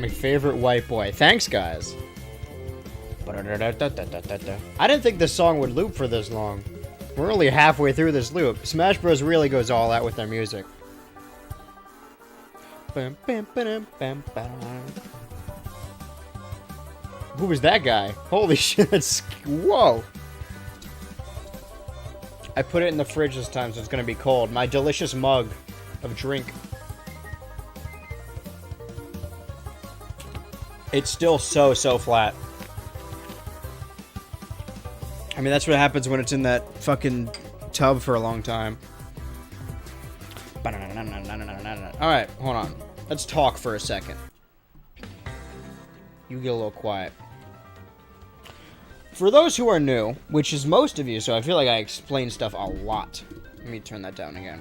My favorite white boy. Thanks, guys. I didn't think this song would loop for this long. We're only halfway through this loop. Smash Bros. Really goes all out with their music. Who was that guy? Holy shit, that's... Whoa! I put it in the fridge this time, so it's gonna be cold. My delicious mug of drink. It's still so flat. I mean, that's what happens when it's in that fucking tub for a long time. Alright, hold on. Let's talk for a second. You get a little quiet. For those who are new, which is most of you, so I feel like I explain stuff a lot. Let me turn that down again.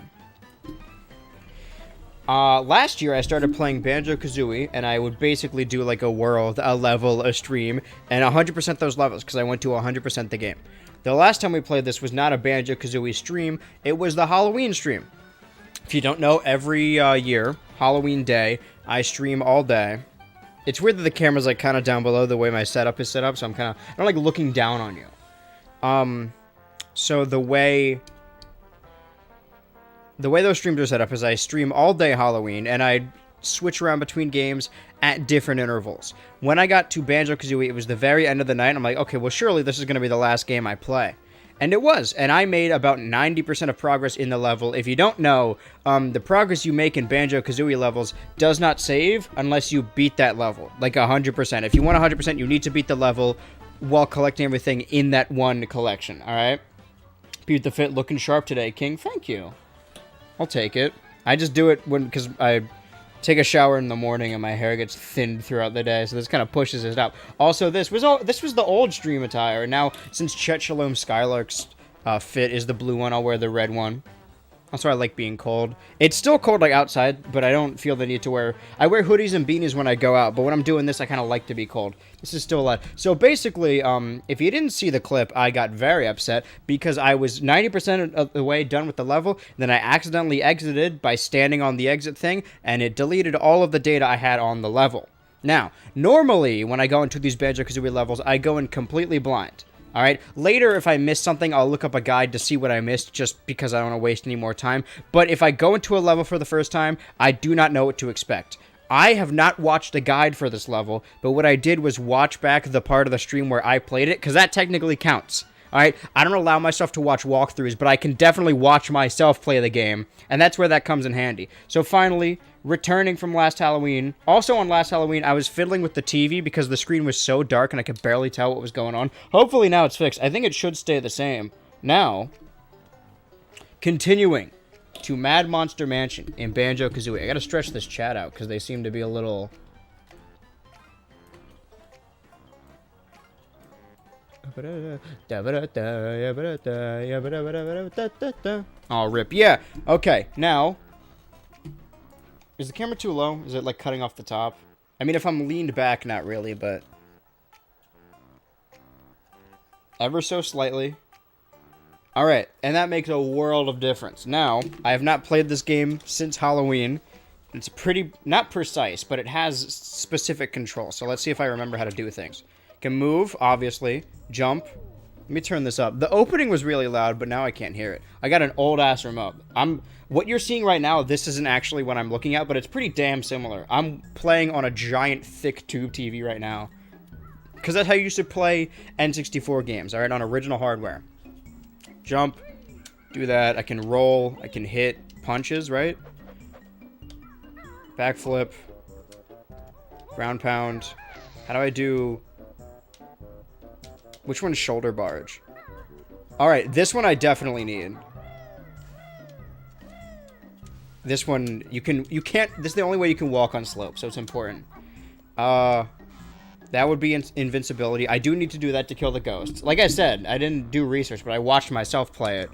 Last year I started playing Banjo-Kazooie, and I would basically do like a world, a level, a stream, and 100% those levels, because I went to 100% the game. The last time we played this was not a Banjo-Kazooie stream, it was the Halloween stream. If you don't know, every year, Halloween day, I stream all day. It's weird that the camera's like kind of down below the way my setup is set up, so I'm kind of, I don't like looking down on you. So the way those streams are set up is I stream all day Halloween, and I switch around between games at different intervals. When I got to Banjo-Kazooie, it was the very end of the night, and I'm like, okay, well, surely this is going to be the last game I play. And it was, and I made about 90% of progress in the level. If you don't know, the progress you make in Banjo-Kazooie levels does not save unless you beat that level, like 100%. If you want 100%, you need to beat the level while collecting everything in that one collection, alright? Beat the fit looking sharp today, King. Thank you. I'll take it. I just do it because I take a shower in the morning and my hair gets thinned throughout the day, so this kind of pushes it up. Also, this was the old stream attire, and now since Chet Shalom Skylark's fit is the blue one, I'll wear the red one. Also, I like being cold. It's still cold like outside, but I don't feel the need to wear... I wear hoodies and beanies when I go out, but when I'm doing this, I kind of like to be cold. This is still a lot. So basically, if you didn't see the clip, I got very upset because I was 90% of the way done with the level, then I accidentally exited by standing on the exit thing, and it deleted all of the data I had on the level. Now, normally, when I go into these Banjo-Kazooie levels, I go in completely blind. Alright, later if I miss something, I'll look up a guide to see what I missed just because I don't want to waste any more time. But if I go into a level for the first time, I do not know what to expect. I have not watched a guide for this level, but what I did was watch back the part of the stream where I played it, because that technically counts. Alright, I don't allow myself to watch walkthroughs, but I can definitely watch myself play the game, and that's where that comes in handy. So finally, returning from last Halloween. Also on last Halloween, I was fiddling with the TV because the screen was so dark and I could barely tell what was going on. Hopefully now it's fixed. I think it should stay the same. Now, continuing to Mad Monster Mansion in Banjo-Kazooie. I gotta stretch this chat out because they seem to be a little... Oh, rip. Yeah. Okay, now... Is the camera too low? Is it, like, cutting off the top? I mean, if I'm leaned back, not really, but... Ever so slightly. Alright, and that makes a world of difference. Now, I have not played this game since Halloween. It's pretty... not precise, but it has specific control. So let's see if I remember how to do things. Can move, obviously. Jump. Let me turn this up. The opening was really loud, but now I can't hear it. I got an old-ass remote. What you're seeing right now, this isn't actually what I'm looking at, but it's pretty damn similar. I'm playing on a giant, thick tube TV right now. Because that's how you used to play N64 games, alright, on original hardware. Jump. Do that. I can roll. I can hit punches, right? Backflip. Ground pound. How do I do... Which one's shoulder barge? Alright, this one I definitely need. This one, you can't, this is the only way you can walk on slopes, so it's important. That would be invincibility. I do need to do that to kill the ghosts. Like I said, I didn't do research, but I watched myself play it.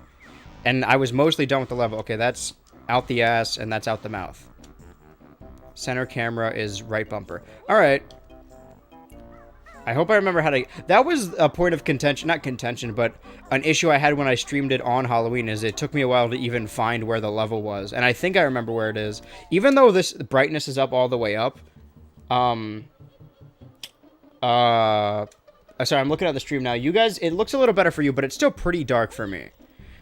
And I was mostly done with the level. Okay, that's out the ass, and that's out the mouth. Center camera is right bumper. Alright. I hope I remember how to... That was a point of contention, not contention, but an issue I had when I streamed it on Halloween is it took me a while to even find where the level was. And I think I remember where it is. Even though this brightness is up all the way up, Sorry, I'm looking at the stream now. You guys, it looks a little better for you, but it's still pretty dark for me.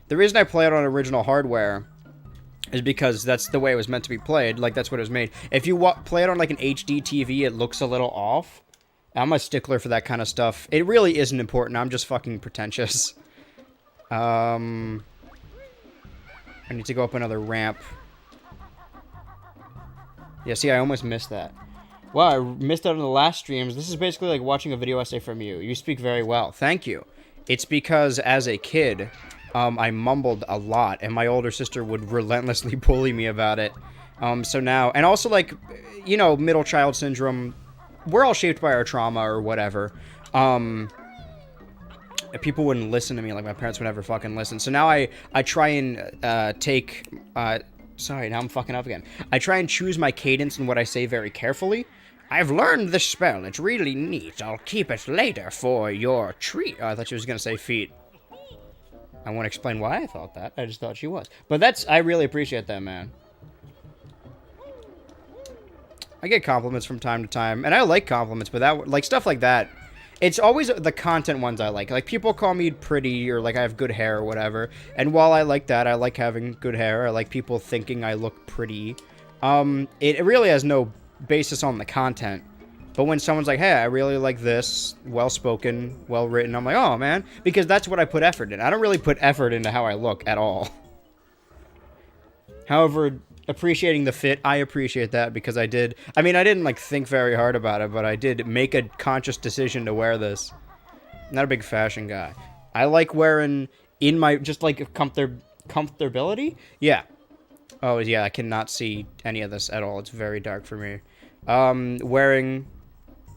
The reason I play it on original hardware is because that's the way it was meant to be played. Like, that's what it was made. If you play it on, like, an HD TV, it looks a little off. I'm a stickler for that kind of stuff. It really isn't important. I'm just fucking pretentious. I need to go up another ramp. Yeah, see, I almost missed that. Wow, I missed out on the last streams. This is basically like watching a video essay from you. You speak very well. Thank you. It's because, as a kid, I mumbled a lot, and my older sister would relentlessly bully me about it. So now... And also, like, you know, middle child syndrome... We're all shaped by our trauma or whatever. People wouldn't listen to me, like my parents would never fucking listen. So now I try and take... sorry, now I'm fucking up again. I try and choose my cadence and what I say very carefully. I've learned this spell. It's really neat. I'll keep it later for your treat. Oh, I thought she was going to say feet. I won't explain why I thought that. I just thought she was. But that's... I really appreciate that, man. I get compliments from time to time, and I like compliments, but that, like, stuff like that, it's always the content ones I like. Like, people call me pretty, or, like, I have good hair or whatever, and while I like that, I like having good hair, I like people thinking I look pretty. It really has no basis on the content, but when someone's like, hey, I really like this, well-spoken, well-written, I'm like, oh, man, because that's what I put effort in. I don't really put effort into how I look at all. However... appreciating the fit, I appreciate that because I did... I mean, I didn't, like, think very hard about it, but I did make a conscious decision to wear this. I'm not a big fashion guy. I like wearing in my... just, like, comfortability? Yeah. Oh, yeah, I cannot see any of this at all. It's very dark for me. Wearing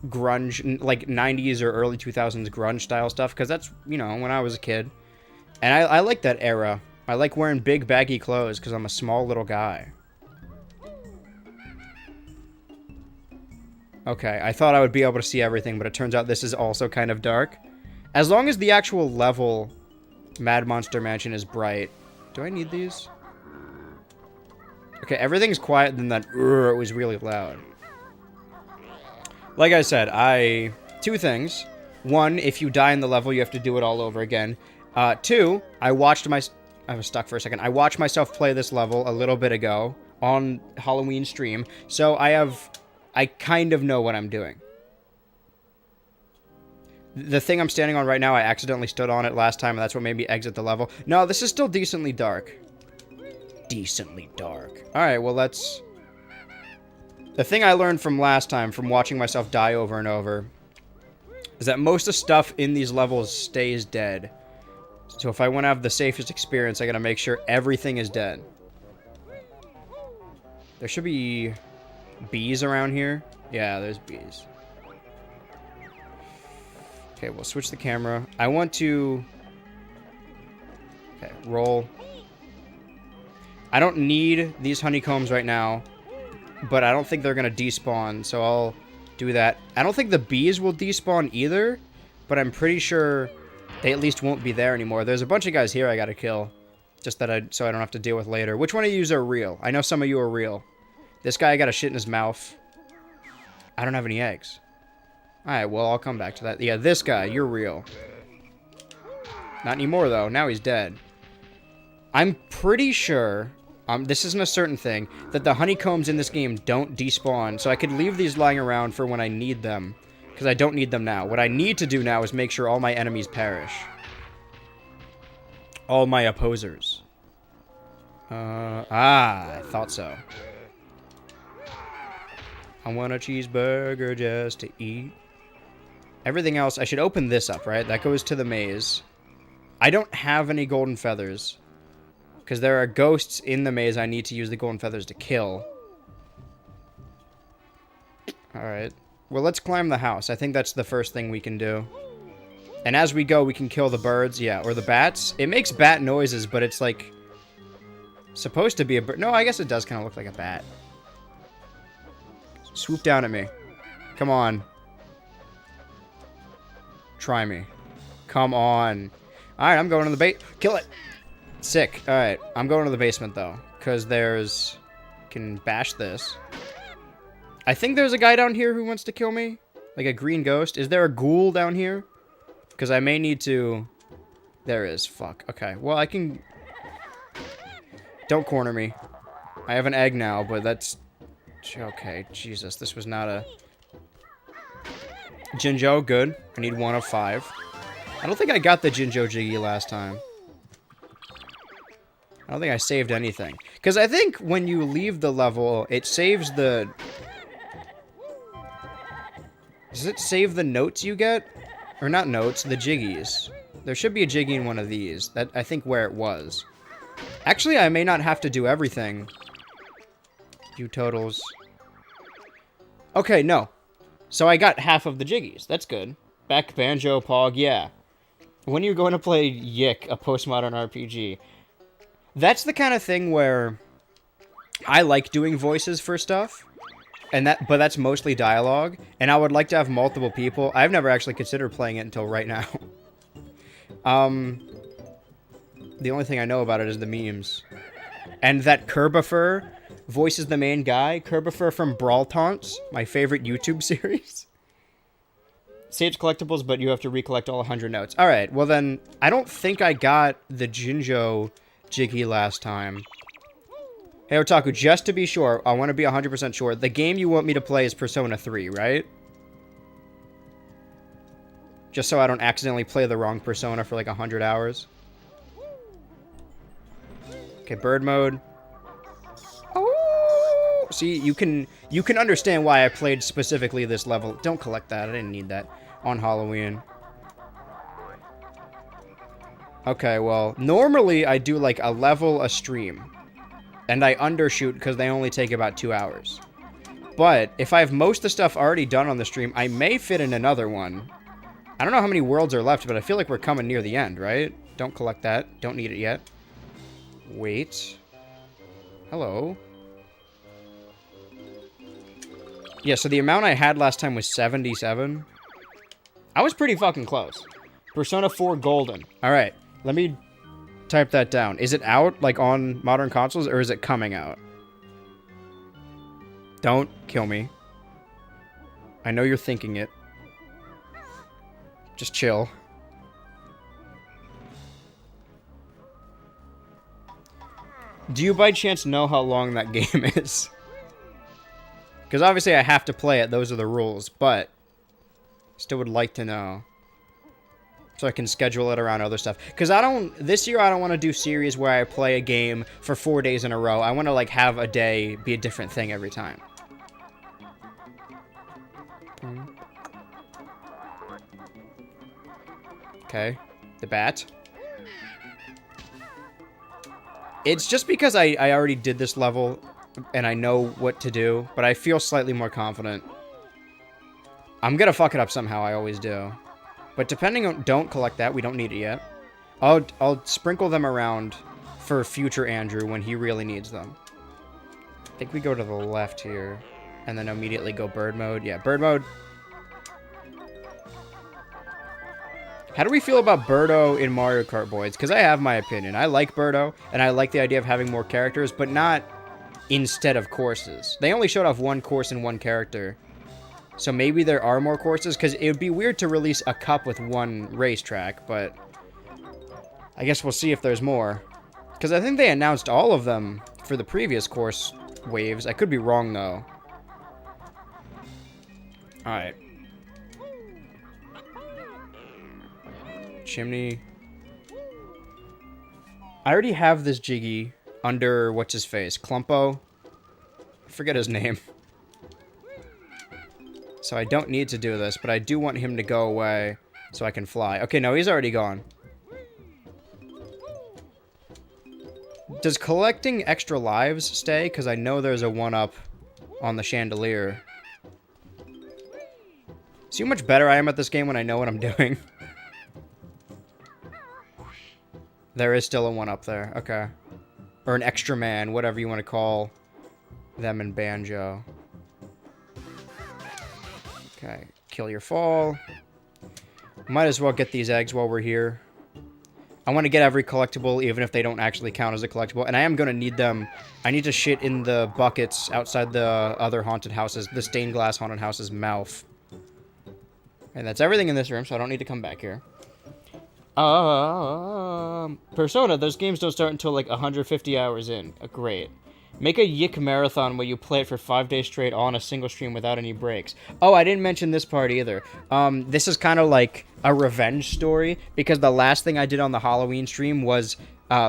grunge, like, 90s or early 2000s grunge-style stuff, because that's, you know, when I was a kid. And I like that era. I like wearing big, baggy clothes because I'm a small little guy. Okay, I thought I would be able to see everything, but it turns out this is also kind of dark. As long as the actual level Mad Monster Mansion is bright. Do I need these? Okay, everything's quiet, then that it was really loud. Like I said, two things. One, if you die in the level, you have to do it all over again. Two, I was stuck for a second. I watched myself play this level a little bit ago on Halloween stream, so I kind of know what I'm doing. The thing I'm standing on right now, I accidentally stood on it last time, and that's what made me exit the level. No, this is still decently dark. Decently dark. Alright, well, let's... The thing I learned from last time, from watching myself die over and over, is that most of stuff in these levels stays dead. So if I want to have the safest experience, I gotta make sure everything is dead. There should be bees around here. Yeah, there's bees. Okay, we'll switch the camera. I want to... Okay, roll. I don't need these honeycombs right now, but I don't think they're gonna despawn, so I'll do that. I don't think the bees will despawn either, but I'm pretty sure they at least won't be there anymore. There's a bunch of guys here I gotta kill, just so I don't have to deal with later. Which one of you are real? I know some of you are real. This guy got a shit in his mouth. I don't have any eggs. Alright, well, I'll come back to that. Yeah, this guy, you're real. Not anymore, though. Now he's dead. I'm pretty sure, this isn't a certain thing, that the honeycombs in this game don't despawn, so I could leave these lying around for when I need them, because I don't need them now. What I need to do now is make sure all my enemies perish. All my opposers. I thought so. I want a cheeseburger just to eat. Everything else, I should open this up, right? That goes to the maze. I don't have any golden feathers, because there are ghosts in the maze I need to use the golden feathers to kill. Alright. Well, let's climb the house. I think that's the first thing we can do. And as we go, we can kill the birds. Yeah, or the bats. It makes bat noises, but it's like... supposed to be a bird. No, I guess it does kind of look like a bat. Swoop down at me. Come on. Try me. Come on. Alright, I'm going to the bait. Kill it! Sick. Alright, I'm going to the basement, though. Because there's... can bash this. I think there's a guy down here who wants to kill me. Like a green ghost. Is there a ghoul down here? Because I may need to... There is. Fuck. Okay. Well, I can... Don't corner me. I have an egg now, but that's... Okay. Jesus. This was not a... Jinjo. Good. I need 1 of 5. I don't think I got the Jinjo Jiggy last time. I don't think I saved anything. Because I think when you leave the level, it saves the... Does it save the notes you get? Or not notes, the jiggies. There should be a jiggy in one of these. That I think where it was. Actually, I may not have to do everything. View totals. Okay, no. So I got half of the jiggies. That's good. Back Banjo, Pog, yeah. When are you going to play Yick, a postmodern RPG? That's the kind of thing where I like doing voices for stuff. But that's mostly dialogue, and I would like to have multiple people. I've never actually considered playing it until right now. The only thing I know about it is the memes. And that Kerbifer voices the main guy. Kerbifer from Brawl Taunts, my favorite YouTube series. Sage collectibles, but you have to recollect all 100 notes. Alright, well then, I don't think I got the Jinjo Jiggy last time. Hey, Otaku, just to be sure, I want to be 100% sure, the game you want me to play is Persona 3, right? Just so I don't accidentally play the wrong Persona for like 100 hours. Okay, bird mode. Oh! See, you can understand why I played specifically this level. Don't collect that, I didn't need that on Halloween. Okay, well, normally I do like a level a stream. And I undershoot because they only take about 2 hours. But if I have most of the stuff already done on the stream, I may fit in another one. I don't know how many worlds are left, but I feel like we're coming near the end, right? Don't collect that. Don't need it yet. Wait. Hello. Yeah, so the amount I had last time was 77. I was pretty fucking close. Persona 4 Golden. Alright, let me... type that down. Is it out, like, on modern consoles, or is it coming out? Don't kill me. I know you're thinking it. Just chill. Do you by chance know how long that game is? Because obviously I have to play it, those are the rules, but... still would like to know. So I can schedule it around other stuff. Because this year I don't want to do series where I play a game for 4 days in a row. I want to, like, have a day be a different thing every time. Okay. The bat. It's just because I already did this level and I know what to do, but I feel slightly more confident. I'm gonna fuck it up somehow, I always do. But depending on... don't collect that, we don't need it yet. I'll sprinkle them around for future Andrew when he really needs them. I think we go to the left here. And then immediately go bird mode. Yeah, bird mode. How do we feel about Birdo in Mario Kart Boys? Because I have my opinion. I like Birdo, and I like the idea of having more characters, but not instead of courses. They only showed off one course and one character. So maybe there are more courses, because it would be weird to release a cup with one racetrack, but I guess we'll see if there's more. Because I think they announced all of them for the previous course waves. I could be wrong, though. Alright. Chimney. I already have this Jiggy under, what's-his-face, Clumpo? I forget his name. So I don't need to do this, but I do want him to go away so I can fly. Okay, no, he's already gone. Does collecting extra lives stay? Because I know there's a 1-up on the chandelier. See how much better I am at this game when I know what I'm doing? There is still a 1-up there. Okay. Or an extra man, whatever you want to call them in Banjo. Okay, kill your fall. Might as well get these eggs while we're here. I want to get every collectible, even if they don't actually count as a collectible. And I am going to need them. I need to shit in the buckets outside the other haunted houses, the stained glass haunted house's mouth. And that's everything in this room, so I don't need to come back here. Persona, those games don't start until like 150 hours in. Great. Make a Yick marathon where you play it for 5 days straight all on a single stream without any breaks. Oh, I didn't mention this part either. This is kind of like a revenge story, because the last thing I did on the Halloween stream was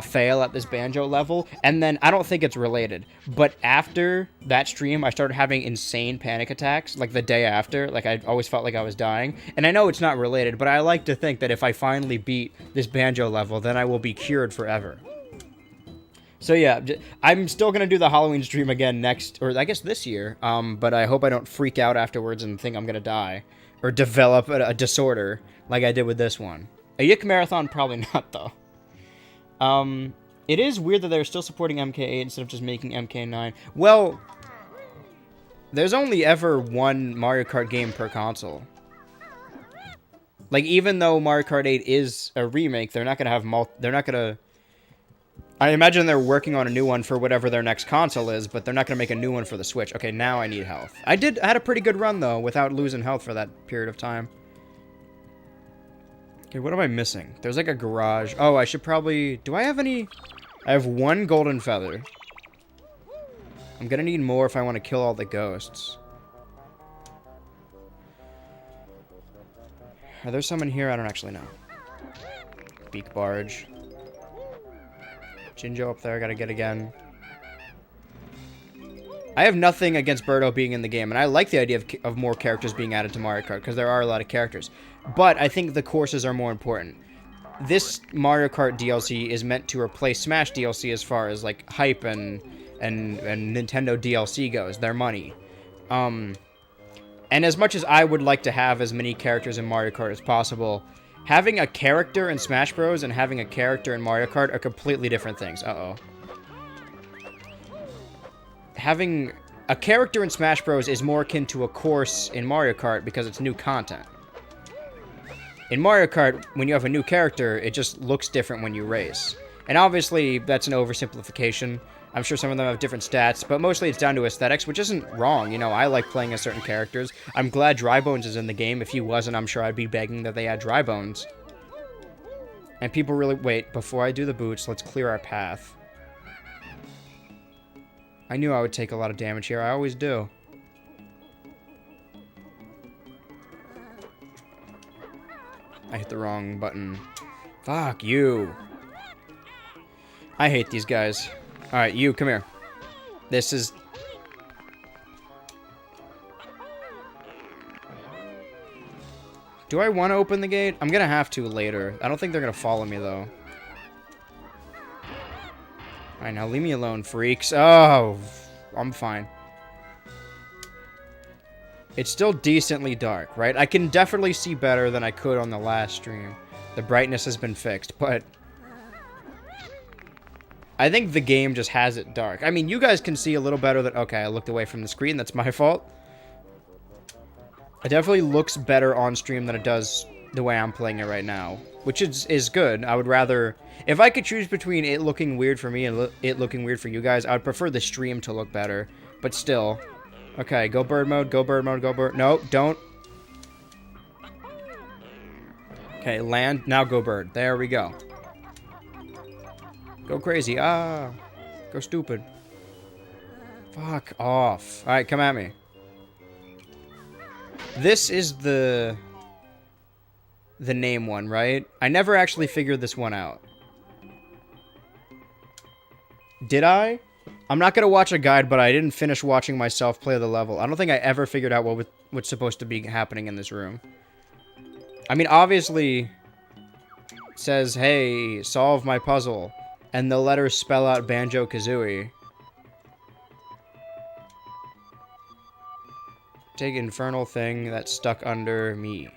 fail at this banjo level, and then I don't think it's related, but after that stream, I started having insane panic attacks, like the day after. Like, I always felt like I was dying, and I know it's not related, but I like to think that if I finally beat this banjo level, then I will be cured forever. So yeah, I'm still going to do the Halloween stream again next, or I guess this year, but I hope I don't freak out afterwards and think I'm going to die, or develop a disorder like I did with this one. A Yick marathon, probably not, though. It is weird that they're still supporting MK8 instead of just making MK9. Well, there's only ever one Mario Kart game per console. Like, even though Mario Kart 8 is a remake, they're not going to have they're not going to... I imagine they're working on a new one for whatever their next console is, but they're not going to make a new one for the Switch. Okay, now I need health. I had a pretty good run, though, without losing health for that period of time. Okay, what am I missing? There's like a garage. Oh, I should probably... Do I have any... I have one golden feather. I'm going to need more if I want to kill all the ghosts. Are there some in here? I don't actually know. Beak barge. Jinjo up there, gotta get again. I have nothing against Birdo being in the game, and I like the idea of more characters being added to Mario Kart, because there are a lot of characters. But I think the courses are more important. This Mario Kart DLC is meant to replace Smash DLC as far as, like, hype and Nintendo DLC goes, their money. And as much as I would like to have as many characters in Mario Kart as possible, having a character in Smash Bros. And having a character in Mario Kart are completely different things. Uh-oh. Having a character in Smash Bros. Is more akin to a course in Mario Kart because it's new content. In Mario Kart, when you have a new character, it just looks different when you race. And obviously, that's an oversimplification. I'm sure some of them have different stats, but mostly it's down to aesthetics, which isn't wrong. You know, I like playing as certain characters. I'm glad Drybones is in the game. If he wasn't, I'm sure I'd be begging that they add Drybones. And people really... Wait, before I do the boots, let's clear our path. I knew I would take a lot of damage here. I always do. I hit the wrong button. Fuck you. I hate these guys. Alright, you, come here. This is... Do I want to open the gate? I'm gonna have to later. I don't think they're gonna follow me, though. Alright, now leave me alone, freaks. Oh, I'm fine. It's still decently dark, right? I can definitely see better than I could on the last stream. The brightness has been fixed, but... I think the game just has it dark. I mean, you guys can see a little better than... Okay, I looked away from the screen. That's my fault. It definitely looks better on stream than it does the way I'm playing it right now. Which is good. I would rather... If I could choose between it looking weird for me and it looking weird for you guys, I would prefer the stream to look better. But still. Okay, go bird mode, go bird mode, go bird... No, don't. Okay, land. Now go bird. There we go. Go crazy. Ah. Go stupid. Fuck off. Alright, come at me. This is the name one, right? I never actually figured this one out. Did I? I'm not gonna watch a guide, but I didn't finish watching myself play the level. I don't think I ever figured out what's supposed to be happening in this room. I mean, obviously, it says, hey, solve my puzzle. And the letters spell out Banjo-Kazooie. Take infernal thing that's stuck under me.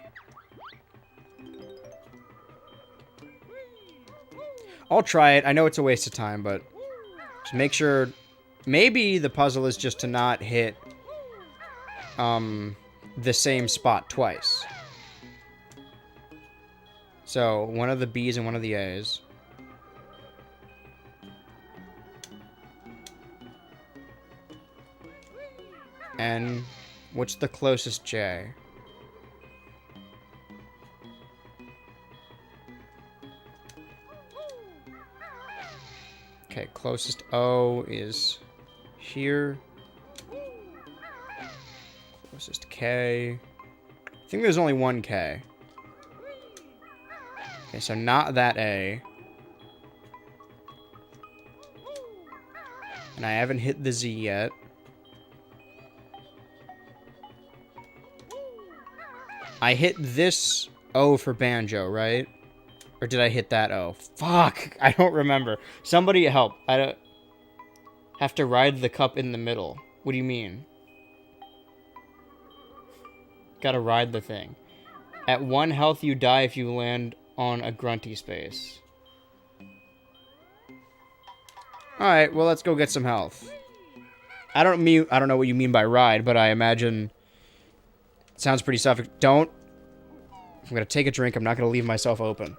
I'll try it. I know it's a waste of time, but just make sure... Maybe the puzzle is just to not hit the same spot twice. So, one of the B's and one of the A's. And what's the closest J? Okay, closest O is here. Closest K. I think there's only one K. Okay, so not that A. And I haven't hit the Z yet. I hit this O for Banjo, right? Or did I hit that O? Fuck! I don't remember. Somebody help. I don't... Have to ride the cup in the middle. What do you mean? Gotta ride the thing. At 1 health, you die if you land on a grunty space. Alright, well, let's go get some health. I don't know what you mean by ride, but I imagine... It sounds pretty suffocing. Don't... I'm gonna take a drink. I'm not gonna leave myself open.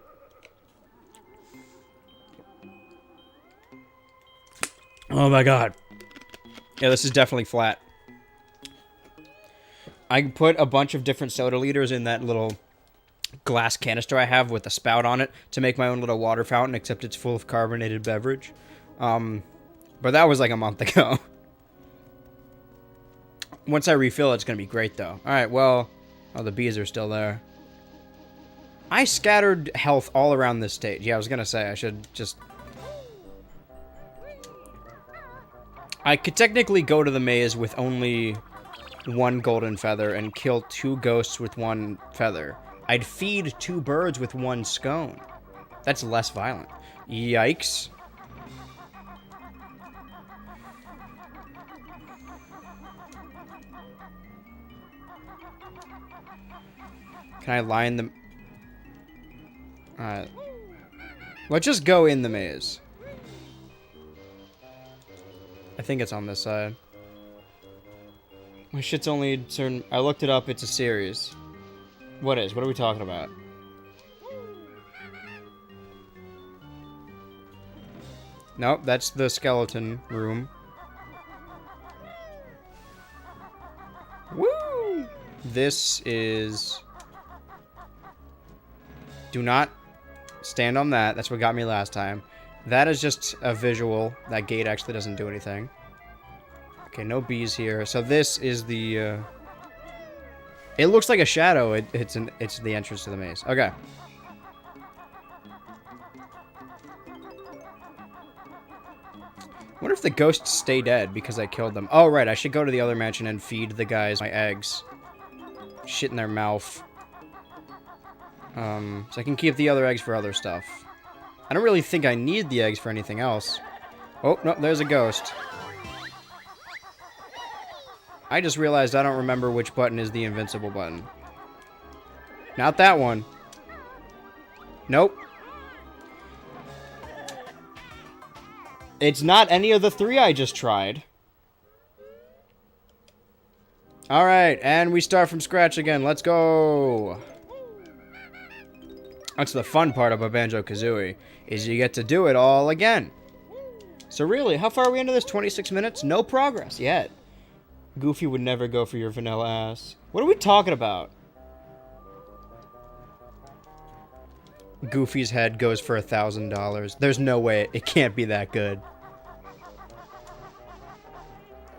Oh my god. Yeah, this is definitely flat. I put a bunch of different soda liters in that little glass canister I have with a spout on it to make my own little water fountain, except it's full of carbonated beverage. But that was like a month ago. Once I refill, it's going to be great, though. Alright, well... Oh, the bees are still there. I scattered health all around this stage. Yeah, I was going to say, I should just... I could technically go to the maze with only 1 golden feather and kill 2 ghosts with 1 feather. I'd feed 2 birds with 1 scone. That's less violent. Yikes. Can I line them? Alright. Let's just go in the maze. I think it's on this side. My shit's only certain... I looked it up, it's a series. What is? What are we talking about? Nope, that's the skeleton room. Woo! This is... Do not stand on that. That's what got me last time. That is just a visual. That gate actually doesn't do anything. Okay, no bees here. So this is the... It looks like a shadow. It's the entrance to the maze. Okay. Wonder if the ghosts stay dead because I killed them. Oh, right. I should go to the other mansion and feed the guys my eggs. Shit in their mouth. So I can keep the other eggs for other stuff. I don't really think I need the eggs for anything else. Oh, no, there's a ghost. I just realized I don't remember which button is the invincible button. Not that one. Nope. It's not any of the 3 I just tried. Alright, and we start from scratch again. Let's go! That's the fun part about Banjo-Kazooie, is you get to do it all again. So really, how far are we into this? 26 minutes? No progress yet. Goofy would never go for your vanilla ass. What are we talking about? Goofy's head goes for $1,000. There's no way. It can't be that good.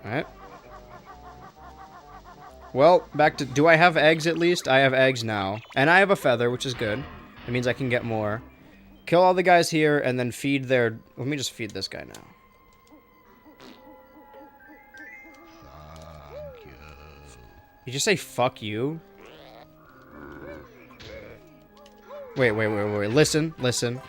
Alright. Well, back to... Do I have eggs at least? I have eggs now. And I have a feather, which is good. It means I can get more. Kill all the guys here, and then feed their... Let me just feed this guy now. Thank you. Did you say fuck you? Wait. Listen.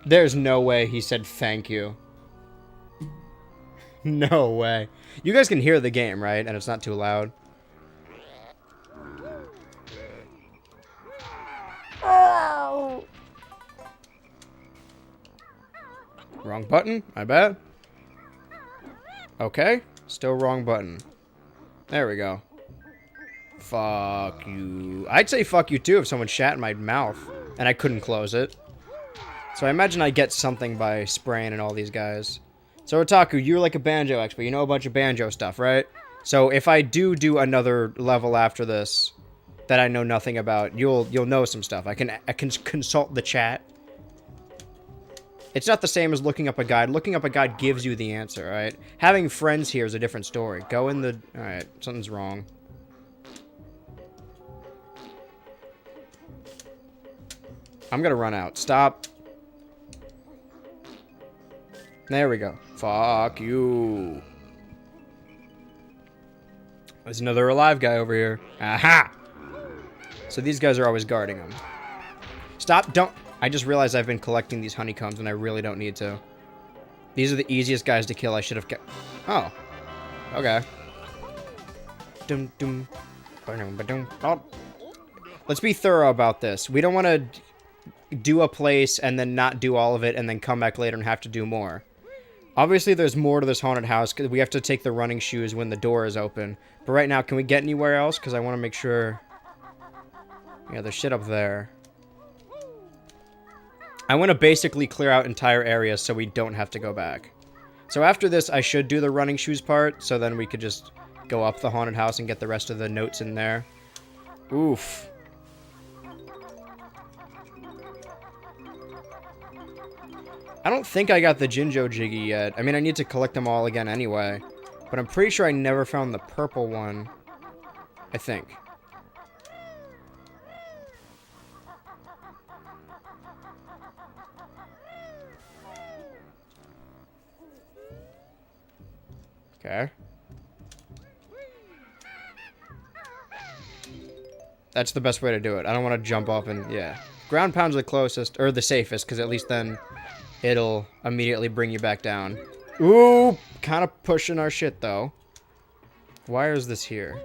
There's no way he said thank you. No way. You guys can hear the game, right? And it's not too loud. Oh! Wrong button? My bad. Okay. Still wrong button. There we go. Fuck you. I'd say fuck you too if someone shat in my mouth. and I couldn't close it. So I imagine I get something by spraying in all these guys. So Otaku, you're like a banjo expert. You know a bunch of banjo stuff, right? So if I do another level after this that I know nothing about, you'll know some stuff. I can consult the chat. It's not the same as looking up a guide. Looking up a guide gives you the answer, right? Having friends here is a different story. Go in the... Alright, something's wrong. I'm gonna run out. Stop. There we go. Fuck you. There's another alive guy over here. Aha! So these guys are always guarding him. Stop, don't... I just realized I've been collecting these honeycombs and I really don't need to. These are the easiest guys to kill. I should have kept... Oh. Okay. Let's be thorough about this. We don't want to do a place and then not do all of it and then come back later and have to do more. Obviously, there's more to this haunted house because we have to take the running shoes when the door is open. But right now, can we get anywhere else? Because I want to make sure... Yeah, there's shit up there. I want to basically clear out entire areas so we don't have to go back. So after this, I should do the running shoes part, so then we could just go up the haunted house and get the rest of the notes in there. Oof. I don't think I got the Jinjo Jiggy yet. I mean, I need to collect them all again anyway. But I'm pretty sure I never found the purple one. I think. Okay. That's the best way to do it. I don't want to jump up and... Yeah. Ground pound's the closest, or the safest, because at least then it'll immediately bring you back down. Ooh! Kind of pushing our shit, though. Why is this here?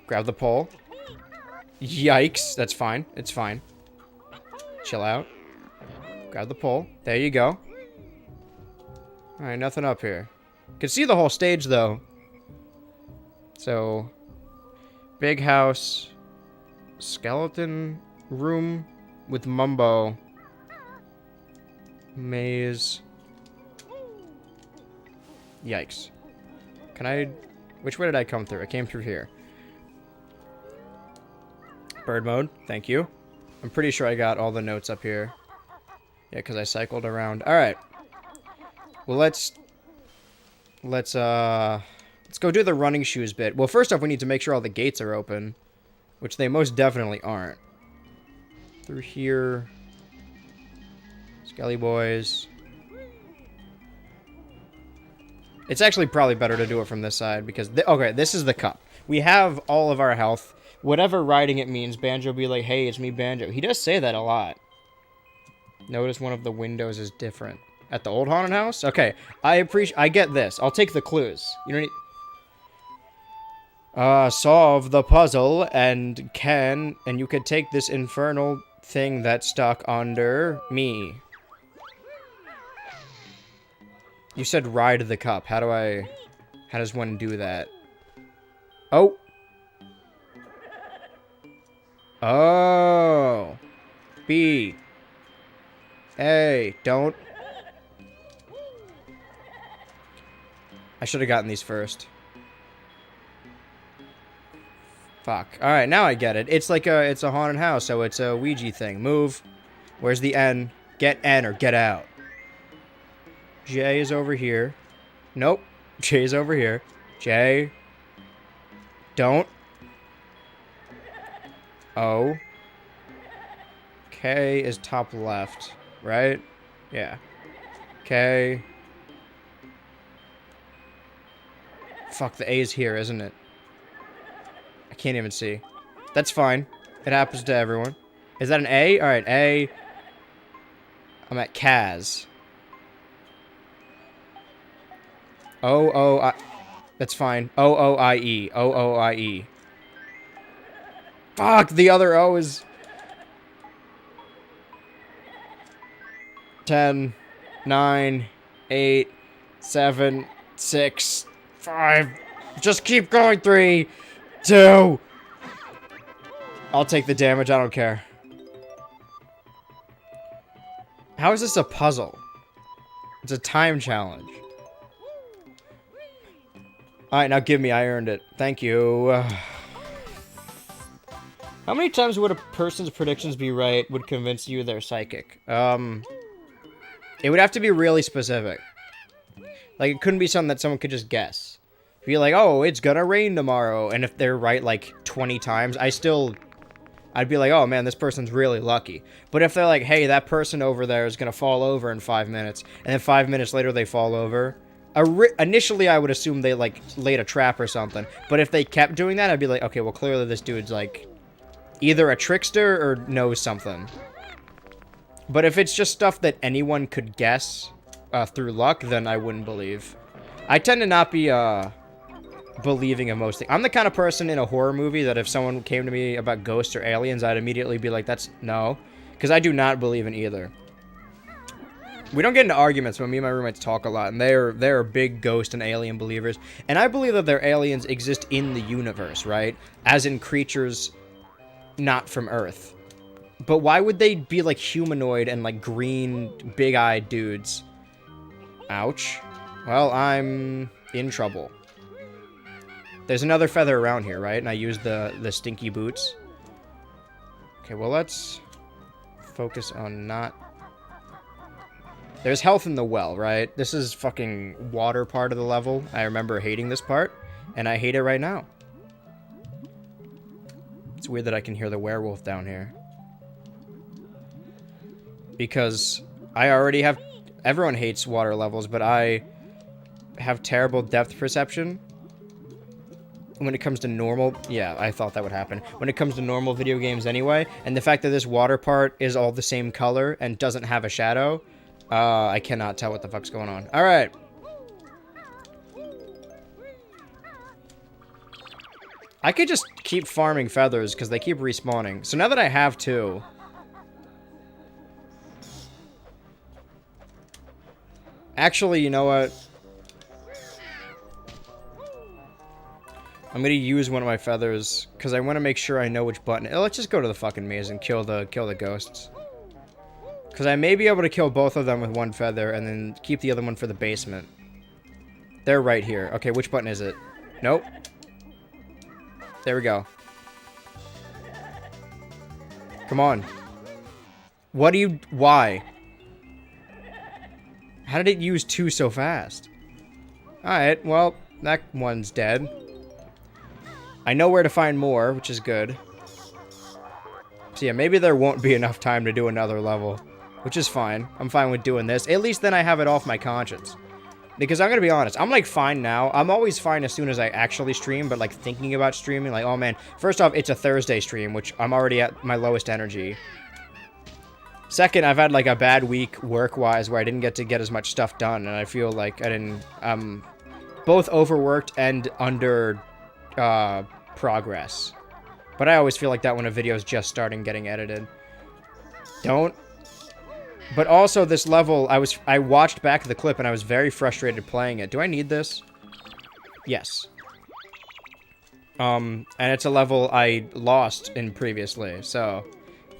Grab the pole. Yikes. That's fine. It's fine. Chill out. Grab the pole. There you go. Alright, nothing up here. Can see the whole stage, though. So, big house, skeleton room with Mumbo, maze. Yikes. Can I... Which way did I come through? I came through here. Bird mode, thank you. I'm pretty sure I got all the notes up here. Yeah, because I cycled around. Alright. Well, let's go do the running shoes bit. Well, first off, we need to make sure all the gates are open, which they most definitely aren't. Through here. Skelly boys. It's actually probably better to do it from this side, because... okay, this is the cup. We have all of our health. Whatever riding it means, Banjo be like, hey, it's me, Banjo. He does say that a lot. Notice one of the windows is different. At the old haunted house? Okay, I get this. I'll take the clues. You don't need... solve the puzzle and you could take this infernal thing that's stuck under me. You said ride the cup. How does one do that? Oh. Oh. B. A. Don't. I should have gotten these first. Fuck. Alright, now I get it. It's like it's a haunted house, so it's a Ouija thing. Move. Where's the N? Get N or get out. J is over here. Nope. J is over here. J. Don't. O. K is top left, right? Yeah. K. Fuck, the A is here, isn't it? I can't even see. That's fine. It happens to everyone. Is that an A? Alright, A. I'm at Kaz. O-O-I... That's fine. O-O-I-E. O-O-I-E. Fuck, the other O is... 10, 9, 8, 7, 6, 5... Just keep going. 3, 2... I'll take the damage, I don't care. How is this a puzzle? It's a time challenge. Alright, now give me, I earned it. Thank you. How many times would a person's predictions be right would convince you they're psychic? It would have to be really specific. Like, it couldn't be something that someone could just guess. Be like, oh, it's gonna rain tomorrow. And if they're right, like, 20 times, I'd be like, oh, man, this person's really lucky. But if they're like, hey, that person over there is gonna fall over in 5 minutes, and then 5 minutes later they fall over, initially I would assume they, like, laid a trap or something. But if they kept doing that, I'd be like, okay, well, clearly this dude's, like, either a trickster or knows something. But if it's just stuff that anyone could guess through luck, then I wouldn't believe. I tend to not be believing in most things. I'm the kind of person in a horror movie that if someone came to me about ghosts or aliens, I'd immediately be like, that's no. Because I do not believe in either. We don't get into arguments, but me and my roommates talk a lot, and they're big ghost and alien believers. And I believe that their aliens exist in the universe, right? As in creatures not from Earth. But why would they be like humanoid and like green, big-eyed dudes? Ouch. Well, I'm in trouble. There's another feather around here, right? And I used the stinky boots. Okay, well, let's focus on not... There's health in the well, right? This is fucking water part of the level. I remember hating this part, and I hate it right now. It's weird that I can hear the werewolf down here. Because I already have... Everyone hates water levels, but I have terrible depth perception. When it comes to normal... Yeah, I thought that would happen. When it comes to normal video games anyway, and the fact that this water part is all the same color and doesn't have a shadow, I cannot tell what the fuck's going on. Alright. I could just keep farming feathers, because they keep respawning. So now that I have two... Actually, you know what? I'm gonna use one of my feathers, because I want to make sure I know which button... Let's just go to the fucking maze and kill the ghosts. Because I may be able to kill both of them with one feather, and then keep the other one for the basement. They're right here. Okay, which button is it? Nope. There we go. Come on. What do you... Why? How did it use two so fast? Alright, well, that one's dead. I know where to find more, which is good. So yeah, maybe there won't be enough time to do another level, which is fine. I'm fine with doing this. At least then I have it off my conscience. Because I'm gonna be honest, I'm like fine now. I'm always fine as soon as I actually stream, but like thinking about streaming, like, oh man, first off, it's a Thursday stream, which I'm already at my lowest energy. Second, I've had like a bad week work-wise where I didn't get as much stuff done, and I feel like I didn't, both overworked and under progress. But I always feel like that when a video's just starting getting edited. Don't. But also this level, I watched back the clip and I was very frustrated playing it. Do I need this? Yes. And it's a level I lost in previously, so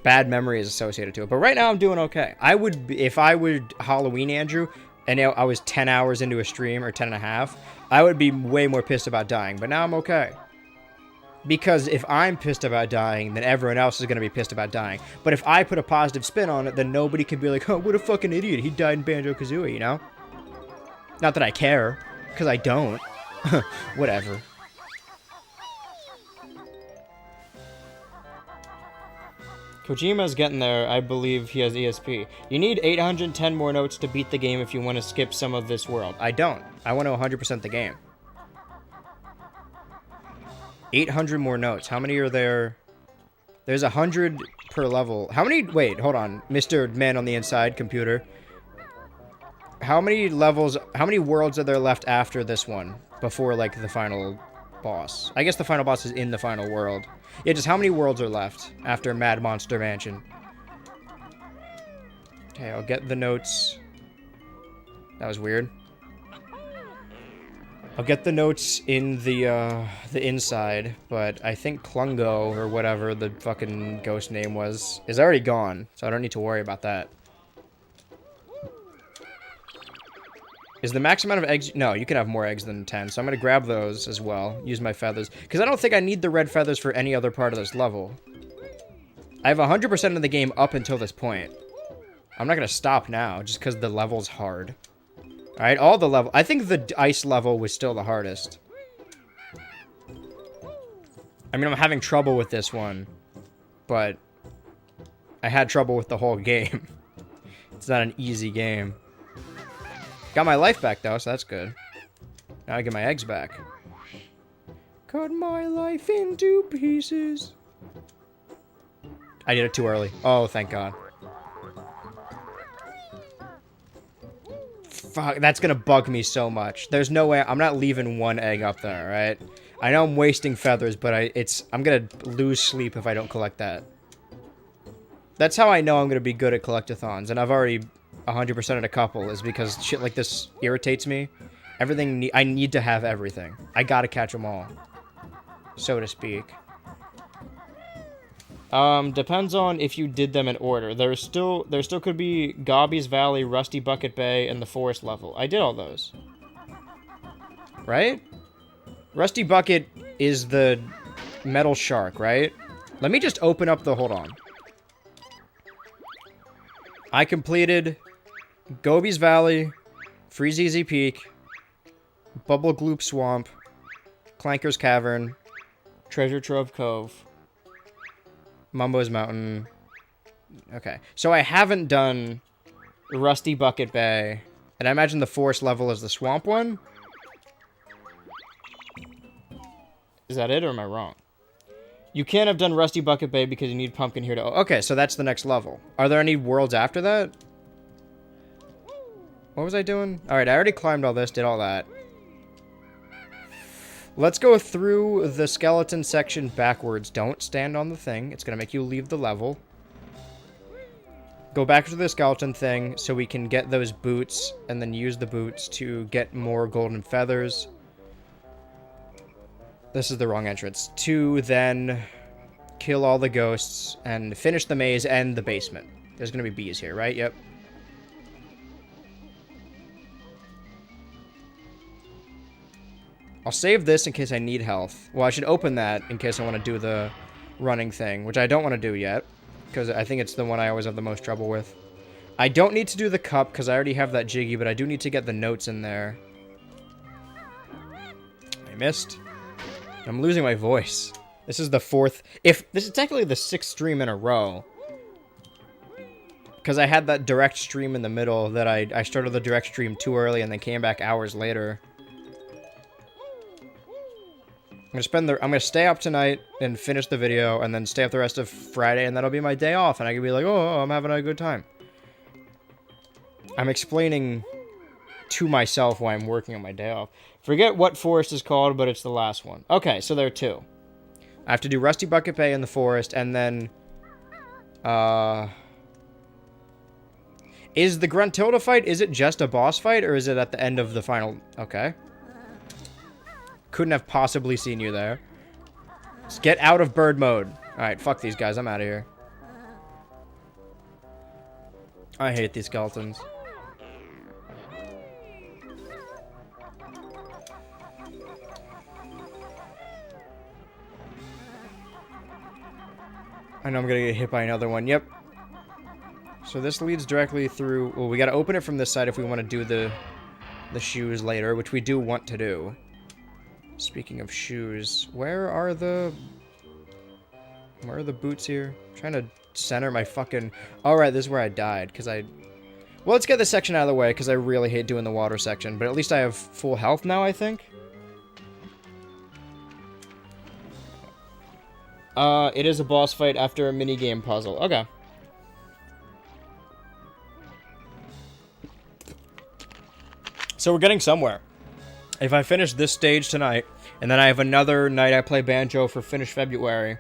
bad memories associated to it. But right now I'm doing okay. I would, if I would Halloween Andrew, and I was 10 hours into a stream, or 10 and a half, I would be way more pissed about dying. But now I'm okay. Because if I'm pissed about dying, then everyone else is going to be pissed about dying. But if I put a positive spin on it, then nobody can be like, oh, what a fucking idiot. He died in Banjo-Kazooie, you know? Not that I care, because I don't. Whatever. Kojima's getting there. I believe he has ESP. You need 810 more notes to beat the game if you want to skip some of this world. I don't. I want to 100% the game. 800 more notes. How many are there? There's 100 per level. How many? Wait, hold on. Mr. Man on the Inside computer. How many levels, how many worlds are there left after this one? Before, like, the final boss? I guess the final boss is in the final world. Yeah, just how many worlds are left after Mad Monster Mansion? Okay, I'll get the notes. That was weird. I'll get the notes in the inside, but I think Klungo, or whatever the fucking ghost name was, is already gone, so I don't need to worry about that. Is the max amount of eggs... No, you can have more eggs than 10, so I'm going to grab those as well. Use my feathers. Because I don't think I need the red feathers for any other part of this level. I have 100% of the game up until this point. I'm not going to stop now, just because the level's hard. Alright, all the level... I think the ice level was still the hardest. I mean, I'm having trouble with this one. But... I had trouble with the whole game. It's not an easy game. Got my life back, though, so that's good. Now I get my eggs back. Cut my life into pieces. I did it too early. Oh, thank God. Fuck, that's gonna bug me so much. There's no way... I'm not leaving one egg up there, right? I know I'm wasting feathers, but I'm gonna lose sleep if I don't collect that. That's how I know I'm gonna be good at collectathons, and I've already 100%ed a couple, is because shit like this irritates me. Everything... I need to have everything. I gotta catch them all. So to speak. Depends on if you did them in order. There still could be Gobby's Valley, Rusty Bucket Bay, and the forest level. I did all those. Right? Rusty Bucket is the metal shark, right? Let me just open up the... Hold on. I completed Gobi's Valley, Freezeezy Peak, Bubble Gloop Swamp, Clanker's Cavern, Treasure Trove Cove, Mumbo's Mountain. Okay. So I haven't done Rusty Bucket Bay. And I imagine the forest level is the swamp one? Is that it, or am I wrong? You can't have done Rusty Bucket Bay because you need Pumpkin here to... Okay, so that's the next level. Are there any worlds after that? What was I doing? Alright, I already climbed all this, did all that. Let's go through the skeleton section backwards. Don't stand on the thing. It's going to make you leave the level. Go back to the skeleton thing so we can get those boots and then use the boots to get more golden feathers. This is the wrong entrance. To then kill all the ghosts and finish the maze and the basement. There's going to be bees here, right? Yep. I'll save this in case I need health. Well, I should open that in case I want to do the running thing, which I don't want to do yet, because I think it's the one I always have the most trouble with. I don't need to do the cup, because I already have that Jiggy, but I do need to get the notes in there. I missed. I'm losing my voice. This is the fourth... This is technically the 6th stream in a row. Because I had that direct stream in the middle that I started the direct stream too early and then came back hours later. I'm gonna stay up tonight and finish the video, and then stay up the rest of Friday, and that'll be my day off, and I can be like, oh, I'm having a good time. I'm explaining to myself why I'm working on my day off. Forget what forest is called, but it's the last one. Okay, so there are 2. I have to do Rusty Bucket Bay in the forest, and then... Is the Gruntilda fight, is it just a boss fight, or is it at the end of the final... Okay. Couldn't have possibly seen you there. Let's get out of bird mode. Alright, fuck these guys. I'm out of here. I hate these skeletons. I know I'm gonna get hit by another one. Yep. So this leads directly through... Well, we gotta open it from this side if we want to do the shoes later, which we do want to do. Speaking of shoes, where are the boots here? I'm trying to center my fucking... Alright, this is where I died, because I... Well, let's get this section out of the way, because I really hate doing the water section, but at least I have full health now, I think. It is a boss fight after a minigame puzzle. Okay. So we're getting somewhere. If I finish this stage tonight, and then I have another night I play Banjo for finish February,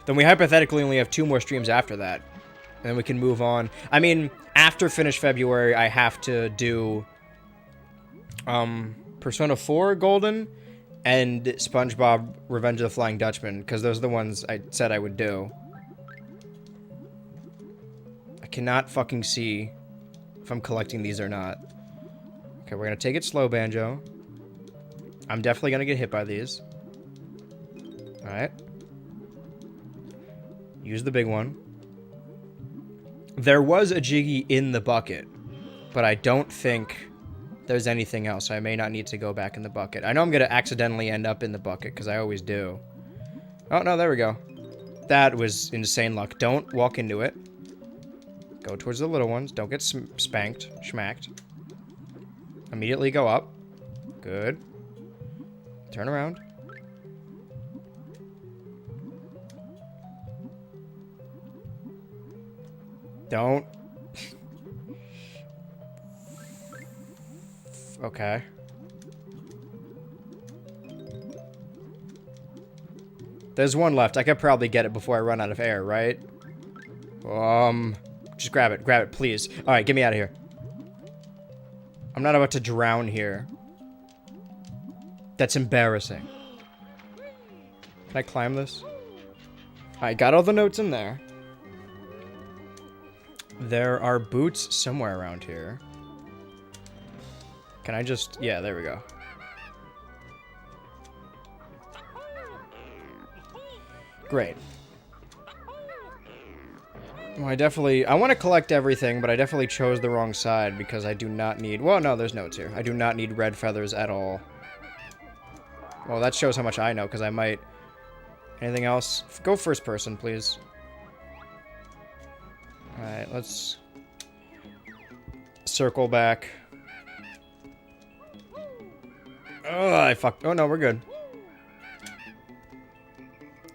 then we hypothetically only have 2 more streams after that. And then we can move on. I mean, after finish February, I have to do, Persona 4 Golden and SpongeBob Revenge of the Flying Dutchman, because those are the ones I said I would do. I cannot fucking see if I'm collecting these or not. Okay, we're gonna take it slow, Banjo. I'm definitely gonna get hit by these. Alright. Use the big one. There was a Jiggy in the bucket, but I don't think there's anything else. So I may not need to go back in the bucket. I know I'm gonna accidentally end up in the bucket, because I always do. Oh, no, there we go. That was insane luck. Don't walk into it. Go towards the little ones. Don't get spanked. Schmacked. Immediately go up. Good. Turn around. Don't. Okay. There's one left. I could probably get it before I run out of air, right? Just grab it. Grab it, please. Alright, get me out of here. I'm not about to drown here. That's embarrassing. Can I climb this? I got all the notes in there. There are boots somewhere around here. Can I just... Yeah, there we go. Great. Well, I want to collect everything, but I definitely chose the wrong side because I do not need... Well, no, there's notes here. I do not need red feathers at all. Well, that shows how much I know, because I might... Anything else? Go first person, please. Alright, let's... circle back. Oh, I fucked... Oh, no, we're good.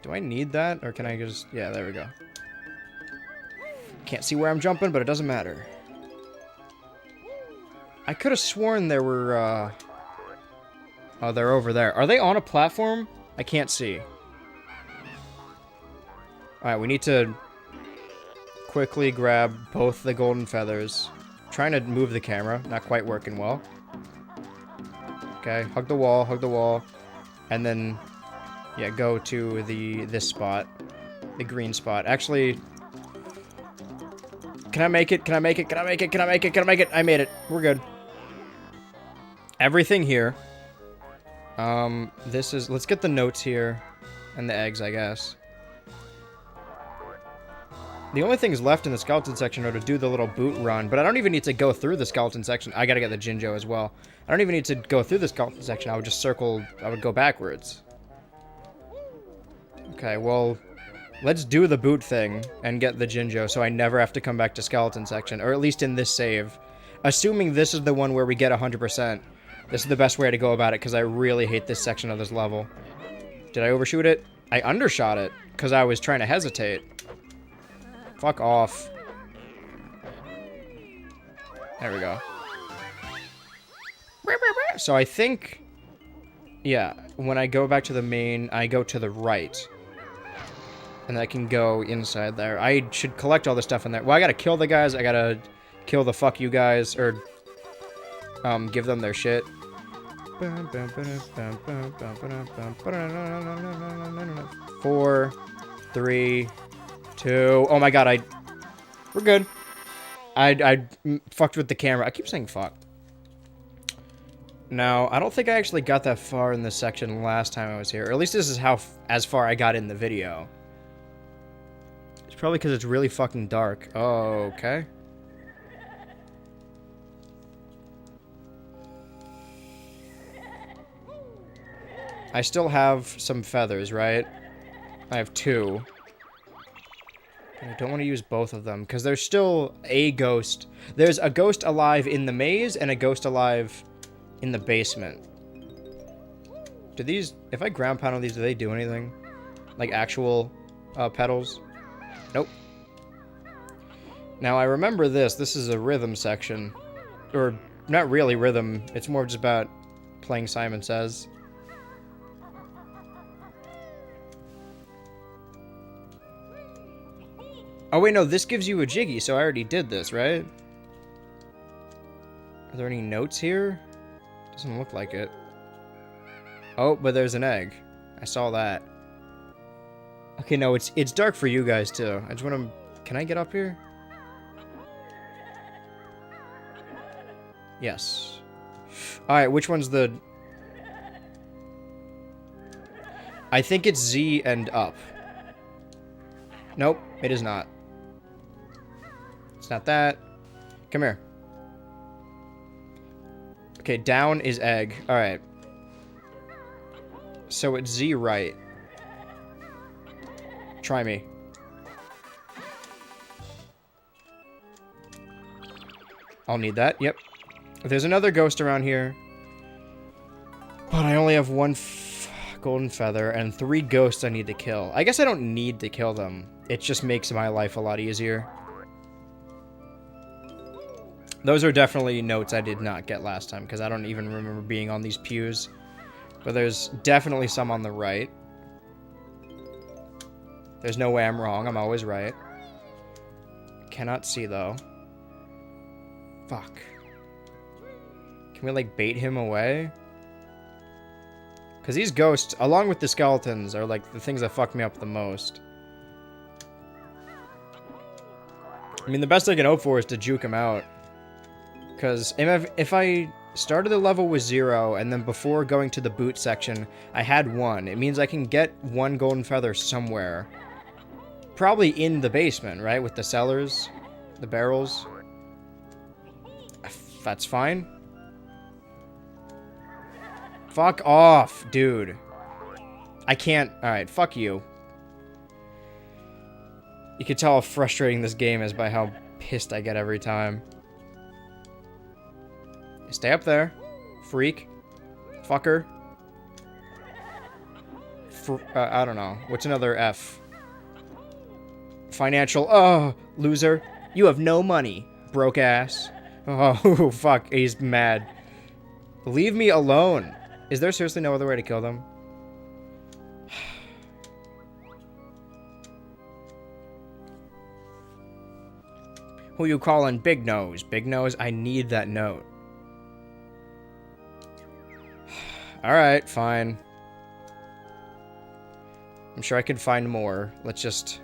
Do I need that? Or can I just... Yeah, there we go. Can't see where I'm jumping, but it doesn't matter. I could have sworn there were, Oh, they're over there. Are they on a platform? I can't see. Alright, we need to quickly grab both the golden feathers. Trying to move the camera. Not quite working well. Okay, hug the wall. And then, yeah, go to this spot. The green spot. Actually... Can I make it? Can I make it? Can I make it? Can I make it? Can I make it? I made it. We're good. Everything here. This is... Let's get the notes here. And the eggs, I guess. The only things left in the skeleton section are to do the little boot run. But I don't even need to go through the skeleton section. I gotta get the Jinjo as well. I don't even need to go through the skeleton section. I would just circle... I would go backwards. Okay, well... Let's do the boot thing and get the Jinjo so I never have to come back to skeleton section. Or at least in this save. Assuming this is the one where we get 100%. This is the best way to go about it because I really hate this section of this level. Did I overshoot it? I undershot it because I was trying to hesitate. Fuck off. There we go. So I think... Yeah, when I go back to the main, I go to the right. And I can go inside there. I should collect all the stuff in there. Well, I gotta kill the guys. I gotta kill the fuck you guys. Or, give them their shit. 4, 3, 2... Oh my god, we're good. I fucked with the camera. I keep saying fuck. Now, I don't think I actually got that far in this section last time I was here. Or at least this is as far I got in the video. Probably because it's really fucking dark. Oh, okay. I still have some feathers, right? I have 2. I don't want to use both of them, because there's still a ghost. There's a ghost alive in the maze, and a ghost alive in the basement. Do these... If I ground pound on these, do they do anything? Like actual petals? Nope. Now, I remember this. This is a rhythm section. Or, not really rhythm. It's more just about playing Simon Says. Oh, wait, no. This gives you a Jiggy, so I already did this, right? Are there any notes here? Doesn't look like it. Oh, but there's an egg. I saw that. Okay, no, it's dark for you guys, too. I just want to... Can I get up here? Yes. Alright, which one's the... I think it's Z and up. Nope, it is not. It's not that. Come here. Okay, down is egg. Alright. So it's Z right. Try me. I'll need that. Yep. There's another ghost around here. But I only have one golden feather and 3 ghosts I need to kill. I guess I don't need to kill them. It just makes my life a lot easier. Those are definitely notes I did not get last time, because I don't even remember being on these pews. But there's definitely some on the right. There's no way I'm wrong. I'm always right. Cannot see, though. Fuck. Can we, like, bait him away? Because these ghosts, along with the skeletons, are, like, the things that fuck me up the most. I mean, the best I can hope for is to juke him out. Because if I started the level with 0, and then before going to the boot section, I had 1, it means I can get 1 golden feather somewhere. Probably in the basement, right? With the cellars, the barrels. That's fine. Fuck off, dude. I can't... Alright, fuck you. You can tell how frustrating this game is by how pissed I get every time. Stay up there. Freak. Fucker. I don't know. What's another F? Financial. Oh, loser. You have no money. Broke ass. Oh, fuck. He's mad. Leave me alone. Is there seriously no other way to kill them? Who you calling Big Nose? Big Nose, I need that note. Alright, fine. I'm sure I could find more. Let's just...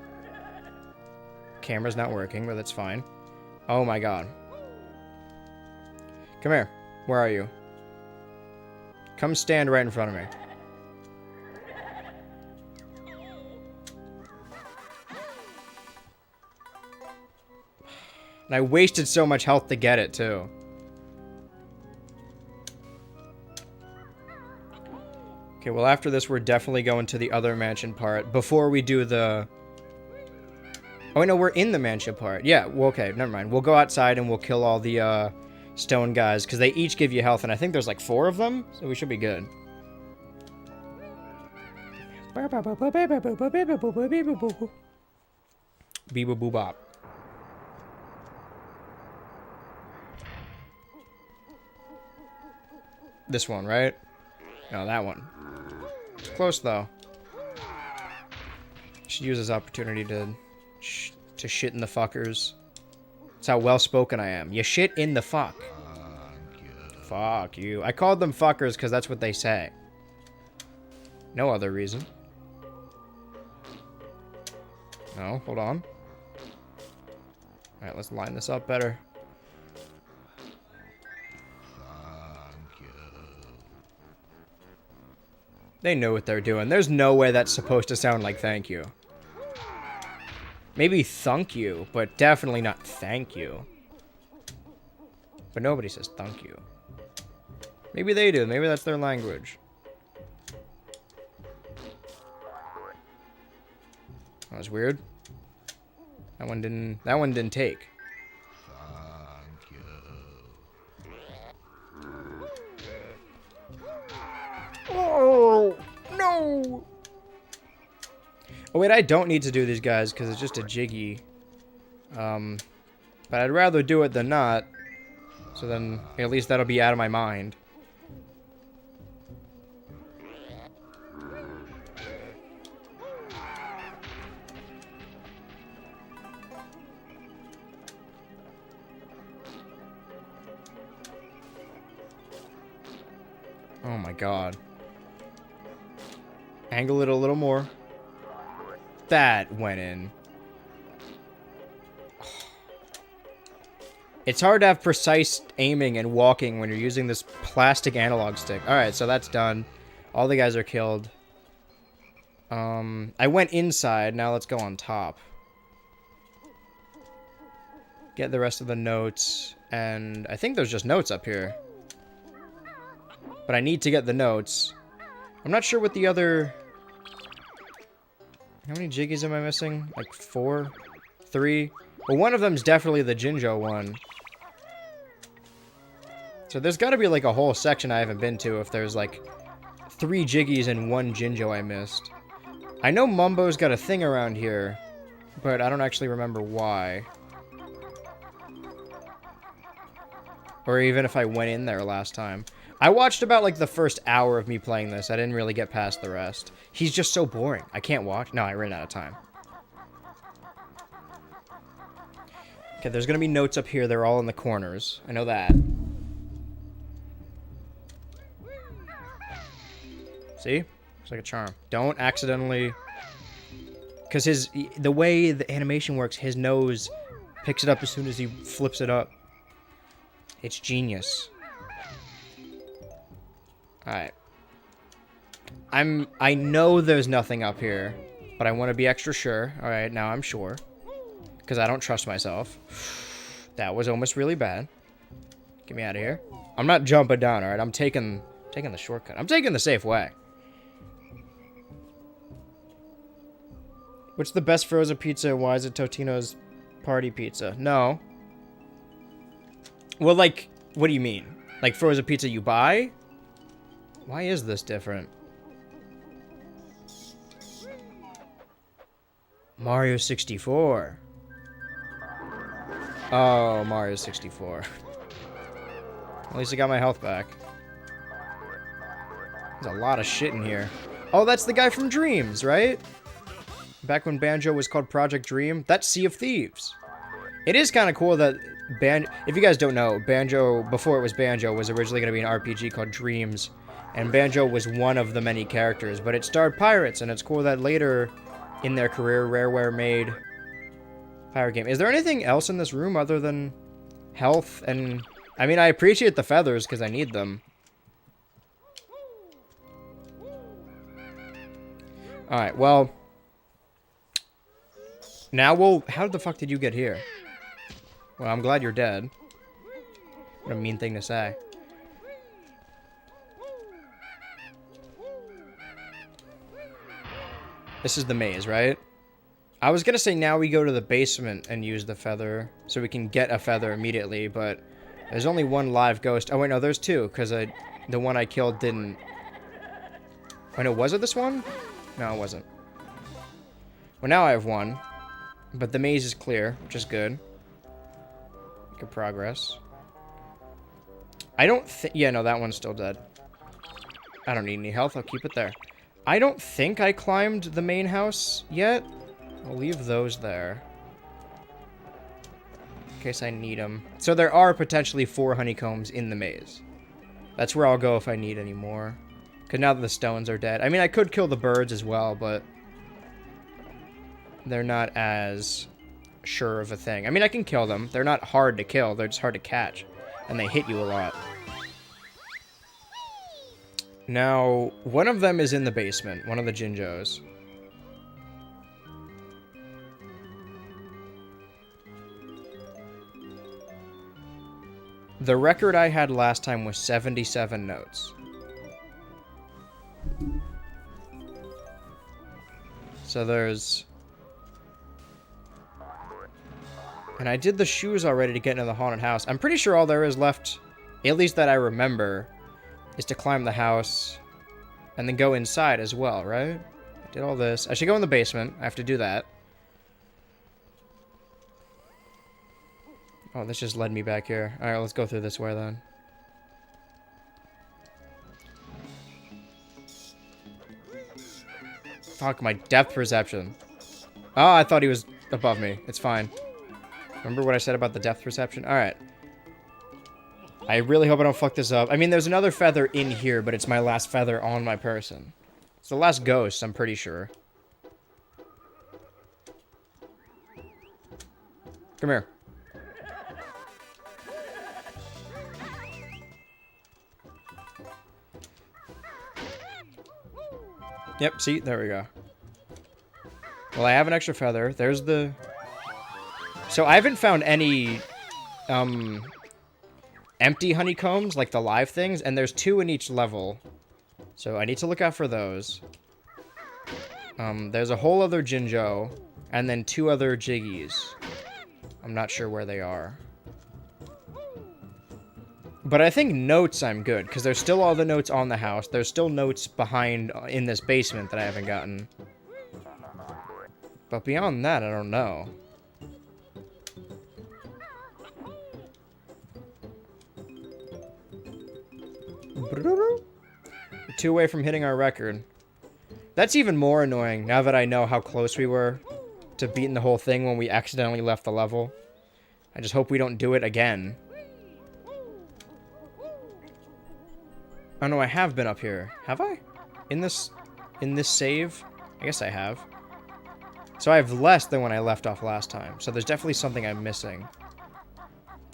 Camera's not working, but that's fine. Oh my god. Come here. Where are you? Come stand right in front of me. And I wasted so much health to get it, too. Okay, well, after this, we're definitely going to the other mansion part. Before we do the... Oh, no, we're in the mansion part. Yeah, well, okay, never mind. We'll go outside and we'll kill all the stone guys, because they each give you health, and I think there's like 4 of them, so we should be good. Beep-a-boop-bop. This one, right? No, that one. It's close, though. Should use this opportunity to shit in the fuckers. That's how well-spoken I am. You shit in the fuck. Fuck you. I called them fuckers because that's what they say. No other reason. No, hold on. Alright, let's line this up better. They know what they're doing. There's no way that's supposed to sound like thank you. Maybe thunk you, but definitely not thank you. But nobody says thunk you. Maybe they do. Maybe that's their language. That was weird. That one didn't take. Oh, no! Oh, wait, I don't need to do these guys, because it's just a jiggy. But I'd rather do it than not. So then, at least that'll be out of my mind. Oh my god. Angle it a little more. That went in. It's hard to have precise aiming and walking when you're using this plastic analog stick. Alright, so that's done. All the guys are killed. I went inside. Now let's go on top. Get the rest of the notes. And I think there's just notes up here. But I need to get the notes. I'm not sure what the other... How many jiggies am I missing? Like 4? 3? Well, one of them's definitely the Jinjo one. So there's got to be like a whole section I haven't been to if there's like 3 jiggies and 1 Jinjo I missed. I know Mumbo's got a thing around here, but I don't actually remember why. Or even if I went in there last time. I watched about like the first hour of me playing this. I didn't really get past the rest. He's just so boring. I can't watch. No, I ran out of time. Okay, there's going to be notes up here. They're all in the corners. I know that. See? It's like a charm. Don't accidentally... Because the way the animation works, his nose picks it up as soon as he flips it up. It's genius. Alright. I know there's nothing up here, but I want to be extra sure. Alright, now I'm sure. Because I don't trust myself. That was almost really bad. Get me out of here. I'm not jumping down, alright? I'm taking the shortcut. I'm taking the safe way. What's the best frozen pizza? Why is it Totino's party pizza? No. Well, like, what do you mean? Like frozen pizza you buy? Why is this different? Mario 64. Oh, Mario 64. At least I got my health back. There's a lot of shit in here. Oh, that's the guy from Dreams, right? Back when Banjo was called Project Dream. That's Sea of Thieves. It is kind of cool that if you guys don't know, Banjo, before it was Banjo, was originally going to be an RPG called Dreams. And Banjo was one of the many characters, but it starred pirates, and it's cool that later in their career, Rareware made pirate game. Is there anything else in this room other than health and... I mean, I appreciate the feathers because I need them. Alright, well... Now we'll... How the fuck did you get here? Well, I'm glad you're dead. What a mean thing to say. This is the maze, right? I was gonna say now we go to the basement and use the feather so we can get a feather immediately, but there's only one live ghost. Oh wait, no, there's 2, because the one I killed didn't... Oh no, was it this one? No, it wasn't. Well, now I have 1, but the maze is clear, which is good. Good progress. I don't think... Yeah, no, that one's still dead. I don't need any health, I'll keep it there. I don't think I climbed the main house yet. I'll leave those there. In case I need them. So there are potentially 4 honeycombs in the maze. That's where I'll go if I need any more. Because now that the stones are dead. I mean, I could kill the birds as well, but... they're not as sure of a thing. I mean, I can kill them. They're not hard to kill. They're just hard to catch. And they hit you a lot. Now, one of them is in the basement. One of the Jinjos. The record I had last time was 77 notes. So there's... And I did the shoes already to get into the haunted house. I'm pretty sure all there is left, at least that I remember, is to climb the house and then go inside as well, right? I did all this. I should go in the basement. I have to do that. Oh, this just led me back here. Alright, let's go through this way then. Fuck, my depth perception. Oh, I thought he was above me. It's fine. Remember what I said about the depth perception? Alright. I really hope I don't fuck this up. I mean, there's another feather in here, but it's my last feather on my person. It's the last ghost, I'm pretty sure. Come here. Yep, see? There we go. Well, I have an extra feather. There's the... So I haven't found any, empty honeycombs, like the live things, and there's 2 in each level. So I need to look out for those. There's a whole other Jinjo, and then 2 other Jiggies. I'm not sure where they are. But I think notes I'm good, because there's still all the notes on the house. There's still notes behind in this basement that I haven't gotten. But beyond that, I don't know. 2 away from hitting our record. That's even more annoying now that I know how close we were to beating the whole thing when we accidentally left the level. I just hope we don't do it again. Oh no, I have been up here. Have I? In this save? I guess I have. So I have less than when I left off last time. So there's definitely something I'm missing.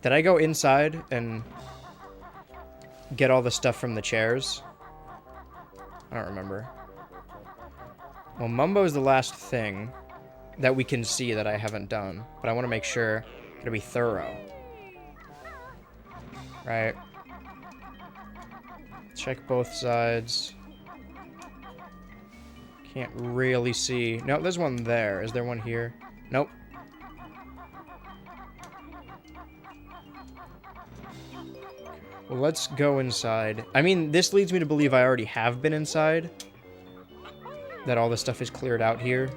Did I go inside and get all the stuff from the chairs? I don't remember. Well, Mumbo's the last thing that we can see that I haven't done. But I want to make sure to be thorough. Right. Check both sides. Can't really see. No, there's one there. Is there one here? Nope. Well, let's go inside. I mean, this leads me to believe I already have been inside. That all this stuff is cleared out here.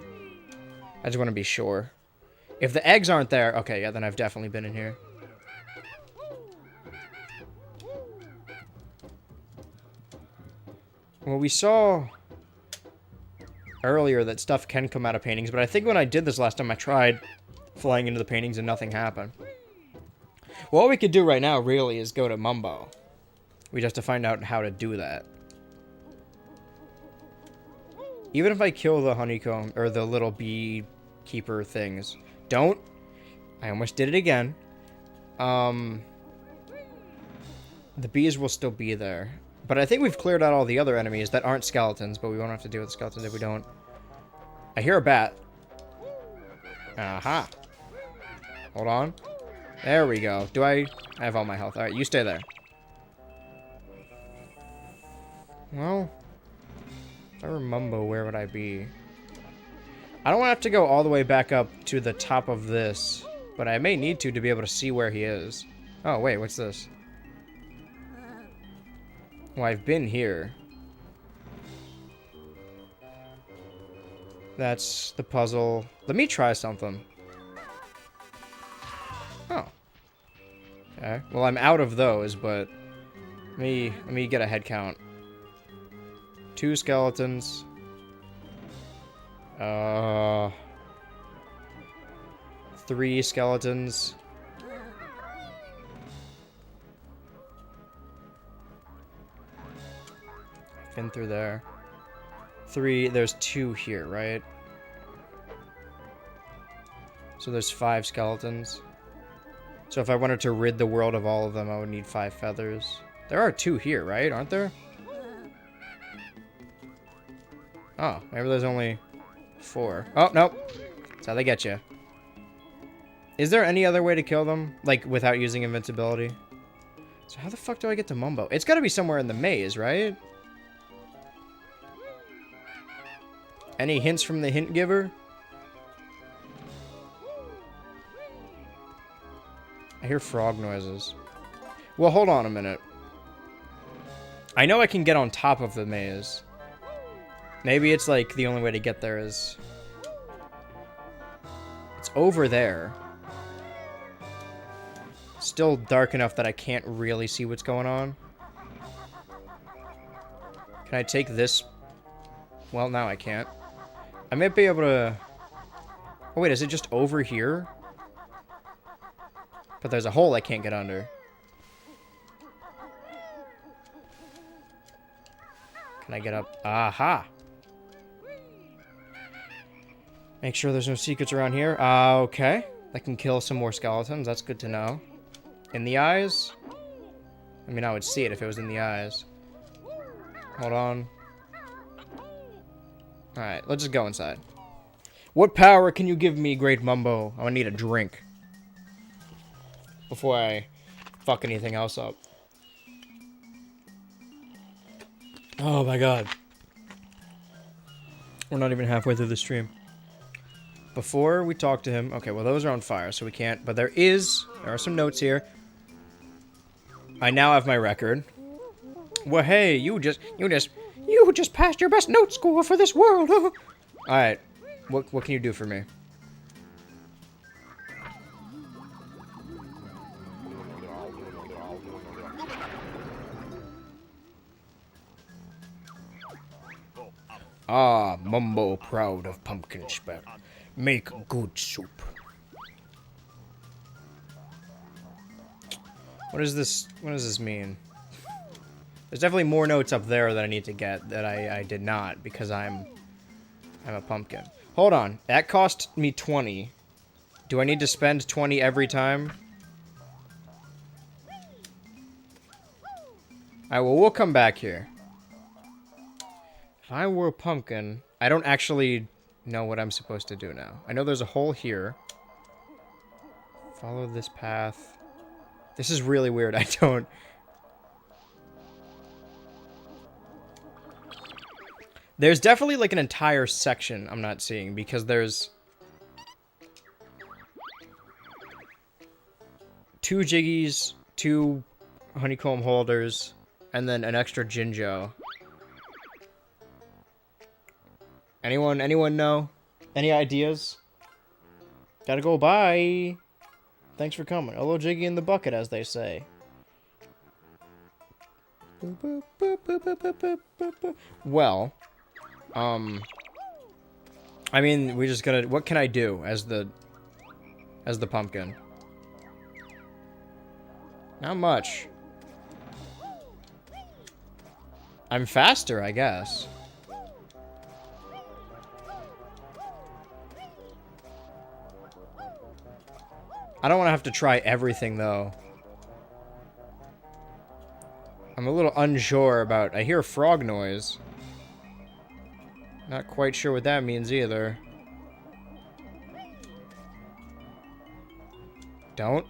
I just want to be sure. If the eggs aren't there... Okay, yeah, then I've definitely been in here. Well, we saw earlier that stuff can come out of paintings, but I think when I did this last time, I tried flying into the paintings and nothing happened. Well, what we could do right now, really, is go to Mumbo. We just have to find out how to do that. Even if I kill the honeycomb, or the little beekeeper things. Don't! I almost did it again. The bees will still be there. But I think we've cleared out all the other enemies that aren't skeletons, but we won't have to deal with the skeletons if we don't. I hear a bat. Aha. Hold on. There we go. I have all my health. Alright, you stay there. Well, if I were Mumbo, where would I be? I don't want to have to go all the way back up to the top of this, but I may need to be able to see where he is. Oh, wait, what's this? Well, I've been here. That's the puzzle. Let me try something. Oh. Okay. Well, I'm out of those, but let me get a head count. 2 skeletons. 3 skeletons. I've been through there. 3, there's 2 here, right? So there's 5 skeletons. So if I wanted to rid the world of all of them, I would need 5 feathers. There are 2 here, right? Aren't there? Oh, maybe there's only 4. Oh, nope. That's how they get you. Is there any other way to kill them? Like, without using invincibility? So how the fuck do I get to Mumbo? It's gotta be somewhere in the maze, right? Any hints from the hint giver? I hear frog noises. Well, hold on a minute. I know I can get on top of the maze. Maybe it's like the only way to get there is... It's over there. Still dark enough that I can't really see what's going on. Can I take this? Well, now I can't. I might be able to... Oh, wait, is it just over here? But there's a hole I can't get under. Can I get up? Aha! Make sure there's no secrets around here. Okay. I can kill some more skeletons. That's good to know. In the eyes? I mean, I would see it if it was in the eyes. Hold on. Alright, let's just go inside. What power can you give me, Great Mumbo? I need a drink. Before I fuck anything else up. Oh my god. We're not even halfway through the stream. Before we talk to him... Okay, well those are on fire, so we can't... But there are some notes here. I now have my record. Well, hey, you just passed your best note score for this world. Alright. What can you do for me? Ah, Mumbo proud of pumpkin spout. Make good soup. What does this mean? There's definitely more notes up there that I need to get that I did not because I'm a pumpkin. Hold on. That cost me 20. Do I need to spend 20 every time? Alright, well, we'll come back here. If I were a pumpkin, I don't actually know what I'm supposed to do now. I know there's a hole here. Follow this path. This is really weird. I don't... There's definitely like an entire section I'm not seeing because there's 2 Jiggies, 2 honeycomb holders, and then an extra Jinjo. Anyone know? Any ideas? Gotta go, bye. Thanks for coming. A little Jiggy in the bucket, as they say. Well, I mean, we just gotta... What can I do as the pumpkin? Not much. I'm faster, I guess. I don't want to have to try everything, though. I'm a little unsure about... I hear a frog noise. Not quite sure what that means, either. Don't.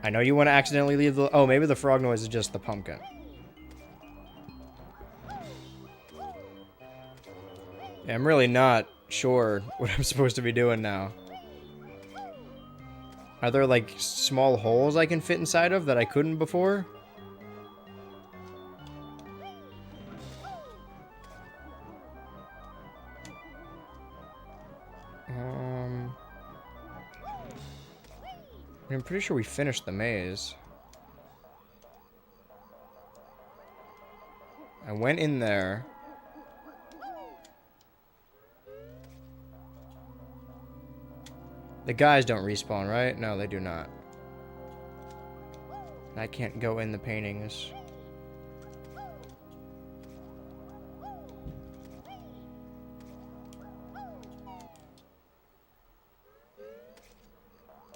I know you want to accidentally leave the... Oh, maybe the frog noise is just the pumpkin. Yeah, I'm really not sure what I'm supposed to be doing now. Are there, like, small holes I can fit inside of that I couldn't before? I'm pretty sure we finished the maze. I went in there. The guys don't respawn, right? No, they do not. I can't go in the paintings.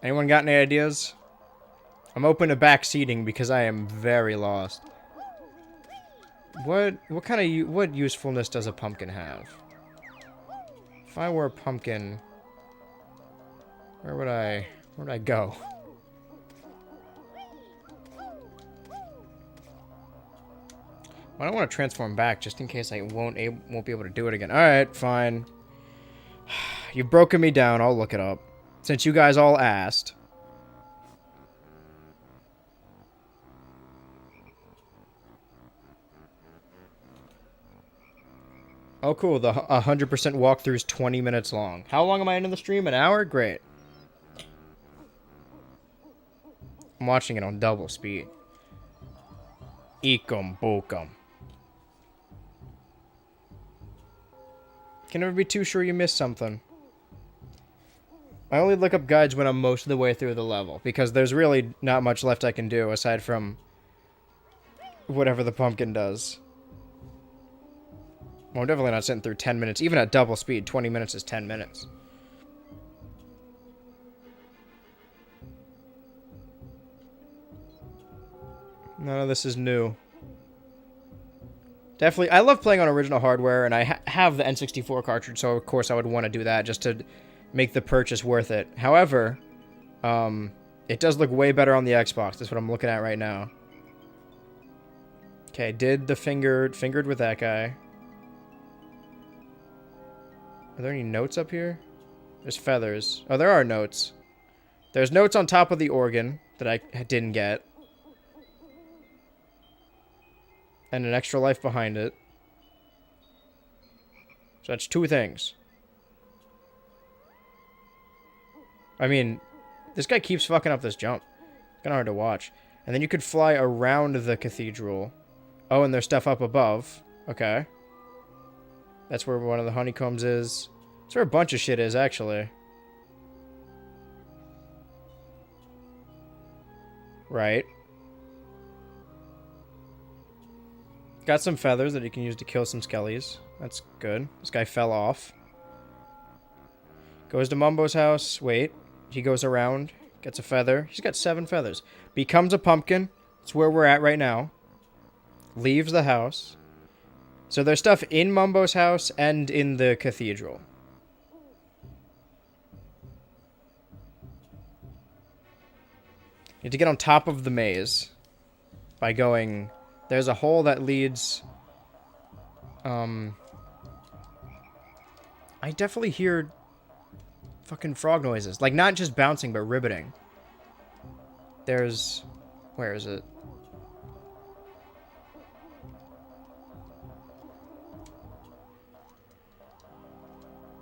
Anyone got any ideas? I'm open to back seating because I am very lost. What usefulness does a pumpkin have? If I were a pumpkin, where would I go? I don't want to transform back just in case I won't be able to do it again. All right, fine. You've broken me down. I'll look it up. Since you guys all asked. Oh, cool. The 100% walkthrough is 20 minutes long. How long am I into the stream? An hour? Great. I'm watching it on double speed. Ekum bokum. Can never be too sure you missed something. I only look up guides when I'm most of the way through the level, because there's really not much left I can do aside from whatever the pumpkin does. Well, I'm definitely not sitting through 10 minutes. Even at double speed, 20 minutes is 10 minutes. None of this is new. Definitely, I love playing on original hardware, and I have the N64 cartridge, so of course I would want to do that just to make the purchase worth it. However, it does look way better on the Xbox. That's what I'm looking at right now. Okay, did the fingered with that guy. Are there any notes up here? There's feathers. Oh, there are notes. There's notes on top of the organ that I didn't get. And an extra life behind it. So that's 2 things. I mean, this guy keeps fucking up this jump. It's kind of hard to watch. And then you could fly around the cathedral. Oh, and there's stuff up above. Okay. That's where one of the honeycombs is. That's where a bunch of shit is, actually. Right. Got some feathers that you can use to kill some skellies. That's good. This guy fell off. Goes to Mumbo's house. Wait. He goes around. Gets a feather. He's got 7 feathers. Becomes a pumpkin. That's where we're at right now. Leaves the house. So there's stuff in Mumbo's house and in the cathedral. You have to get on top of the maze by going... There's a hole that leads... I definitely hear fucking frog noises. Like, not just bouncing, but ribbiting. There's... Where is it?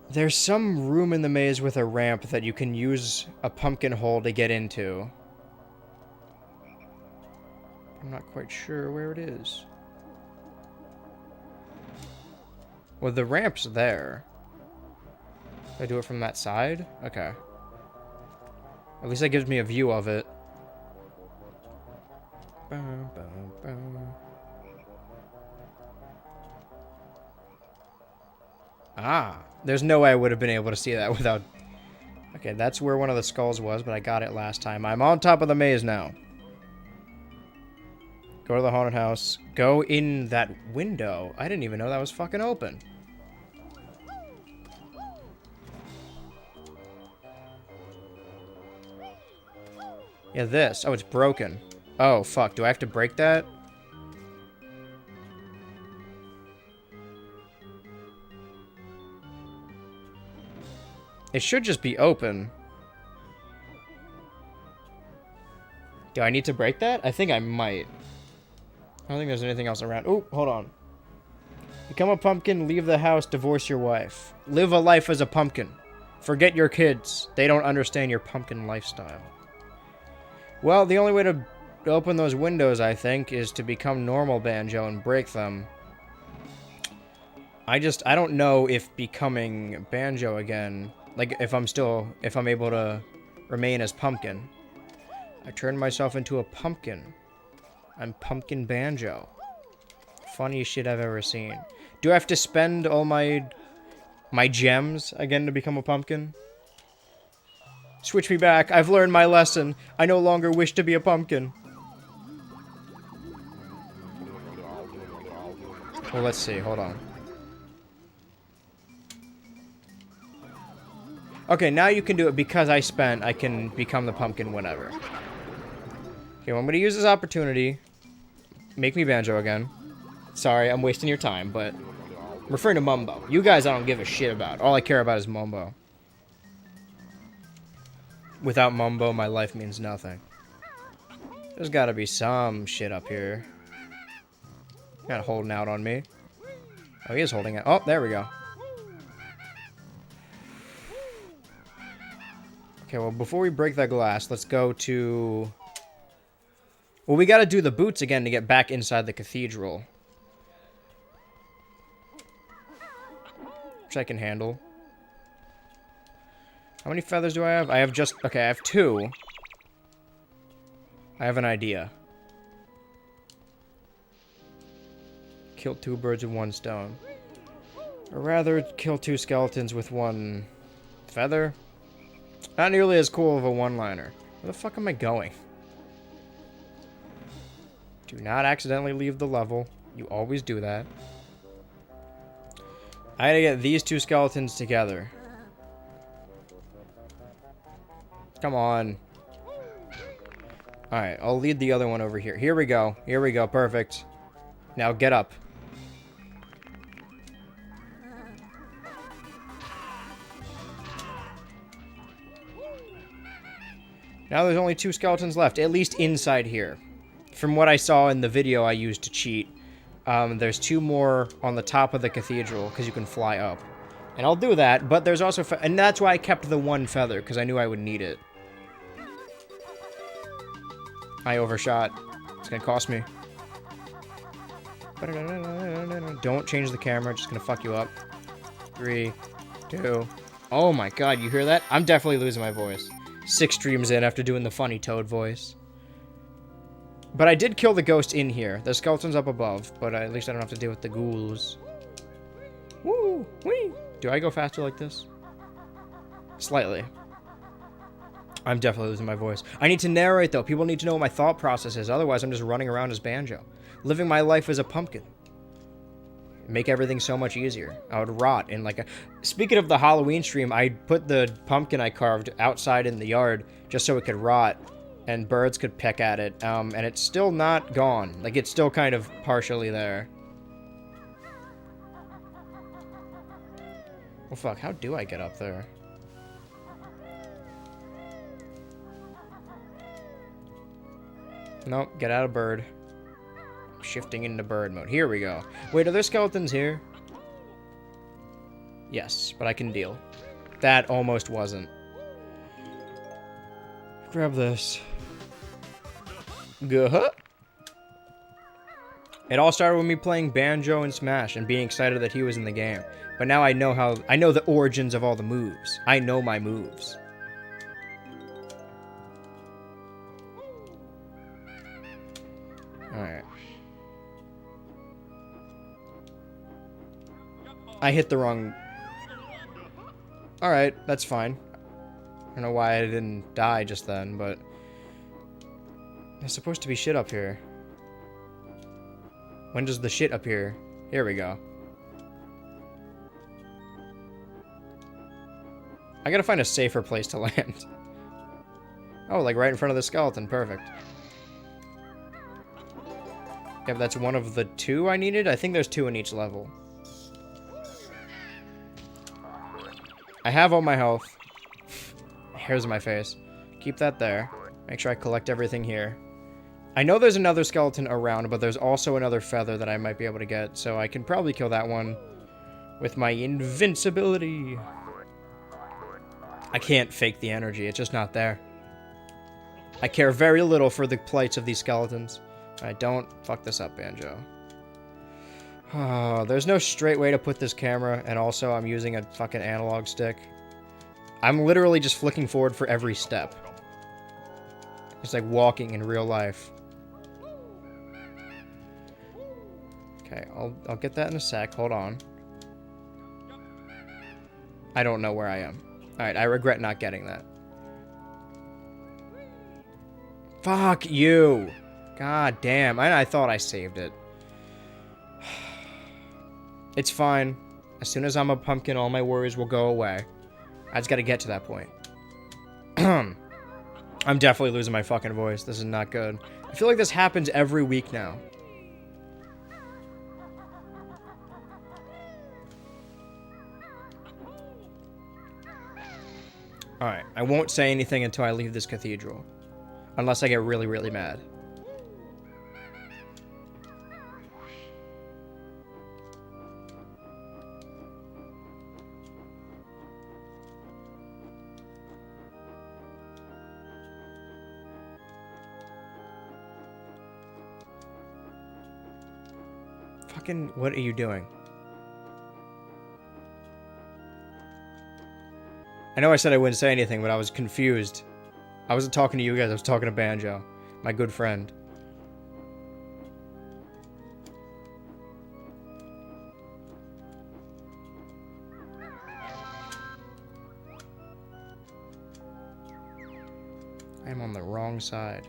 There's some room in the maze with a ramp that you can use a pumpkin hole to get into. I'm not quite sure where it is. Well, the ramp's there. Do I do it from that side? Okay. At least that gives me a view of it. Ah, there's no way I would have been able to see that without... Okay, that's where one of the skulls was, but I got it last time. I'm on top of the maze now. Go to the haunted house. Go in that window. I didn't even know that was fucking open. Yeah, this. Oh, it's broken. Oh, fuck. Do I have to break that? It should just be open. Do I need to break that? I think I might. I don't think there's anything else around. Oh, hold on. Become a pumpkin, leave the house, divorce your wife. Live a life as a pumpkin. Forget your kids. They don't understand your pumpkin lifestyle. Well, the only way to open those windows, I think, is to become normal Banjo and break them. I don't know if becoming Banjo again, like if I'm able to remain as Pumpkin. I turned myself into a pumpkin. I'm Pumpkin Banjo. Funniest shit I've ever seen. Do I have to spend all my gems again to become a pumpkin? Switch me back. I've learned my lesson. I no longer wish to be a pumpkin. Well, let's see. Hold on. Okay, now you can do it because I can become the pumpkin whenever. Okay, well, I'm going to use this opportunity. Make me Banjo again. Sorry, I'm wasting your time, but... I'm referring to Mumbo. You guys I don't give a shit about. All I care about is Mumbo. Without Mumbo, my life means nothing. There's gotta be some shit up here. Not holding out on me. Oh, he is holding out. Oh, there we go. Okay, well, before we break that glass, let's go to... Well, we gotta do the boots again to get back inside the cathedral. Which I can handle. How many feathers do I have? I have just... Okay, I have 2. I have an idea. Killed 2 birds with 1 stone. Or rather, kill 2 skeletons with 1 feather. Not nearly as cool of a one-liner. Where the fuck am I going? Do not accidentally leave the level. You always do that. I gotta get these 2 skeletons together. Come on. Alright, I'll lead the other one over here. Here we go. Here we go. Perfect. Now get up. Now there's only 2 skeletons left, at least inside here. From what I saw in the video I used to cheat, there's 2 more on the top of the cathedral, because you can fly up. And I'll do that, but there's also... and that's why I kept the 1 feather, because I knew I would need it. I overshot. It's gonna cost me. Don't change the camera, just gonna fuck you up. 3, 2... Oh my god, you hear that? I'm definitely losing my voice. 6 streams in after doing the funny Toad voice. But I did kill the ghost in here. The skeleton's up above, but at least I don't have to deal with the ghouls. Woo! Whee! Do I go faster like this? Slightly. I'm definitely losing my voice. I need to narrate, though. People need to know what my thought process is. Otherwise, I'm just running around as Banjo. Living my life as a pumpkin. Make everything so much easier. I would rot in like a... Speaking of the Halloween stream, I put the pumpkin I carved outside in the yard just so it could rot and birds could peck at it. And it's still not gone. Like, it's still kind of partially there. Well, fuck. How do I get up there? Nope. Get out of bird. Shifting into bird mode. Here we go. Wait, are there skeletons here? Yes, but I can deal. That almost wasn't. Grab this. Good. It all started with me playing Banjo and Smash and being excited that he was in the game. But now I know the origins of all the moves. I know my moves. Alright. I hit the wrong... Alright, that's fine. I don't know why I didn't die just then, but... There's supposed to be shit up here. When does the shit appear? Here we go. I gotta find a safer place to land. Oh, like right in front of the skeleton. Perfect. Yeah, but that's one of the 2 I needed? I think there's 2 in each level. I have all my health. Hairs in my face. Keep that there. Make sure I collect everything here. I know there's another skeleton around, but there's also another feather that I might be able to get, so I can probably kill that one with my invincibility. I can't fake the energy, it's just not there. I care very little for the plights of these skeletons. Alright, don't fuck this up, Banjo. Oh, there's no straight way to put this camera, and also I'm using a fucking analog stick. I'm literally just flicking forward for every step. It's like walking in real life. Okay, I'll get that in a sec. Hold on. I don't know where I am. Alright, I regret not getting that. Fuck you! God damn, I thought I saved it. It's fine. As soon as I'm a pumpkin, all my worries will go away. I just gotta get to that point. I'm definitely losing my fucking voice. This is not good. I feel like this happens every week now. Alright, I won't say anything until I leave this cathedral. Unless I get really, really mad. Fucking, what are you doing? I know I said I wouldn't say anything, but I was confused. I wasn't talking to you guys, I was talking to Banjo, my good friend. I'm on the wrong side.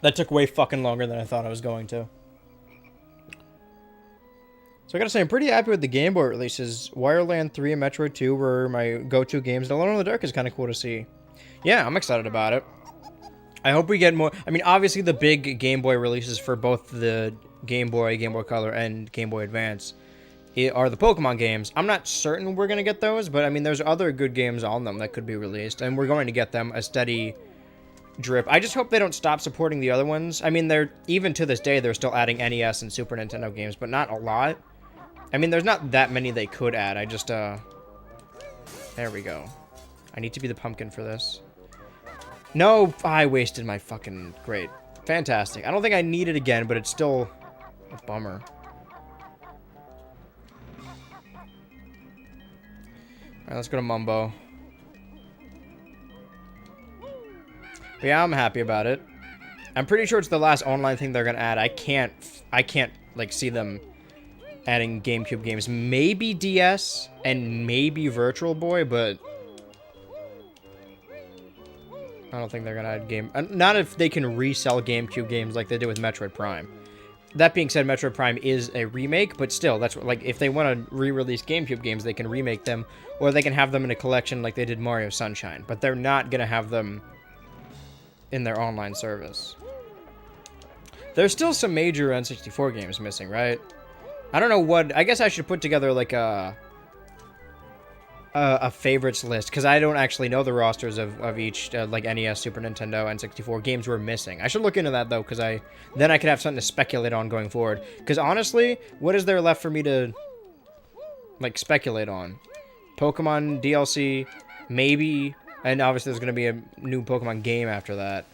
That took way fucking longer than I thought I was going to. So I gotta say, I'm pretty happy with the Game Boy releases. Wireland 3 and Metroid 2 were my go-to games, and Alone in the Dark is kind of cool to see. Yeah, I'm excited about it. I hope we get more... I mean, obviously the big Game Boy releases for both the Game Boy Color, and Game Boy Advance are the Pokemon games. I'm not certain we're gonna get those, but I mean, there's other good games on them that could be released, and we're going to get them a steady drip. I just hope they don't stop supporting the other ones. I mean, they're even to this day, they're still adding NES and Super Nintendo games, but not a lot. I mean, there's not that many they could add. I just, there we go. I need to be the pumpkin for this. No, I wasted my fucking... Great. Fantastic. I don't think I need it again, but it's still a bummer. Alright, let's go to Mumbo. But yeah, I'm happy about it. I'm pretty sure it's the last online thing they're gonna add. I can't, like, see them adding GameCube games. Maybe DS and maybe Virtual Boy, but I don't think they're gonna add game... Not if they can resell GameCube games like they did with Metroid Prime. That being said, Metroid Prime is a remake, but still, that's what, like, if they want to re-release GameCube games, they can remake them, or they can have them in a collection like they did Mario Sunshine. But they're not gonna have them in their online service. There's still some major N64 games missing, right? I don't know what... I guess I should put together, like, a a favorites list because I don't actually know the rosters of each like NES, Super Nintendo, N64 games we're missing. I should look into that though because then I could have something to speculate on going forward. Because honestly, what is there left for me to like speculate on? Pokemon DLC, maybe, and obviously there's gonna be a new Pokemon game after that.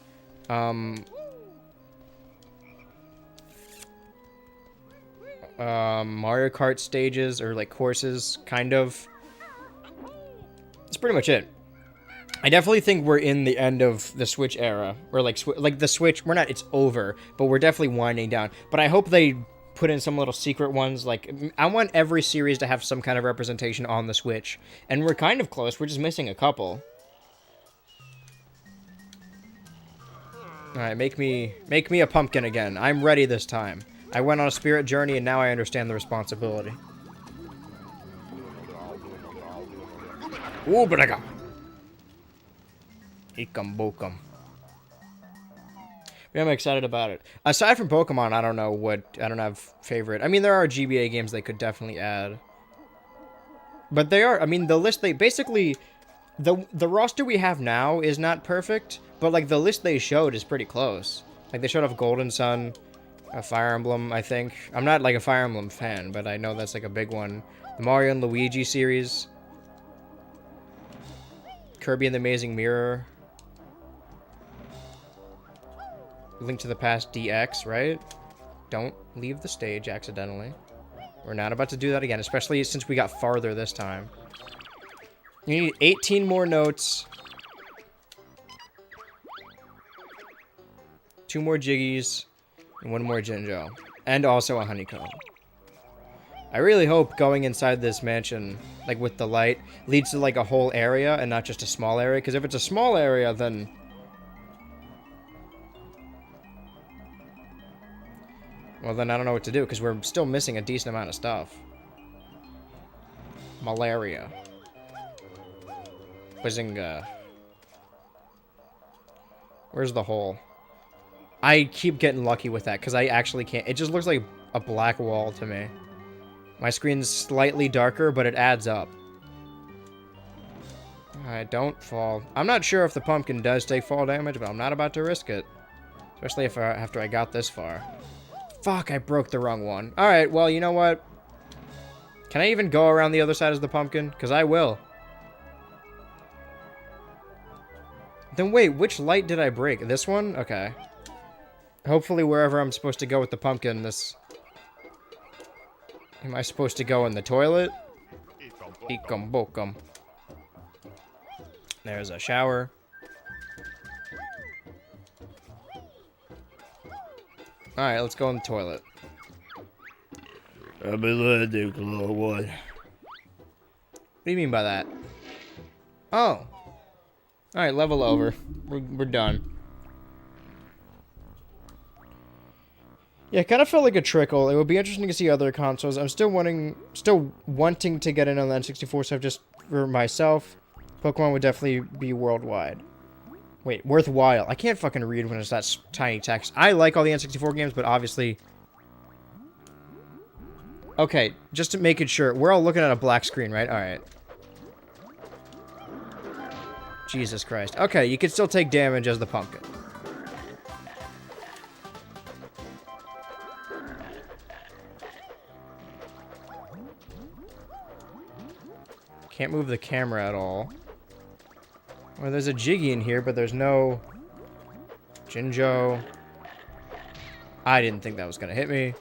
Mario Kart stages or like courses, kind of. That's pretty much it. I definitely think we're in the end of the Switch era, or like the Switch. We're not. It's over, but we're definitely winding down. But I hope they put in some little secret ones. Like I want every series to have some kind of representation on the Switch, and we're kind of close. We're just missing a couple. All right, make me a pumpkin again. I'm ready this time. I went on a spirit journey, and now I understand the responsibility. Ooh, but I got Ikam Bokum. Yeah, I'm excited about it. Aside from Pokemon, I don't have favorite. I mean, there are GBA games they could definitely add. But they are, I mean, the list they basically the roster we have now is not perfect, but like the list they showed is pretty close. Like they showed off Golden Sun, a Fire Emblem, I think. I'm not like a Fire Emblem fan, but I know that's like a big one. The Mario and Luigi series. Kirby and the Amazing Mirror. Link to the Past DX, right? Don't leave the stage accidentally. We're not about to do that again, especially since we got farther this time. You need 18 more notes. 2 more Jiggies. And 1 more Jinjo. And also a Honeycomb. I really hope going inside this mansion, like with the light, leads to like a whole area and not just a small area. Because if it's a small area, then... well, then I don't know what to do, because we're still missing a decent amount of stuff. Malaria. Bazinga. Where's the hole? I keep getting lucky with that, because I actually can't... it just looks like a black wall to me. My screen's slightly darker, but it adds up. Alright, don't fall. I'm not sure if the pumpkin does take fall damage, but I'm not about to risk it. Especially if after I got this far. Fuck, I broke the wrong one. Alright, well, you know what? Can I even go around the other side of the pumpkin? Because I will. Then wait, which light did I break? This one? Okay. Hopefully wherever I'm supposed to go with the pumpkin, this... am I supposed to go in the toilet? Ikum bokum. There's a shower. Alright, let's go in the toilet. What do you mean by that? Oh. Alright, level over. We're done. Yeah, it kind of felt like a trickle. It would be interesting to see other consoles. I'm still wanting to get in on the N64 stuff just for myself. Pokemon would definitely be worldwide. Wait, worthwhile. I can't fucking read when it's that tiny text. I like all the N64 games, but obviously... okay, just to make it sure. We're all looking at a black screen, right? Alright. Jesus Christ. Okay, you can still take damage as the pumpkin. Can't move the camera at all. Well, there's a Jiggy in here, but there's no... Jinjo. I didn't think that was gonna hit me.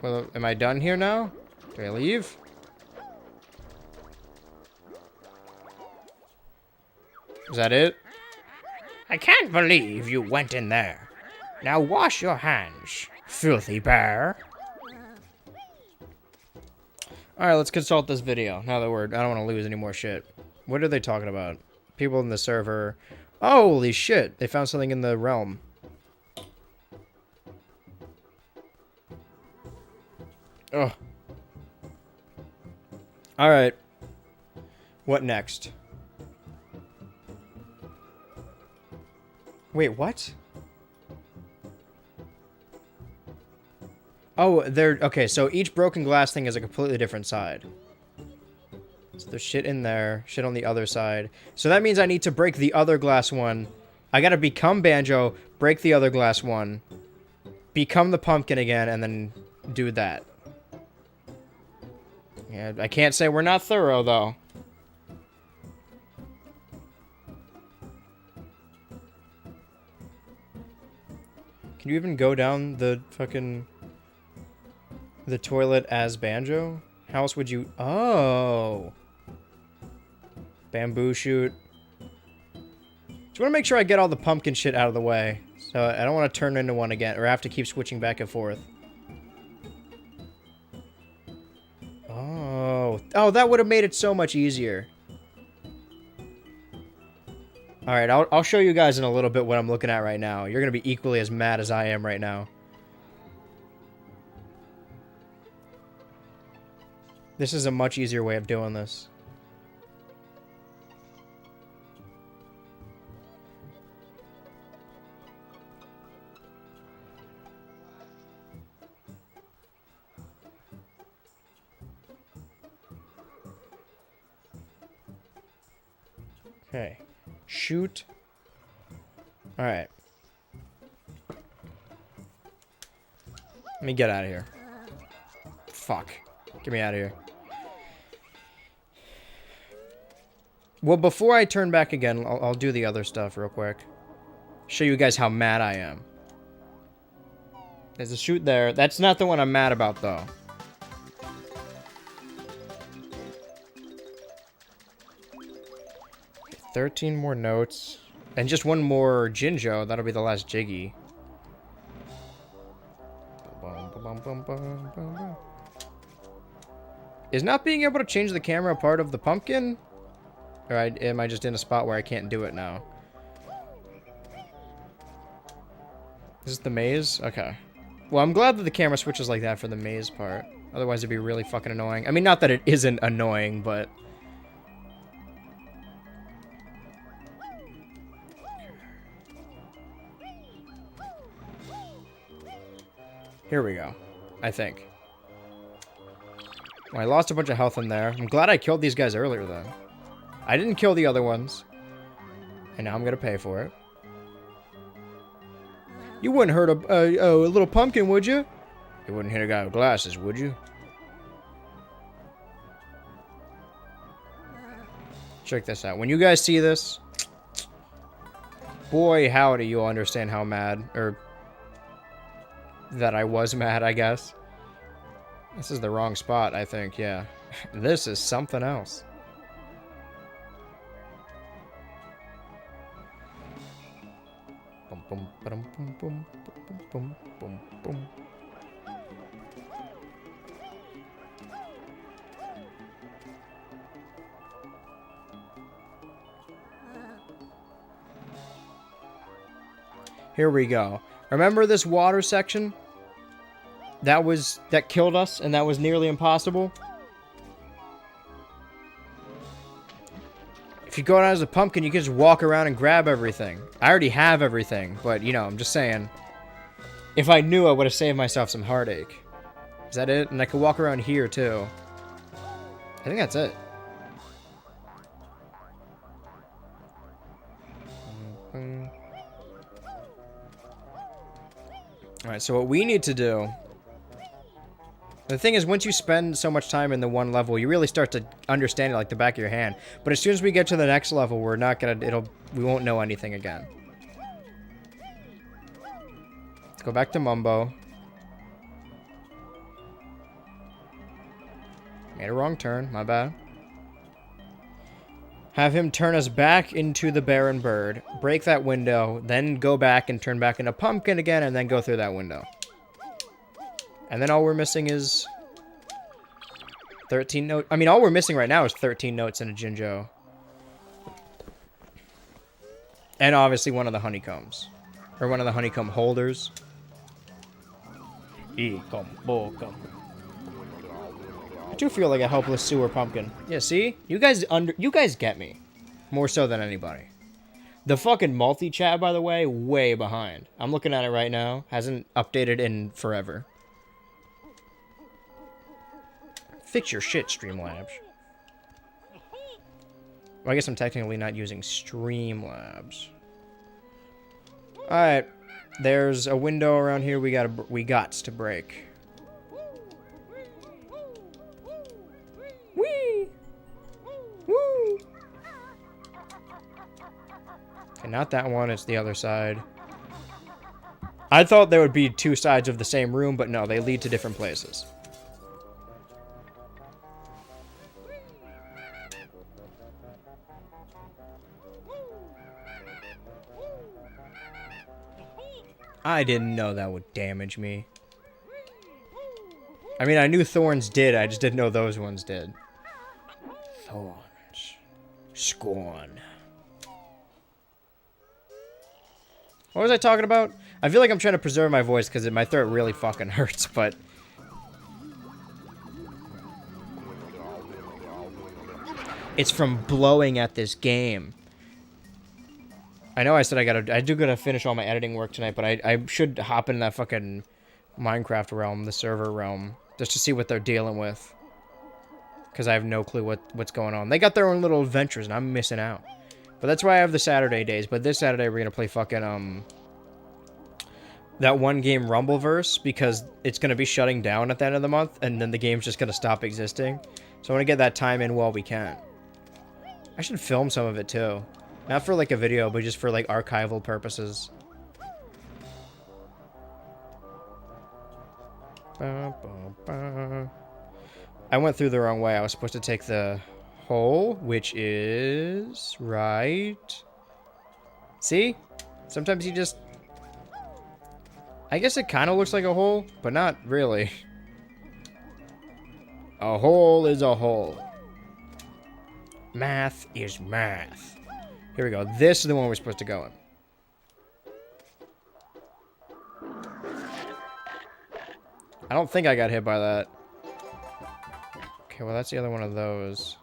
Well, am I done here now? Do I leave? Is that it? I can't believe you went in there. Now wash your hands, filthy bear. Alright, let's consult this video. Now that I don't want to lose any more shit. What are they talking about? People in the server. Oh, holy shit. They found something in the realm. Ugh. Alright. What next? Wait, what? Oh, they're... Okay, so each broken glass thing is a completely different side. So there's shit in there, shit on the other side. So that means I need to break the other glass one. I gotta become Banjo, break the other glass one, become the pumpkin again, and then do that. Yeah, I can't say we're not thorough, though. Can you even go down the fucking... the toilet as Banjo? How else would you... Oh! Bamboo shoot. Just want to make sure I get all the pumpkin shit out of the way. So I don't want to turn into one again, or have to keep switching back and forth. Oh. Oh, that would have made it so much easier. Alright, I'll show you guys in a little bit what I'm looking at right now. You're going to be equally as mad as I am right now. This is a much easier way of doing this. Okay. Shoot. Alright. Let me get out of here. Fuck. Get me out of here. Well, before I turn back again, I'll do the other stuff real quick. Show you guys how mad I am. There's a shoot there. That's not the one I'm mad about, though. Okay, 13 more notes. And just one more Jinjo. That'll be the last Jiggy. Is not being able to change the camera part of the pumpkin? Or am I just in a spot where I can't do it now? Is this the maze? Okay. Well, I'm glad that the camera switches like that for the maze part. Otherwise, it'd be really fucking annoying. I mean, not that it isn't annoying, but... Here we go. I think. Well, I lost a bunch of health in there. I'm glad I killed these guys earlier, though. I didn't kill the other ones. And now I'm gonna pay for it. You wouldn't hurt a little pumpkin, would you? You wouldn't hit a guy with glasses, would you? Check this out. When you guys see this... Boy, howdy, you'll understand how mad... Or... that I was mad, I guess. This is the wrong spot, I think, yeah. This is something else. Boom, boom, boom, boom, boom, boom, boom, boom. Here we go. Remember this water section? That killed us, and that was nearly impossible. If you go down as a pumpkin, you can just walk around and grab everything. I already have everything, but, you know, I'm just saying. If I knew, I would have saved myself some heartache. Is that it? And I could walk around here, too. I think that's it. Alright, so what we need to do... The thing is, once you spend so much time in the one level, you really start to understand it like the back of your hand. But as soon as we get to the next level, we're not gonna... we won't know anything again. Let's go back to Mumbo. Made a wrong turn, my bad. Have him turn us back into the Baron Bird. Break that window, then go back and turn back into Pumpkin again, and then go through that window. And then all we're missing is 13 notes. I mean, all we're missing right now is 13 notes and a Jinjo. And obviously one of the honeycombs. Or one of the honeycomb holders. I do feel like a helpless sewer pumpkin. Yeah, see? You guys get me. More so than anybody. The fucking multi-chat, by the way, way behind. I'm looking at it right now. Hasn't updated in forever. Fix your shit, Streamlabs. Well, I guess I'm technically not using Streamlabs. Alright. There's a window around here we gots to break. Whee! Woo! Okay, not that one, it's the other side. I thought there would be two sides of the same room, but no, they lead to different places. I didn't know that would damage me. I mean, I knew thorns did, I just didn't know those ones did. Thorns. Scorn. What was I talking about? I feel like I'm trying to preserve my voice because my throat really fucking hurts, but... It's from blowing at this game. I know I said I do gotta finish all my editing work tonight, but I should hop in that fucking Minecraft realm, the server realm, just to see what they're dealing with. Because I have no clue what's going on. They got their own little adventures, and I'm missing out. But that's why I have the Saturday days. But this Saturday, we're gonna play fucking, that one game, Rumbleverse, because it's gonna be shutting down at the end of the month, and then the game's just gonna stop existing. So I wanna get that time in while we can. I should film some of it, too. Not for, like, a video, but just for, like, archival purposes. I went through the wrong way. I was supposed to take the hole, which is... right... See? Sometimes you just... I guess it kind of looks like a hole, but not really. A hole is a hole. Math is math. Here we go. This is the one we're supposed to go in. I don't think I got hit by that. Okay, well, that's the other one of those.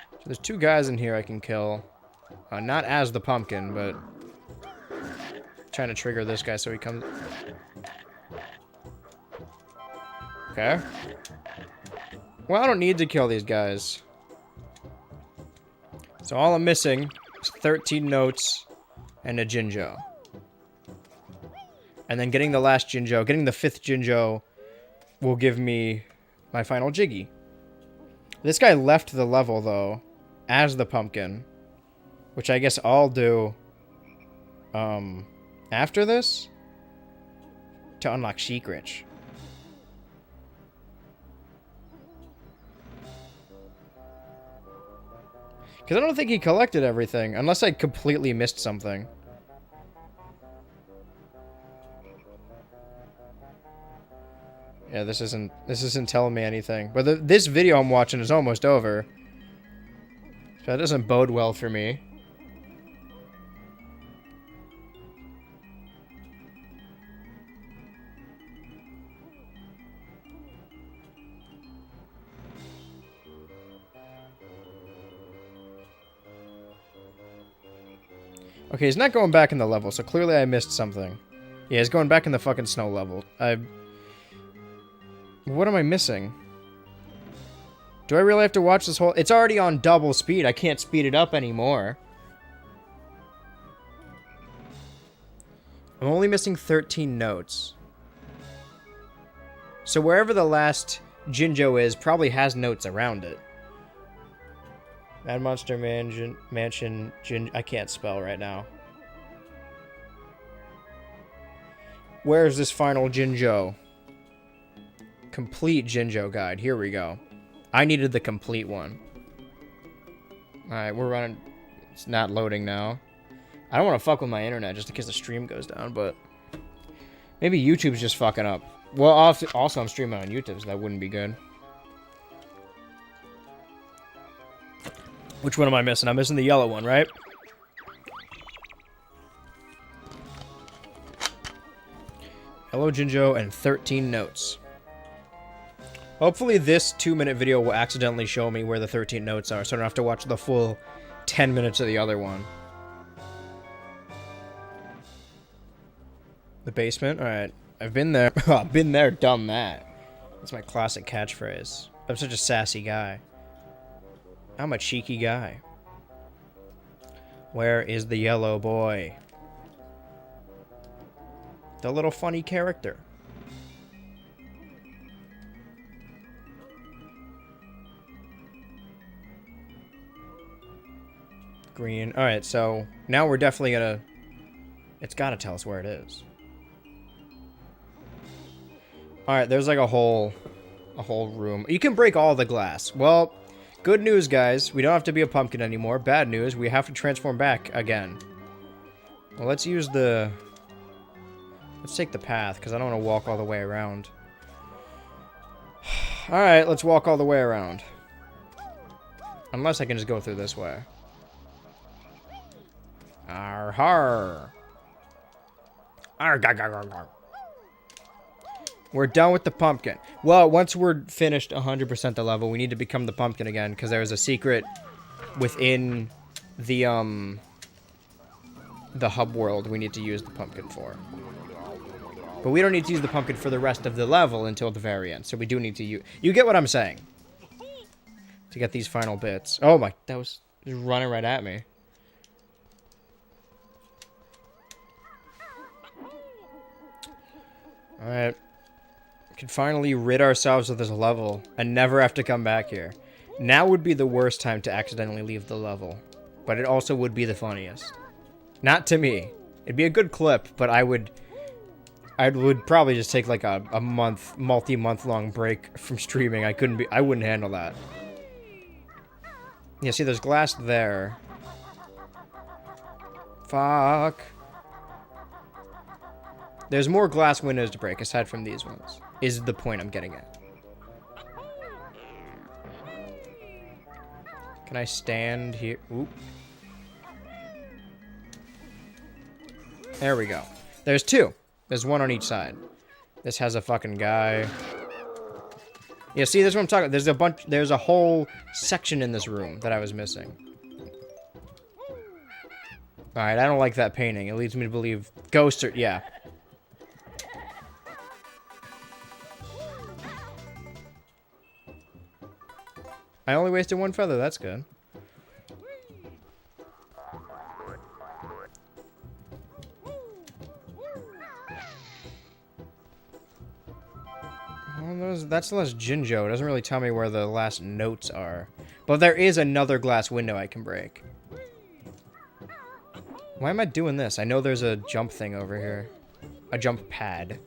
So there's two guys in here I can kill. Not as the pumpkin, but... trying to trigger this guy so he comes... Okay. Well, I don't need to kill these guys. So all I'm missing is 13 notes and a Jinjo. And then getting the last Jinjo, getting the 5th Jinjo will give me my final Jiggy. This guy left the level, though, as the pumpkin. Which I guess I'll do after this to unlock secrets. Because I don't think he collected everything, unless I completely missed something. Yeah, this isn't telling me anything. But this video I'm watching is almost over. So that doesn't bode well for me. Okay, he's not going back in the level, so clearly I missed something. Yeah, he's going back in the fucking snow level. What am I missing? Do I really have to watch this whole... It's already on double speed. I can't speed it up anymore. I'm only missing 13 notes. So wherever the last Jinjo is, probably has notes around it. Mad Monster Mansion I can't spell right now. Where's this final Jinjo? Complete Jinjo guide. Here we go. I needed the complete one. Alright, we're running. It's not loading now. I don't want to fuck with my internet just in case the stream goes down, but... maybe YouTube's just fucking up. Well, also I'm streaming on YouTube, so that wouldn't be good. Which one am I missing? I'm missing the yellow one, right? Hello, Jinjo, and 13 notes. Hopefully this 2-minute video will accidentally show me where the 13 notes are, so I don't have to watch the full 10 minutes of the other one. The basement? Alright. I've been there. I've been there, done that. That's my classic catchphrase. I'm such a sassy guy. I'm a cheeky guy. Where is the yellow boy? The little funny character. Green. Alright, so now we're definitely gonna... It's gotta tell us where it is. Alright, there's like a whole room. You can break all the glass. Well, good news, guys. We don't have to be a pumpkin anymore. Bad news, we have to transform back again. Well, let's use the... Let's take the path, because I don't want to walk all the way around. Alright, let's walk all the way around. Unless I can just go through this way. Arr har. Arr gar gar gar gar. We're done with the pumpkin. Well, once we're finished 100% the level, we need to become the pumpkin again, because there's a secret within the hub world we need to use the pumpkin for. But we don't need to use the pumpkin for the rest of the level until the very end, so we do need to use... You get what I'm saying. To get these final bits. Oh my, that was just running right at me. Alright. We can finally rid ourselves of this level and never have to come back here. Now would be the worst time to accidentally leave the level. But it also would be the funniest. Not to me. It'd be a good clip, but I would probably just take like a multi-month long break from streaming. I wouldn't handle that. Yeah, see, there's glass there. Fuck. There's more glass windows to break aside from these ones, is the point I'm getting at. Can I stand here? Oop. There we go. There's two. There's one on each side. This has a fucking guy. Yeah, see, this is what I'm talking about. There's a whole section in this room that I was missing. Alright, I don't like that painting. It leads me to believe ghosts are... Yeah. I only wasted one feather, that's good. Well, that's less Jinjo. It doesn't really tell me where the last notes are. But there is another glass window I can break. Why am I doing this? I know there's a jump thing over here. A jump pad.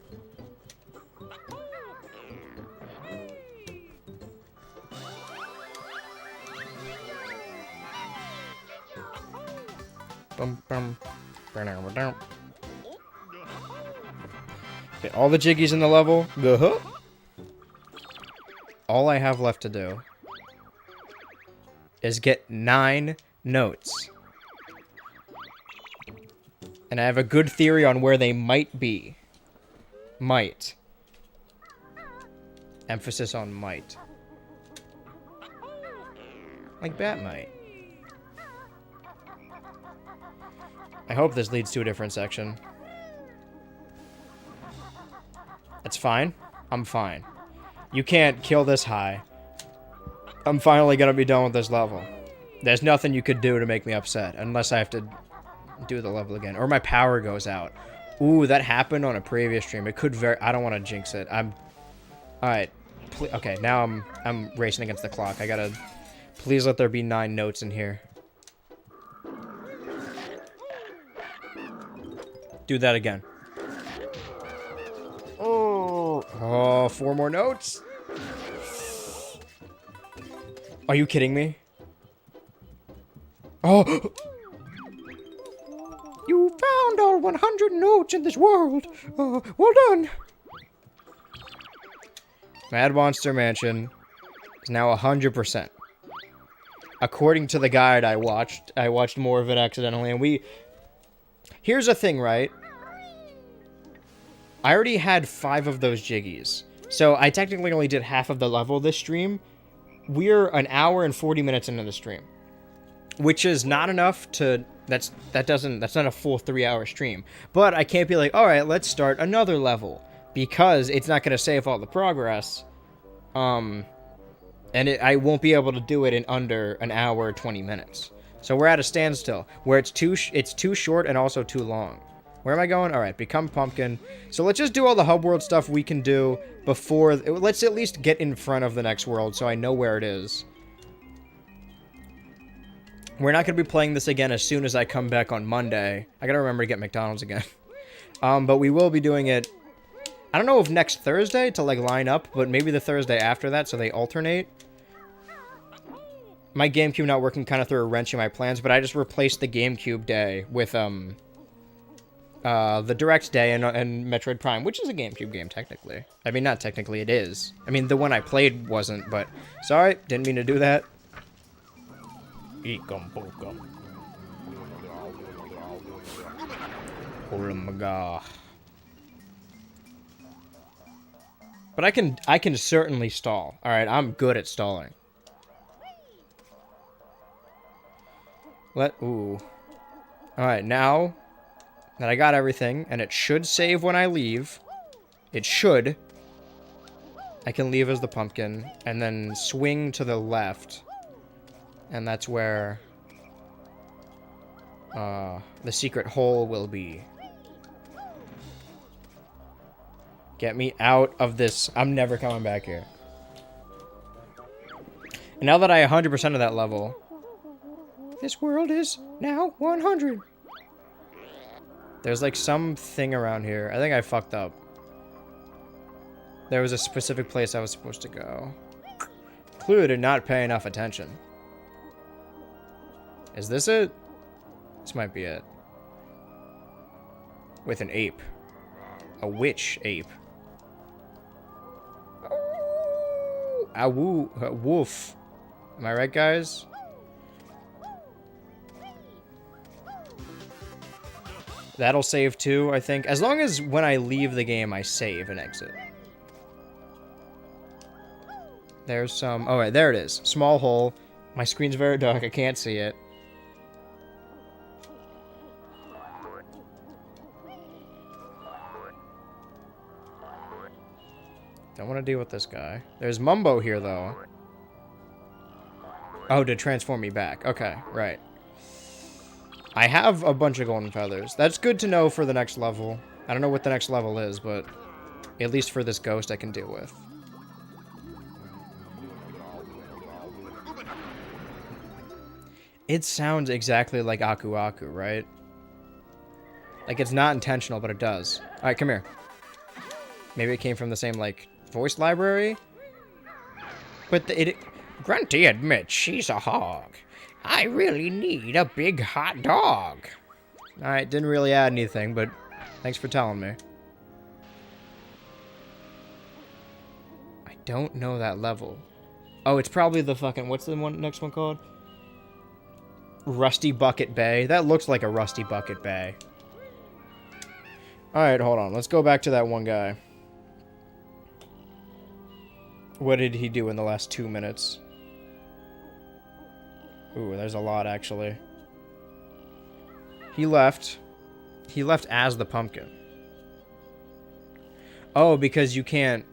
Okay, all the jiggies in the level. Go. All I have left to do is get 9 notes. And I have a good theory on where they might be. Might. Emphasis on might. Like Batmite. I hope this leads to a different section. That's fine. I'm fine. You can't kill this high. I'm finally gonna be done with this level. There's nothing you could do to make me upset, unless I have to do the level again. Or my power goes out. Ooh, that happened on a previous stream. It could I don't want to jinx it. Alright. Okay, now I'm racing against the clock. I gotta... Please let there be 9 notes in here. Do that again. Oh, 4 more notes? Are you kidding me? Oh! You found all 100 notes in this world. Well done. Mad Monster Mansion is now 100%. According to the guide I watched more of it accidentally, and Here's the thing, right? I already had 5 of those jiggies. So I technically only did half of the level this stream. We're an hour and 40 minutes into the stream. Which is not enough to That's not a full 3-hour stream. But I can't be like, all right, let's start another level, because it's not going to save all the progress. And I won't be able to do it in under an hour, 20 minutes. So we're at a standstill where it's too short and also too long. Where am I going? All right, become pumpkin. So let's just do all the hub world stuff we can do before. Let's at least get in front of the next world so I know where it is. We're not going to be playing this again as soon as I come back on Monday. I got to remember to get McDonald's again. But we will be doing it. I don't know if next Thursday to like line up, but maybe the Thursday after that so they alternate. My GameCube not working kind of threw a wrench in my plans, but I just replaced the GameCube day with the Direct day and Metroid Prime, which is a GameCube game technically. I mean, not technically, it is. I mean, the one I played wasn't, but sorry, didn't mean to do that. Eekum bookum. Olamaga. But I can certainly stall. All right, I'm good at stalling. Ooh. Alright, now that I got everything, and it should save when I leave. It should. I can leave as the pumpkin, and then swing to the left. And that's where the secret hole will be. Get me out of this. I'm never coming back here. And now that I 100% of that level... This world is now 100. There's like something around here. I think I fucked up. There was a specific place I was supposed to go. Clue to not pay enough attention. Is this it? This might be it. With an ape. A witch ape. A wolf. Am I right, guys? That'll save too, I think. As long as when I leave the game, I save and exit. There's some... Oh, right, there it is. Small hole. My screen's very dark. I can't see it. Don't want to deal with this guy. There's Mumbo here, though. Oh, to transform me back. Okay, right. I have a bunch of golden feathers. That's good to know for the next level. I don't know what the next level is, but at least for this ghost I can deal with. It sounds exactly like Aku Aku, right? Like, it's not intentional, but it does. Alright, come here. Maybe it came from the same, like, voice library? But Grunty admits she's a hog. I really need a big hot dog. Alright, didn't really add anything, but thanks for telling me. I don't know that level. Oh, it's probably the fucking... What's the next one called? Rusty Bucket Bay. That looks like a Rusty Bucket Bay. Alright, hold on. Let's go back to that one guy. What did he do in the last 2 minutes? Ooh, there's a lot, actually. He left. He left as the pumpkin. Oh, because you can't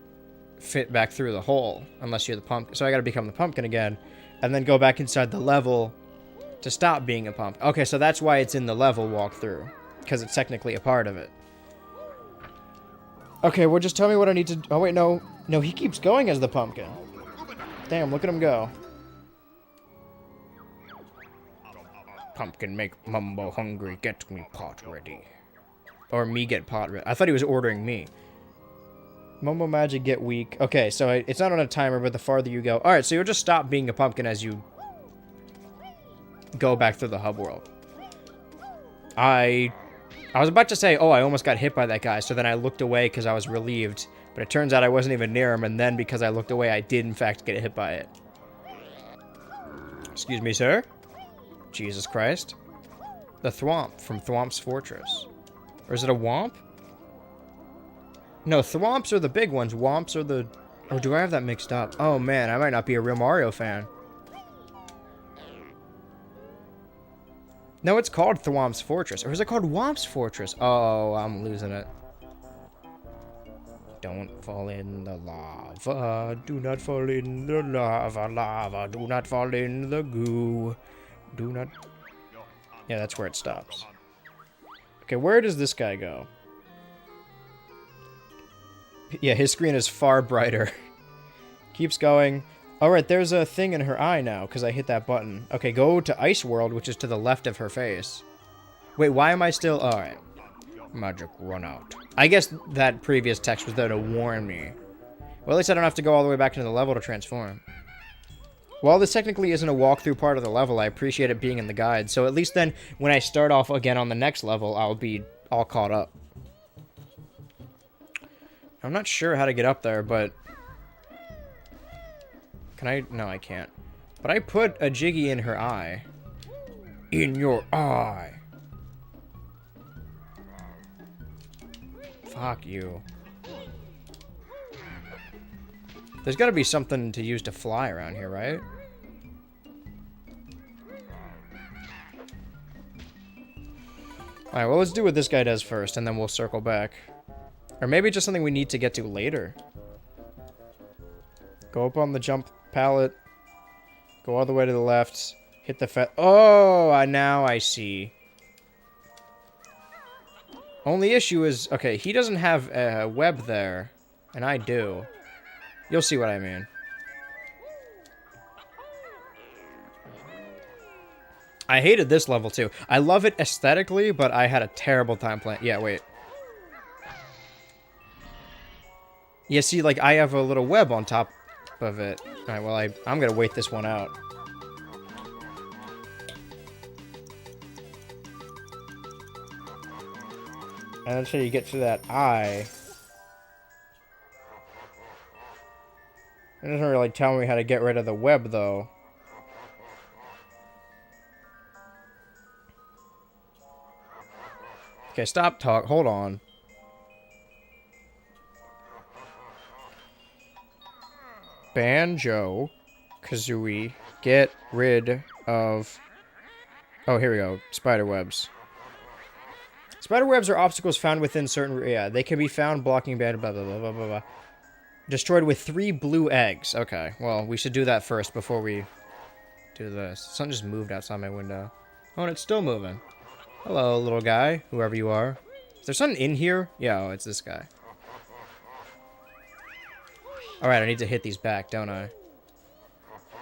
fit back through the hole unless you're the pumpkin. So I gotta become the pumpkin again, and then go back inside the level to stop being a pumpkin. Okay, so that's why it's in the level walkthrough, because it's technically a part of it. Okay, well, just tell me what I need to... Oh, wait, no. No, he keeps going as the pumpkin. Damn, look at him go. Pumpkin make Mumbo hungry, get me pot ready. Or me get pot ready. I thought he was ordering me. Mumbo magic get weak. Okay, so it's not on a timer, but the farther you go... Alright, so you'll just stop being a pumpkin as you go back through the hub world. I was about to say, oh, I almost got hit by that guy, so then I looked away because I was relieved. But it turns out I wasn't even near him, and then because I looked away, I did in fact get hit by it. Excuse me, sir? Jesus Christ. The Thwomp from Thwomp's Fortress. Or is it a Womp? No, Thwomps are the big ones. Womps are the... Oh, do I have that mixed up? Oh, man, I might not be a real Mario fan. No, it's called Thwomp's Fortress. Or is it called Womp's Fortress? Oh, I'm losing it. Don't fall in the lava. Do not fall in the lava. Do not fall in the goo. Do not... Yeah, that's where it stops. Okay, where does this guy go? Yeah, his screen is far brighter. Keeps going. Alright, there's a thing in her eye now, because I hit that button. Okay, go to Ice World, which is to the left of her face. Wait, why am I still... Alright. Magic run out. I guess that previous text was there to warn me. Well, at least I don't have to go all the way back into the level to transform. While this technically isn't a walkthrough part of the level, I appreciate it being in the guide, so at least then, when I start off again on the next level, I'll be all caught up. I'm not sure how to get up there, but... Can I? No, I can't. But I put a Jiggy in her eye. In your eye. Fuck you. There's gotta be something to use to fly around here, right? Alright, well, let's do what this guy does first, and then we'll circle back. Or maybe just something we need to get to later. Go up on the jump pallet. Go all the way to the left. Hit the Oh, now I see. Only issue is... Okay, he doesn't have a web there. And I do. You'll see what I mean. I hated this level, too. I love it aesthetically, but I had a terrible time playing... Yeah, wait. Yeah, see, like, I have a little web on top of it. Alright, well, I'm gonna wait this one out. And until you get to that eye... It doesn't really tell me how to get rid of the web, though. Okay, stop talk. Hold on. Banjo-Kazooie, get rid of... Oh, here we go. Spider webs. Spider webs are obstacles found within certain... Yeah, they can be found blocking bad... Blah, blah, blah, blah, blah, blah. Destroyed with 3 blue eggs. Okay, well, we should do that first before we do this. Something just moved outside my window. Oh, and it's still moving. Hello, little guy, whoever you are. Is there something in here? Yeah, oh, it's this guy. Alright, I need to hit these back, don't I?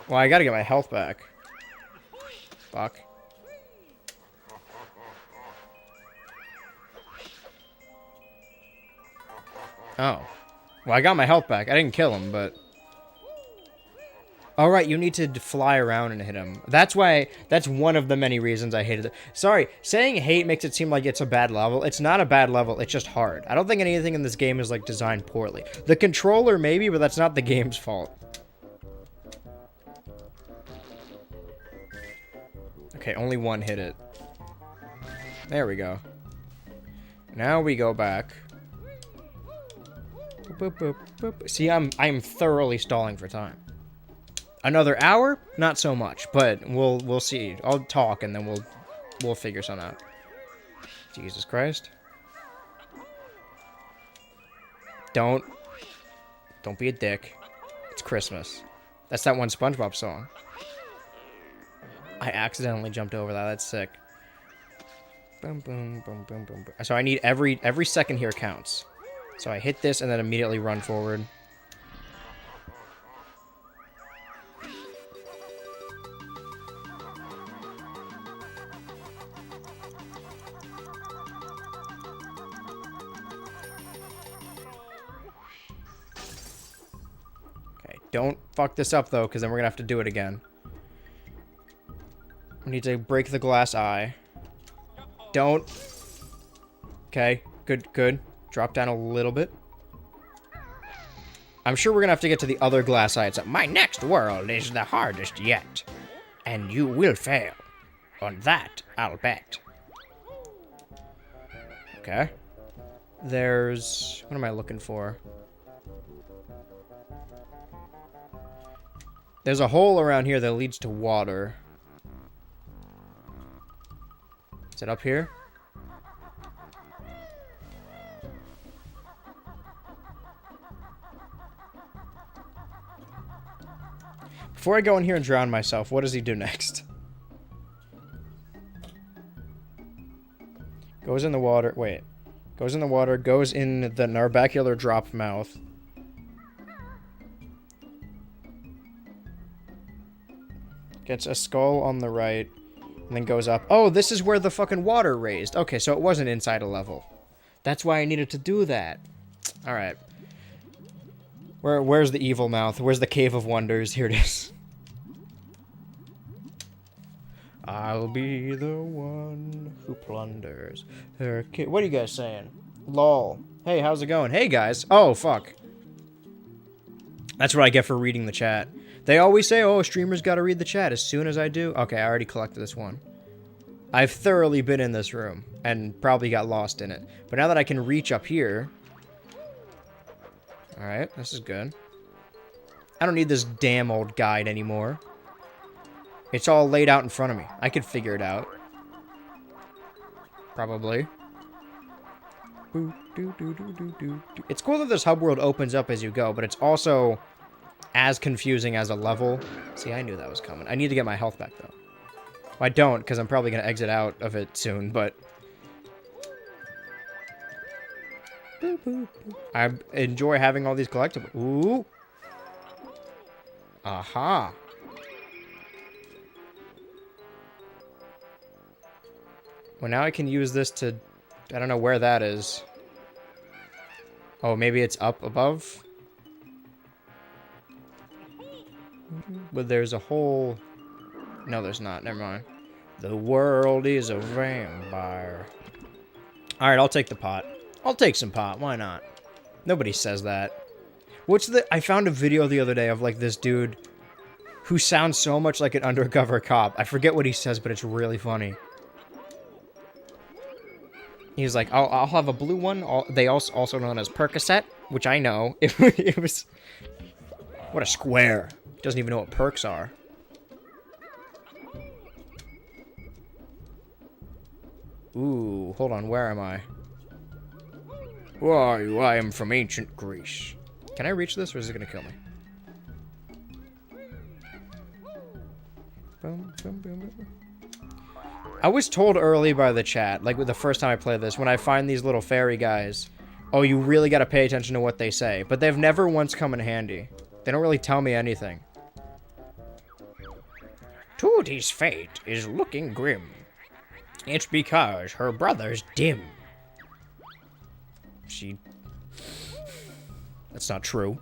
Well, I gotta get my health back. Fuck. Oh. Well, I got my health back. I didn't kill him, but... Alright, you need to fly around and hit him. That's why... That's one of the many reasons I hated it. Sorry, saying hate makes it seem like it's a bad level. It's not a bad level, it's just hard. I don't think anything in this game is, like, designed poorly. The controller, maybe, but that's not the game's fault. Okay, only one hit it. There we go. Now we go back. Boop, boop, boop. See, I'm thoroughly stalling for time. Another hour? Not so much, but we'll see. I'll talk and then we'll figure something out. Jesus Christ. Don't be a dick. It's Christmas. That's that one SpongeBob song. I accidentally jumped over that. That's sick. Boom, boom, boom, boom, boom, boom. So I need every second here counts. So I hit this and then immediately run forward. Okay, don't fuck this up though, because then we're gonna have to do it again. We need to break the glass eye. Don't. Okay, good, good. Drop down a little bit. I'm sure we're gonna have to get to the other glass eye. My next world is the hardest yet. And you will fail. On that, I'll bet. Okay. There's... What am I looking for? There's a hole around here that leads to water. it up here? Before I go in here and drown myself, what does he do next? Goes in the water. Wait. Goes in the water, goes in the narbacular drop mouth. Gets a skull on the right, and then goes up. Oh, this is where the fucking water raised. Okay, so it wasn't inside a level. That's why I needed to do that. Alright. Where's the evil mouth? Where's the Cave of Wonders? Here it is. I'll be the one who plunders her kid. What are you guys saying? Lol. Hey, how's it going? Hey, guys. Oh, fuck. That's what I get for reading the chat. They always say, oh, streamers gotta read the chat as soon as I do. Okay, I already collected this one. I've thoroughly been in this room and probably got lost in it. But now that I can reach up here... Alright, this is good. I don't need this damn old guide anymore. It's all laid out in front of me. I could figure it out. Probably. It's cool that this hub world opens up as you go, but it's also as confusing as a level. See, I knew that was coming. I need to get my health back, though. Well, I don't, because I'm probably going to exit out of it soon, but... I enjoy having all these collectibles. Ooh. Aha. Well, now I can use this to... I don't know where that is. Oh, maybe it's up above? But there's a whole... No, there's not. Never mind. The world is a vampire. Alright, I'll take the pot. I'll take some pot. Why not? Nobody says that. What's the... I found a video the other day of, like, this dude who sounds so much like an undercover cop. I forget what he says, but it's really funny. He's like, I'll have a blue one. They also known as Percocet, which I know. It was... What a square. Doesn't even know what perks are. Ooh, hold on. Where am I? Why, I am from ancient Greece. Can I reach this, or is it gonna kill me? Boom, boom, boom, boom. I was told early by the chat, like the first time I played this, when I find these little fairy guys, oh, you really gotta pay attention to what they say. But they've never once come in handy. They don't really tell me anything. Tootie's fate is looking grim. It's because her brother's dim. That's not true.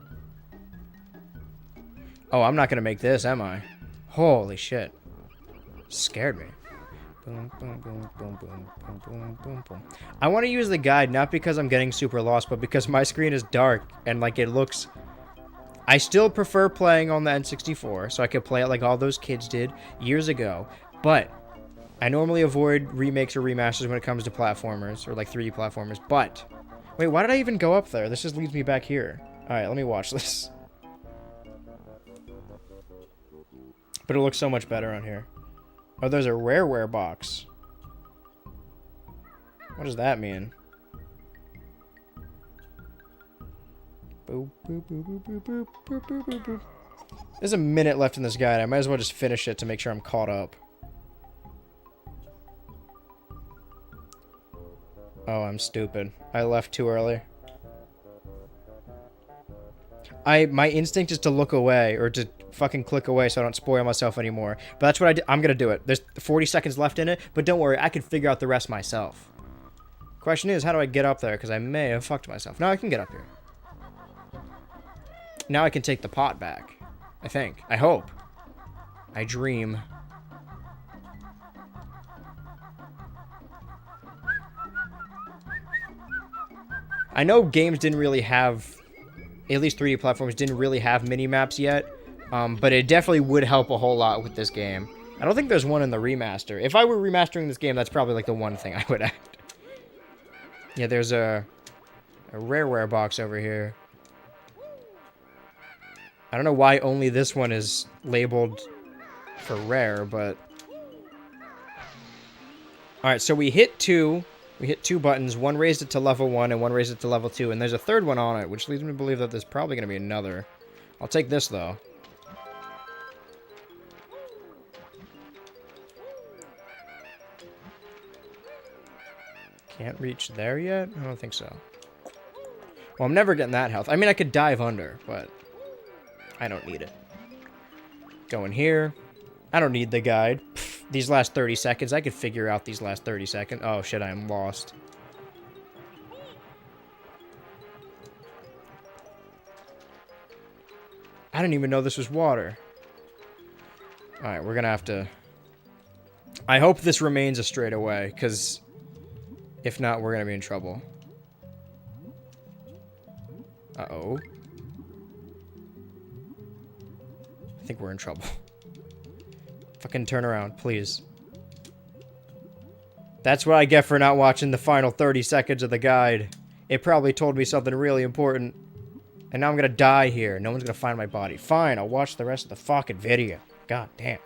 Oh, I'm not gonna make this, am I? Holy shit. Scared me. Boom, boom, boom, boom, boom, boom, boom, boom, boom. I want to use the guide, not because I'm getting super lost, but because my screen is dark, and, like, it looks... I still prefer playing on the N64, so I could play it like all those kids did years ago, but I normally avoid remakes or remasters when it comes to platformers, or, like, 3D platformers, but... Wait, why did I even go up there? This just leads me back here. Alright, let me watch this. But it looks so much better on here. Oh, there's a rareware box. What does that mean? Boop, boop, boop, boop, boop, boop, boop, boop, boop, boop. There's a minute left in this guide. I might as well just finish it to make sure I'm caught up. Oh, I'm stupid. I left too early. My instinct is to look away, or to fucking click away so I don't spoil myself anymore. But that's what I did. I'm gonna do it. There's 40 seconds left in it, but don't worry, I can figure out the rest myself. Question is, how do I get up there? Because I may have fucked myself. No, I can get up here. Now I can take the pot back. I think. I hope. I dream. I know games didn't really have... At least 3D platforms didn't really have mini-maps yet. But it definitely would help a whole lot with this game. I don't think there's one in the remaster. If I were remastering this game, that's probably like the one thing I would add. Yeah, there's a rareware box over here. I don't know why only this one is labeled for rare, but... Alright, so we hit two. We hit two buttons. One raised it to level 1 and one raised it to level 2. And there's a third one on it, which leads me to believe that there's probably going to be another. I'll take this, though. Can't reach there yet? I don't think so. Well, I'm never getting that health. I mean, I could dive under, but I don't need it. Go in here. I don't need the guide. Pfft, these last 30 seconds, I could figure out these last 30 seconds. Oh, shit, I am lost. I didn't even know this was water. Alright, we're gonna have to... I hope this remains a straightaway, because if not, we're gonna be in trouble. Uh-oh. I think we're in trouble. Fucking turn around, please. That's what I get for not watching the final 30 seconds of the guide. It probably told me something really important. And now I'm gonna die here. No one's gonna find my body. Fine, I'll watch the rest of the fucking video. God damn.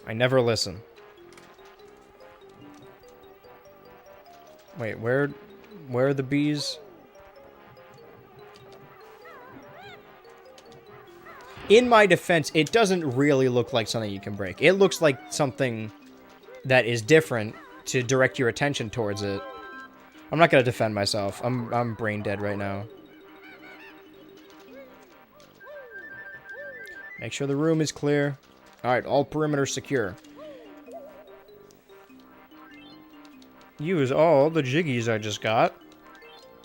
I never listen. Wait, where are the bees? In my defense, it doesn't really look like something you can break. It looks like something that is different to direct your attention towards it. I'm not gonna defend myself. I'm brain dead right now. Make sure the room is clear. Alright, all perimeters secure. Use all the jiggies I just got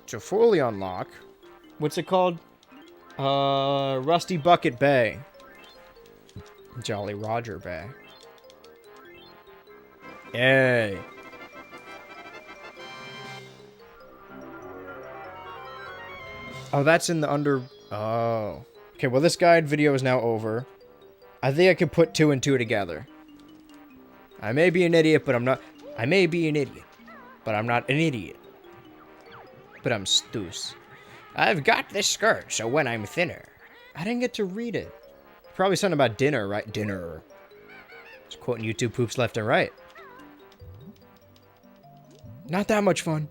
to fully unlock. What's it called? Rusty Bucket Bay. Jolly Roger Bay. Yay. Oh, that's in the under... Oh. Okay, well, this guide video is now over. I think I could put 2 and 2 together. I may be an idiot, but I'm not... I may be an idiot, but I'm not an idiot. But I'm stoos. I've got this skirt, so when I'm thinner... I didn't get to read it. Probably something about dinner, right? Dinner. Just quoting YouTube poops left and right. Not that much fun.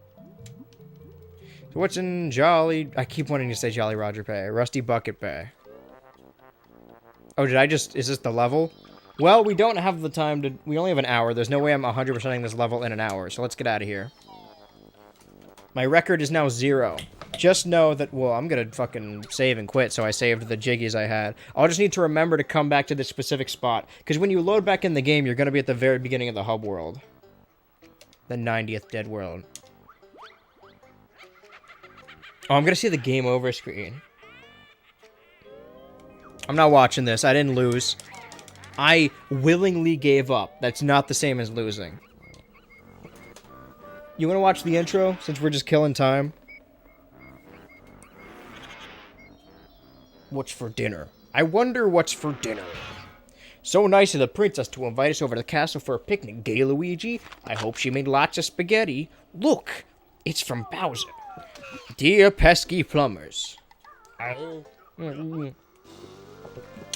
So what's in Jolly... I keep wanting to say Jolly Roger Bay. Rusty Bucket Bay. Oh, did I just... Is this the level? Well, we don't have the time to... We only have an hour. There's no way I'm 100%ing this level in an hour. So let's get out of here. My record is now 0. Just know that... Well, I'm gonna fucking save and quit, so I saved the jiggies I had. I'll just need to remember to come back to this specific spot. Because when you load back in the game, you're gonna be at the very beginning of the hub world. The 90th dead world. Oh, I'm gonna see the game over screen. I'm not watching this. I didn't lose. I willingly gave up. That's not the same as losing. You wanna watch the intro, since we're just killing time? What's for dinner? I wonder what's for dinner. So nice of the princess to invite us over to the castle for a picnic, Gay Luigi. I hope she made lots of spaghetti. Look, it's from Bowser. Dear pesky plumbers.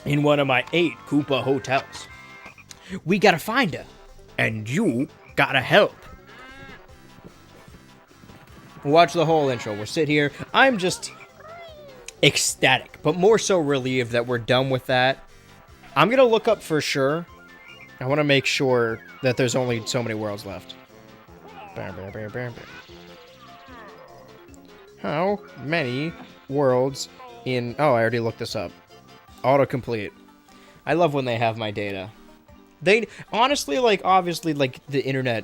In one of my 8 Koopa hotels. We gotta find her. And you gotta help. Watch the whole intro. We'll sit here. I'm just ecstatic, but more so relieved that we're done with that. I'm gonna look up for sure. I want to make sure that there's only so many worlds left. How many worlds in... Oh, I already looked this up. Autocomplete. I love when they have my data. They... Honestly, like, obviously, like, the internet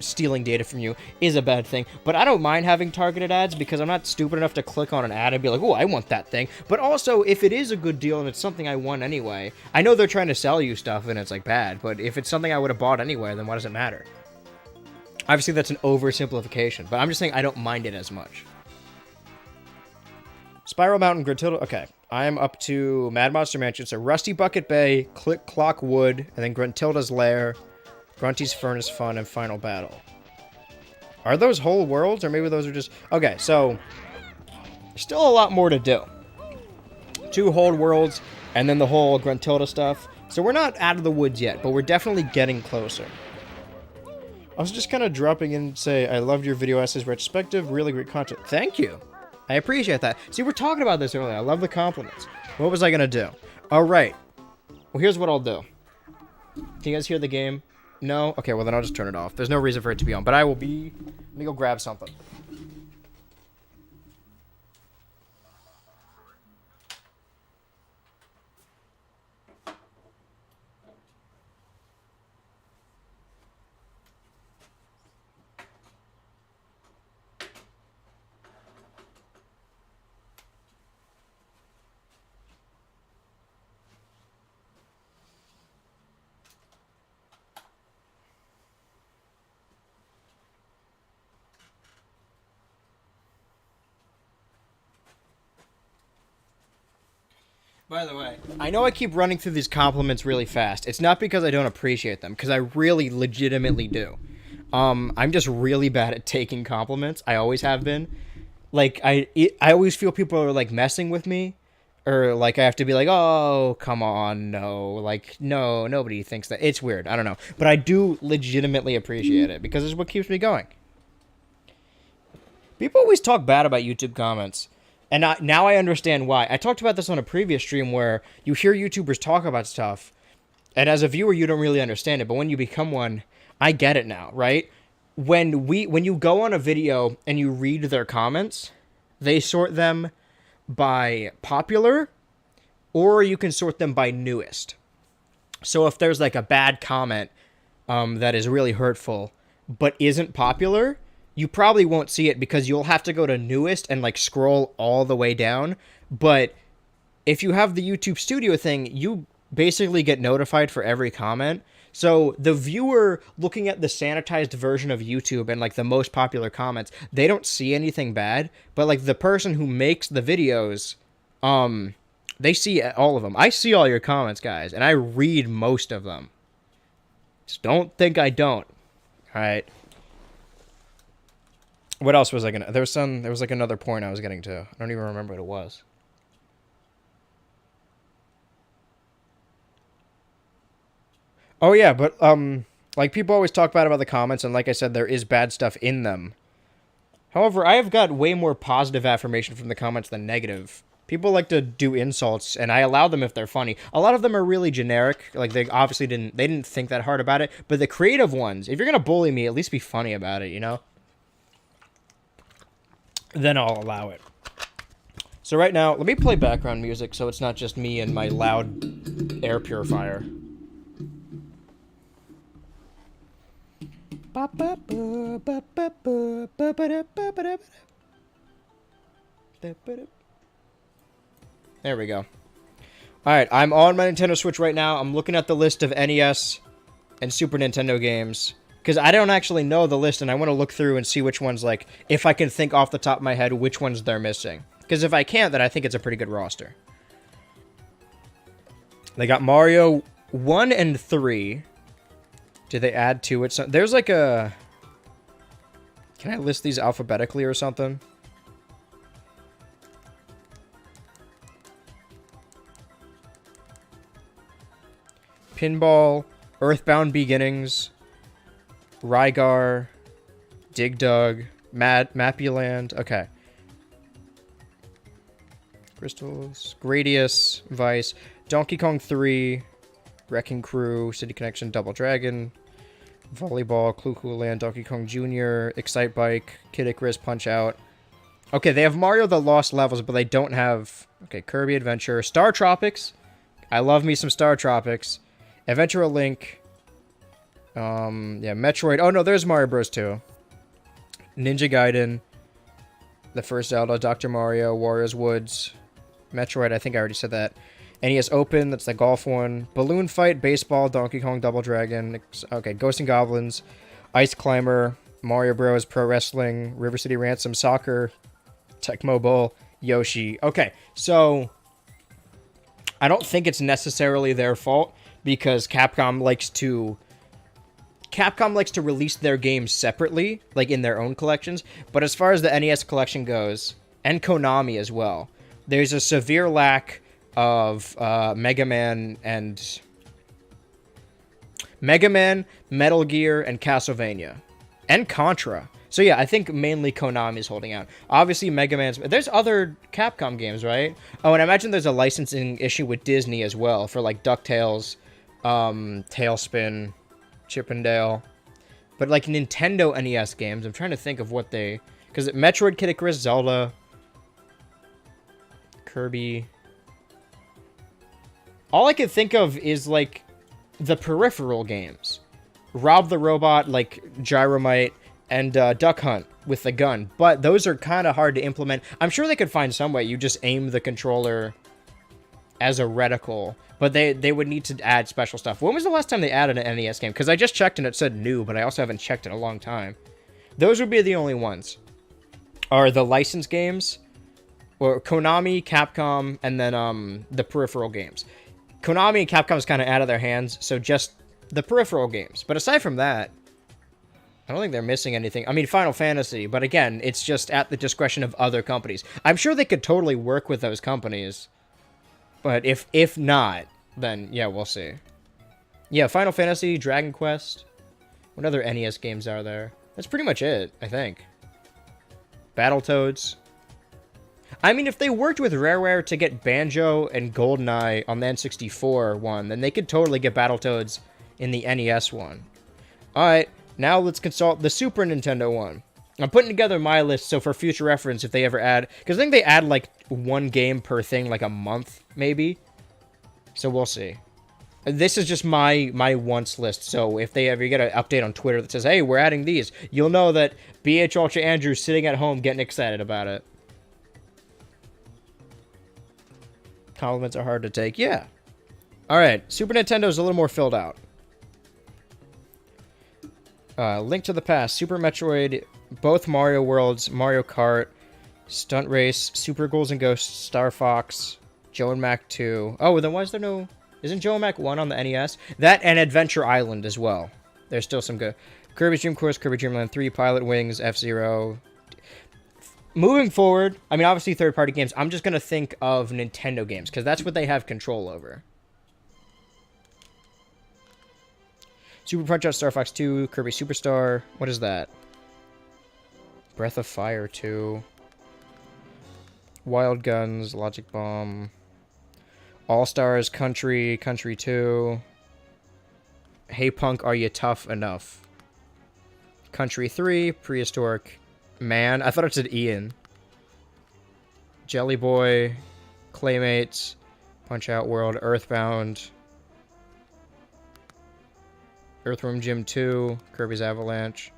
stealing data from you is a bad thing, but I don't mind having targeted ads because I'm not stupid enough to click on an ad and be like, oh, I want that thing. But also, if it is a good deal and it's something I want anyway, I know they're trying to sell you stuff and it's like bad, but if it's something I would have bought anyway, then why does it matter? Obviously, that's an oversimplification, but I'm just saying I don't mind it as much. Spiral Mountain, Gruntilda... Okay, I'm up to Mad Monster Mansion, so Rusty Bucket Bay, Click Clock Wood, and then Gruntilda's Lair, Grunty's Furnace Fun, and Final Battle. Are those whole worlds, or maybe those are just... Okay, so... Still a lot more to do. 2 whole worlds, and then the whole Gruntilda stuff. So we're not out of the woods yet, but we're definitely getting closer. I was just kind of dropping in to say, I loved your video essays retrospective, really great content. Thank you. I appreciate that. See, we're talking about this earlier. I love the compliments. What was I going to do? All right. Well, here's what I'll do. Can you guys hear the game? No? Okay, well then I'll just turn it off. There's no reason for it to be on, but I will be... Let me go grab something. By the way, I know I keep running through these compliments really fast. It's not because I don't appreciate them, because I really legitimately do. I'm just really bad at taking compliments. I always have been. Like, I always feel people are, like, messing with me. Or, like, I have to be like, oh, come on, no. Like, no, nobody thinks that. It's weird. I don't know. But I do legitimately appreciate it, because it's what keeps me going. People always talk bad about YouTube comments. And now I understand why. I talked about this on a previous stream where you hear YouTubers talk about stuff, and as a viewer, you don't really understand it. But when you become one, I get it now, right? When you go on a video and you read their comments, they sort them by popular, or you can sort them by newest. So if there's like a bad comment that is really hurtful, but isn't popular, you probably won't see it because you'll have to go to newest and like scroll all the way down. But if you have the YouTube Studio thing, you basically get notified for every comment. So the viewer looking at the sanitized version of YouTube and like the most popular comments, they don't see anything bad. But like the person who makes the videos, they see all of them. I see all your comments, guys, and I read most of them. Just don't think I don't. All right. What else was I gonna... There was like another point I was getting to. I don't even remember what it was. Oh yeah, but like people always talk bad about the comments, and like I said, there is bad stuff in them. However, I have got way more positive affirmation from the comments than negative. People like to do insults, and I allow them if they're funny. A lot of them are really generic. Like they obviously didn't think that hard about it. But the creative ones, if you're gonna bully me, at least be funny about it, you know? Then I'll allow it. So right now, let me play background music so it's not just me and my loud air purifier. There we go. Alright, I'm on my Nintendo Switch right now. I'm looking at the list of NES and Super Nintendo games. Because I don't actually know the list, and I want to look through and see which ones, like, if I can think off the top of my head which ones they're missing. Because if I can't, then I think it's a pretty good roster. They got Mario 1 and 3. Did they add to it? So, there's like a... Can I list these alphabetically or something? Pinball, Earthbound Beginnings... Rygar, Dig Dug, Mapuland, okay. Crystals, Gradius, Vice, Donkey Kong 3, Wrecking Crew, City Connection, Double Dragon, Volleyball, Clue Clue Land, Donkey Kong Jr., Excite Bike, Kid Icarus, Punch Out. Okay, they have Mario the Lost Levels, but they don't have... Okay, Kirby Adventure, Star Tropics. I love me some Star Tropics. Adventure Link... yeah, Metroid. Oh, no, there's Mario Bros. 2. Ninja Gaiden. The first Zelda. Dr. Mario. Warriors Woods. Metroid, I think I already said that. NES Open, that's the golf one. Balloon Fight, Baseball, Donkey Kong, Double Dragon. Okay, Ghosts and Goblins. Ice Climber. Mario Bros. Pro Wrestling. River City Ransom. Soccer. Tecmo Bowl. Yoshi. Okay, so... I don't think it's necessarily their fault, because Capcom likes to release their games separately, like in their own collections. But as far as the NES collection goes, and Konami as well, there's a severe lack of Mega Man, Metal Gear, and Castlevania. And Contra. So yeah, I think mainly Konami's holding out. Obviously, Mega Man's... There's other Capcom games, right? Oh, and I imagine there's a licensing issue with Disney as well for, like, DuckTales, Tailspin, Chip and Dale. But, like, Nintendo NES games, I'm trying to think of what they... Because Metroid, Kid Icarus, Zelda, Kirby... All I can think of is, like, the peripheral games. Rob the Robot, like Gyromite, and Duck Hunt with the gun. But those are kind of hard to implement. I'm sure they could find some way. You just aim the controller as a reticle. But they would need to add special stuff. When was the last time they added an NES game? Because I just checked and it said new, but I also haven't checked in a long time. Those would be the only ones. Are the licensed games, or Konami, Capcom, and then the peripheral games. Konami and Capcom is kind of out of their hands, so just the peripheral games. But aside from that, I don't think they're missing anything. I mean, Final Fantasy, but again, it's just at the discretion of other companies. I'm sure they could totally work with those companies, but if not, then yeah, we'll see. Yeah, Final Fantasy, Dragon Quest. What other NES games are there? That's pretty much it, I think. Battletoads. I mean, if they worked with Rareware to get Banjo and GoldenEye on the N64 one, then they could totally get Battletoads in the NES one. Alright, now let's consult the Super Nintendo one. I'm putting together my list, so for future reference, if they ever add... Because I think they add, like, one game per thing, like a month, maybe. So we'll see. This is just my wants list, so if they ever get an update on Twitter that says, hey, we're adding these, you'll know that BH Ultra Andrew's sitting at home getting excited about it. Compliments are hard to take. Yeah. Alright, Super Nintendo's a little more filled out. Link to the Past, Super Metroid, both Mario Worlds, Mario Kart, Stunt Race, Super Ghouls and Ghosts, Star Fox, Joe and Mac 2. Oh, then why is there no... Isn't Joe and Mac 1 on the NES? That and Adventure Island as well. There's still some good... Kirby's Dream Course, Kirby Dream Land 3, Pilot Wings, F-Zero... Moving forward, I mean, obviously third-party games, I'm just going to think of Nintendo games, because that's what they have control over. Super Punch-Out, Star Fox 2, Kirby Superstar, what is that? Breath of Fire 2, Wild Guns, Logic Bomb, All-Stars, Country 2, Hey Punk, Are You Tough Enough? Country 3, Prehistoric Man, I thought it said Ian. Jelly Boy, Claymates, Punch-Out World, Earthbound, Earthworm Jim 2, Kirby's Avalanche.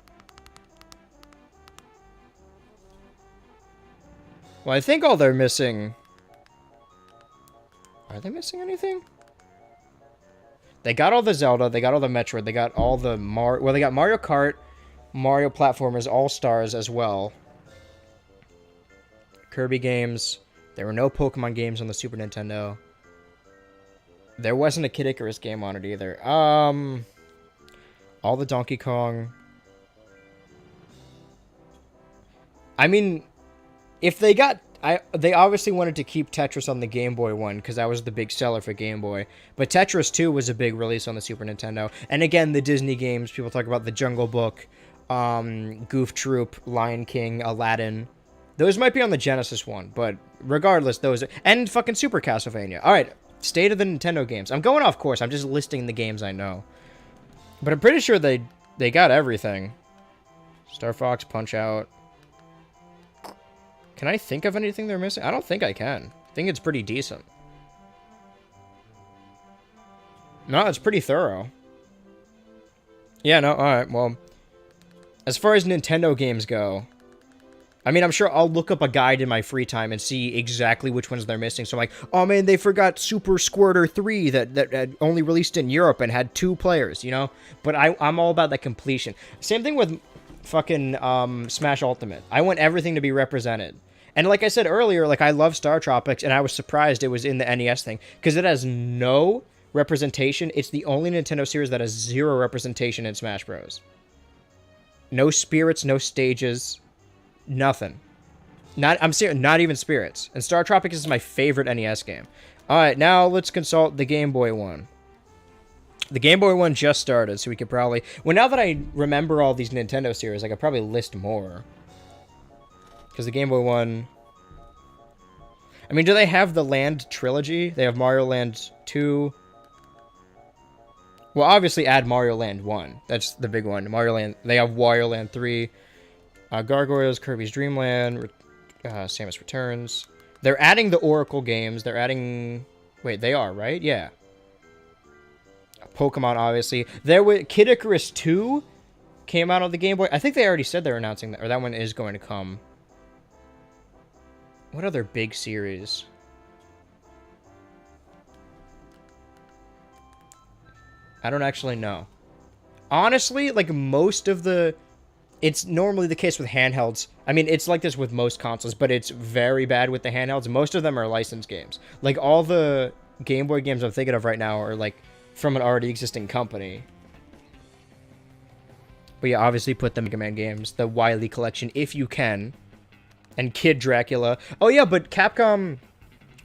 Well, I think all they're missing... Are they missing anything? They got all the Zelda, they got all the Metroid, they got all the Well, they got Mario Kart, Mario Platformers All-Stars as well. Kirby games. There were no Pokemon games on the Super Nintendo. There wasn't a Kid Icarus game on it either. All the Donkey Kong. I mean, if they got... they obviously wanted to keep Tetris on the Game Boy one, because that was the big seller for Game Boy. But Tetris 2 was a big release on the Super Nintendo. And again, the Disney games, people talk about The Jungle Book, Goof Troop, Lion King, Aladdin. Those might be on the Genesis one, but regardless, those... And fucking Super Castlevania. Alright, state of the Nintendo games. I'm going off course, I'm just listing the games I know. But I'm pretty sure they got everything. Star Fox, Punch-Out... Can I think of anything they're missing? I don't think I can. I think it's pretty decent. No, it's pretty thorough. Yeah, no, alright, well... As far as Nintendo games go... I mean, I'm sure I'll look up a guide in my free time and see exactly which ones they're missing. So I'm like, oh man, they forgot Super Squirter 3 that only released in Europe and had 2 players, you know? But I'm all about that completion. Same thing with fucking Smash Ultimate. I want everything to be represented. And like I said earlier, like I love Star Tropics, and I was surprised it was in the NES thing, because it has no representation. It's the only Nintendo series that has 0 representation in Smash Bros. No spirits, no stages, nothing. I'm serious, not even spirits. And Star Tropics is my favorite NES game. Alright, now let's consult the Game Boy one. The Game Boy one just started, so we could probably... Well, now that I remember all these Nintendo series, I could probably list more. Because the Game Boy one... I mean, do they have the Land trilogy? They have Mario Land 2. Well, obviously add Mario Land 1. That's the big one. Mario Land... They have Wario Land 3. Gargoyles, Kirby's Dream Land, Samus Returns. They're adding the Oracle games. They're adding... Wait, they are, right? Yeah. Pokemon, obviously. There was Kid Icarus 2 came out on the Game Boy. I think they already said they're announcing that, or that one is going to come. What other big series? I don't actually know. Honestly, like most of the... It's normally the case with handhelds. I mean, it's like this with most consoles, but it's very bad with the handhelds. Most of them are licensed games. Like, all the Game Boy games I'm thinking of right now are, like, from an already existing company. But yeah, obviously put the Mega Man games, the Wily collection, if you can. And Kid Dracula. Oh yeah, but Capcom...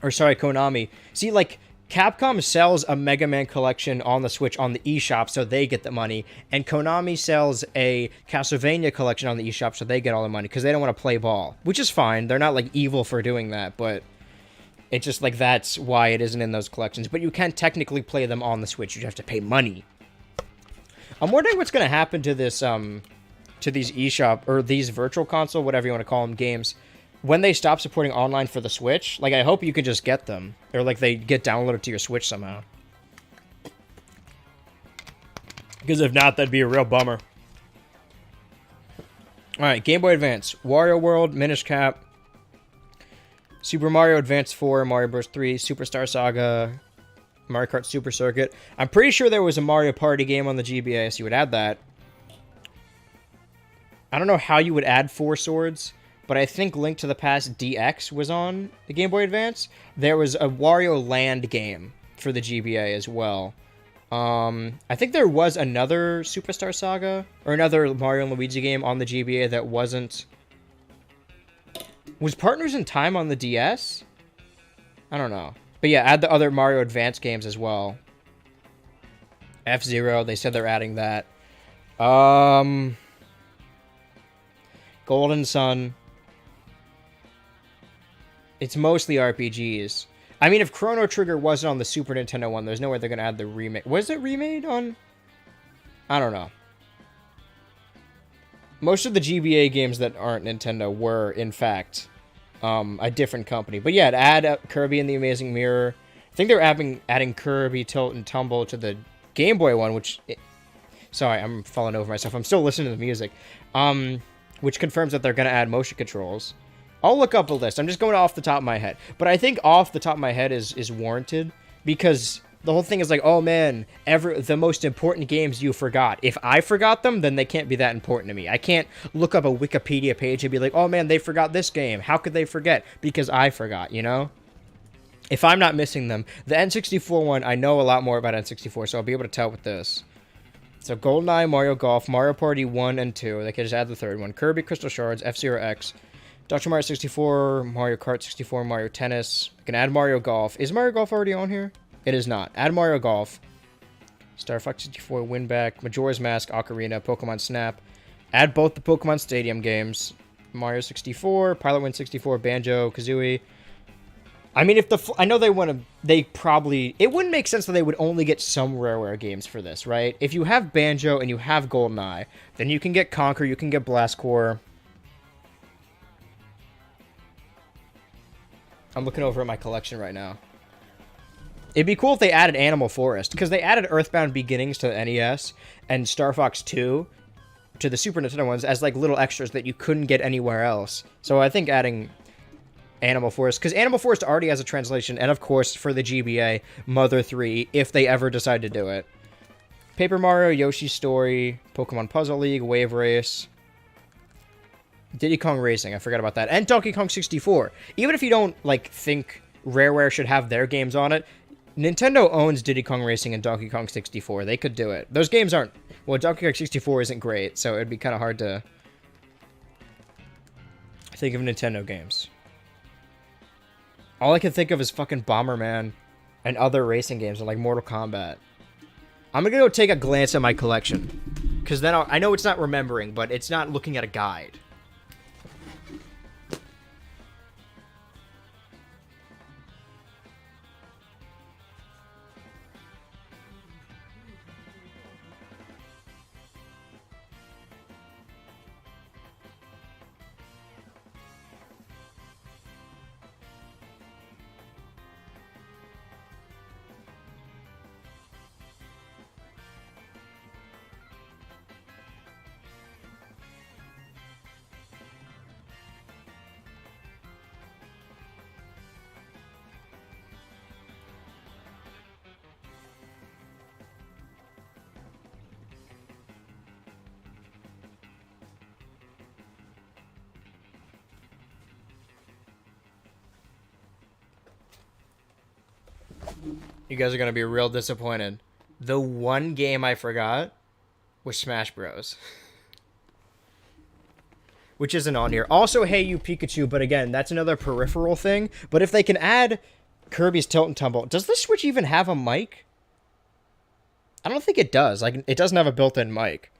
Or sorry, Konami. See, like... Capcom sells a Mega Man collection on the Switch on the eShop, so they get the money. And Konami sells a Castlevania collection on the eShop, so they get all the money, because they don't want to play ball. Which is fine. They're not, like, evil for doing that, but... It's just, like, that's why it isn't in those collections. But you can technically play them on the Switch. You just have to pay money. I'm wondering what's going to happen to this, to these eShop, or these Virtual Console, whatever you want to call them, games... When they stop supporting online for the Switch, like, I hope you can just get them. Or, like, they get downloaded to your Switch somehow. Because if not, that'd be a real bummer. Alright, Game Boy Advance. Wario World, Minish Cap. Super Mario Advance 4, Mario Bros. 3, Superstar Saga, Mario Kart Super Circuit. I'm pretty sure there was a Mario Party game on the GBA, so you would add that. I don't know how you would add 4 Swords. But I think Link to the Past DX was on the Game Boy Advance. There was a Wario Land game for the GBA as well. I think there was another Superstar Saga, or another Mario and Luigi game on the GBA that wasn't... Was Partners in Time on the DS? I don't know. But yeah, add the other Mario Advance games as well. F-Zero, they said they're adding that. Golden Sun... It's mostly RPGs. I mean, if Chrono Trigger wasn't on the Super Nintendo one, there's no way they're going to add the remake. Was it remade on... I don't know. Most of the GBA games that aren't Nintendo were, in fact, a different company. But yeah, add Kirby and the Amazing Mirror. I think they're adding Kirby Tilt and Tumble to the Game Boy one, which... Sorry, I'm falling over myself. I'm still listening to the music. Which confirms that they're going to add motion controls. I'll look up a list. I'm just going off the top of my head. But I think off the top of my head is warranted. Because the whole thing is like, oh man, the most important games you forgot. If I forgot them, then they can't be that important to me. I can't look up a Wikipedia page and be like, oh man, they forgot this game. How could they forget? Because I forgot, you know? If I'm not missing them. The N64 one, I know a lot more about N64, so I'll be able to tell with this. So GoldenEye, Mario Golf, Mario Party 1 and 2. They can just add the third one. Kirby Crystal Shards, F-Zero X. Dr. Mario 64, Mario Kart 64, Mario Tennis. We can add Mario Golf. Is Mario Golf already on here? It is not. Add Mario Golf. Star Fox 64, Winback, Majora's Mask, Ocarina, Pokemon Snap. Add both the Pokemon Stadium games. Mario 64, Pilot Wing 64, Banjo-Kazooie. I mean, if I know they want to... They probably... It wouldn't make sense that they would only get some Rareware games for this, right? If you have Banjo and you have GoldenEye, then you can get Conquer, you can get Blast Corps. I'm looking over at my collection right now. It'd be cool if they added Animal Forest, because they added Earthbound Beginnings to the NES and Star Fox 2 to the Super Nintendo ones as like little extras that you couldn't get anywhere else. So I think adding Animal Forest, because Animal Forest already has a translation, and of course for the GBA, Mother 3, if they ever decide to do it. Paper Mario, Yoshi's Story, Pokemon Puzzle League, Wave Race... Diddy Kong Racing, I forgot about that. And Donkey Kong 64. Even if you don't, like, think Rareware should have their games on it, Nintendo owns Diddy Kong Racing and Donkey Kong 64. They could do it. Those games aren't... Well, Donkey Kong 64 isn't great, so it'd be kind of hard to think of Nintendo games. All I can think of is fucking Bomberman. and other racing games, and like Mortal Kombat. I'm gonna go take a glance at my collection, because then I know it's not remembering, but it's not looking at a guide. You guys are gonna be real disappointed. The one game I forgot was Smash Bros. Which isn't on here. Also, Hey You Pikachu, but again, that's another peripheral thing. But if they can add Kirby's Tilt and Tumble, does the Switch even have a mic? I don't think it does. Like, it doesn't have a built-in mic.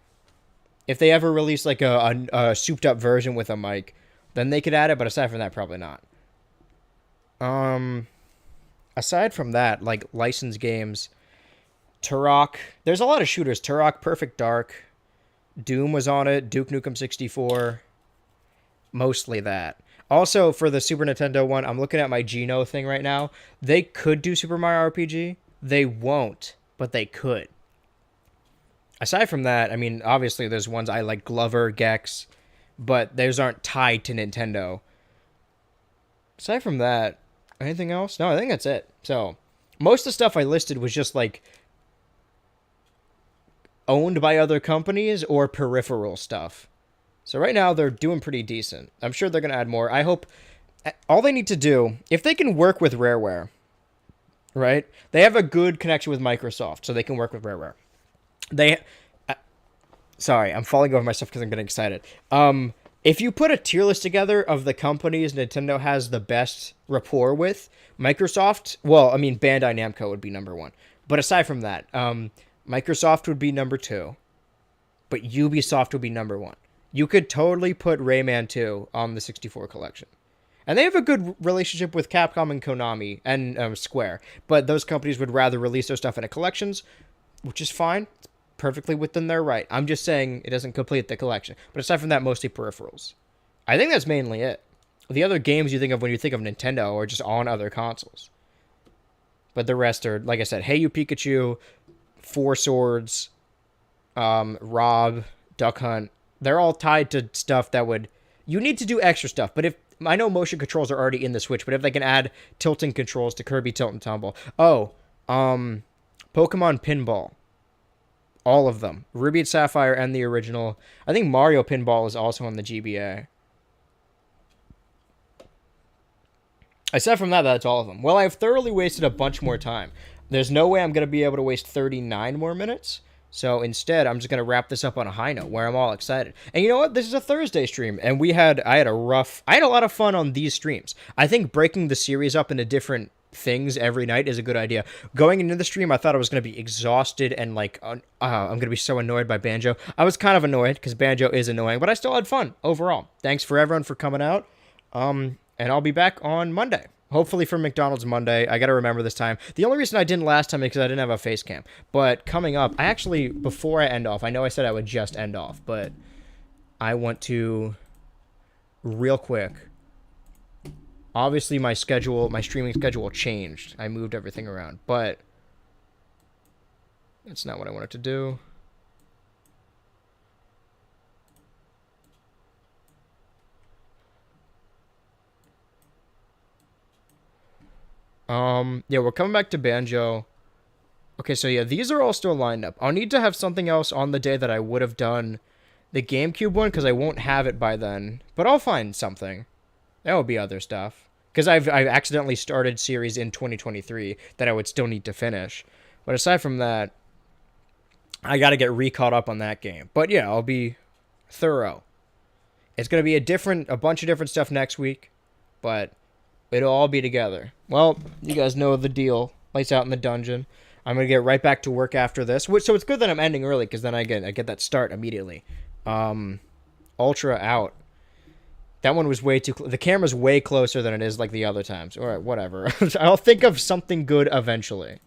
If they ever release like a souped-up version with a mic, then they could add it. But aside from that, probably not. Aside from that, like licensed games, Turok. There's a lot of shooters. Turok, Perfect Dark, Doom was on it. Duke Nukem 64. Mostly that. Also, for the Super Nintendo one, I'm looking at my Geno thing right now. They could do Super Mario RPG. They won't, but they could. Aside from that, I mean, obviously there's ones I like, Glover, Gex, but those aren't tied to Nintendo. Aside from that, anything else? No, I think that's it. So, most of the stuff I listed was just like owned by other companies or peripheral stuff. So right now they're doing pretty decent. I'm sure they're going to add more. I hope all they need to do, if they can work with Rareware, right? They have a good connection with Microsoft, so they can work with Rareware. Sorry, I'm falling over myself because I'm getting excited. If you put a tier list together of the companies Nintendo has the best rapport with, Microsoft, well, I mean, Bandai Namco would be number one. But aside from that, Microsoft would be number two. But Ubisoft would be number one. You could totally put Rayman 2 on the 64 collection. And they have a good relationship with Capcom and Konami and Square. But those companies would rather release their stuff in a collections, which is fine. It's perfectly within their right. I'm just saying it doesn't complete the collection. But aside from that, mostly peripherals. I think that's mainly it. The other games you think of when you think of Nintendo are just on other consoles. But the rest are, like I said, Hey You Pikachu, Four Swords, Rob, Duck Hunt. They're all tied to stuff that would... You need to do extra stuff, but if... I know motion controls are already in the Switch, but if they can add tilting controls to Kirby Tilt and Tumble... Oh, Pokemon Pinball. All of them. Ruby and Sapphire and the original. I think Mario Pinball is also on the GBA. Aside from that, that's all of them. Well, I've thoroughly wasted a bunch more time. There's no way I'm going to be able to waste 39 more minutes. So instead, I'm just going to wrap this up on a high note where I'm all excited. And you know what? This is a Thursday stream, and I had a lot of fun on these streams. I think breaking the series up into different things every night is a good idea. Going into the stream, I thought I was going to be exhausted and like, I'm going to be so annoyed by Banjo. I was kind of annoyed because Banjo is annoying, but I still had fun overall. Thanks for everyone for coming out. And I'll be back on Monday. Hopefully for McDonald's Monday. I got to remember this time. The only reason I didn't last time is because I didn't have a face cam. But coming up, I actually, before I end off, I know I said I would just end off, but I want to, real quick, obviously my streaming schedule changed. I moved everything around, but that's not what I wanted to do. Yeah, we're coming back to Banjo. Okay, so yeah, these are all still lined up. I'll need to have something else on the day that I would have done the GameCube one, because I won't have it by then. But I'll find something. That will be other stuff. Because I've accidentally started series in 2023 that I would still need to finish. But aside from that, I got to get re-caught up on that game. But yeah, I'll be thorough. It's going to be a bunch of different stuff next week. But it'll all be together. Well, you guys know the deal. Lights out in the dungeon. I'm gonna get right back to work after this. So it's good that I'm ending early because then I get that start immediately. Ultra out. That one was way too. The camera's way closer than it is like the other times. All right, whatever. I'll think of something good eventually.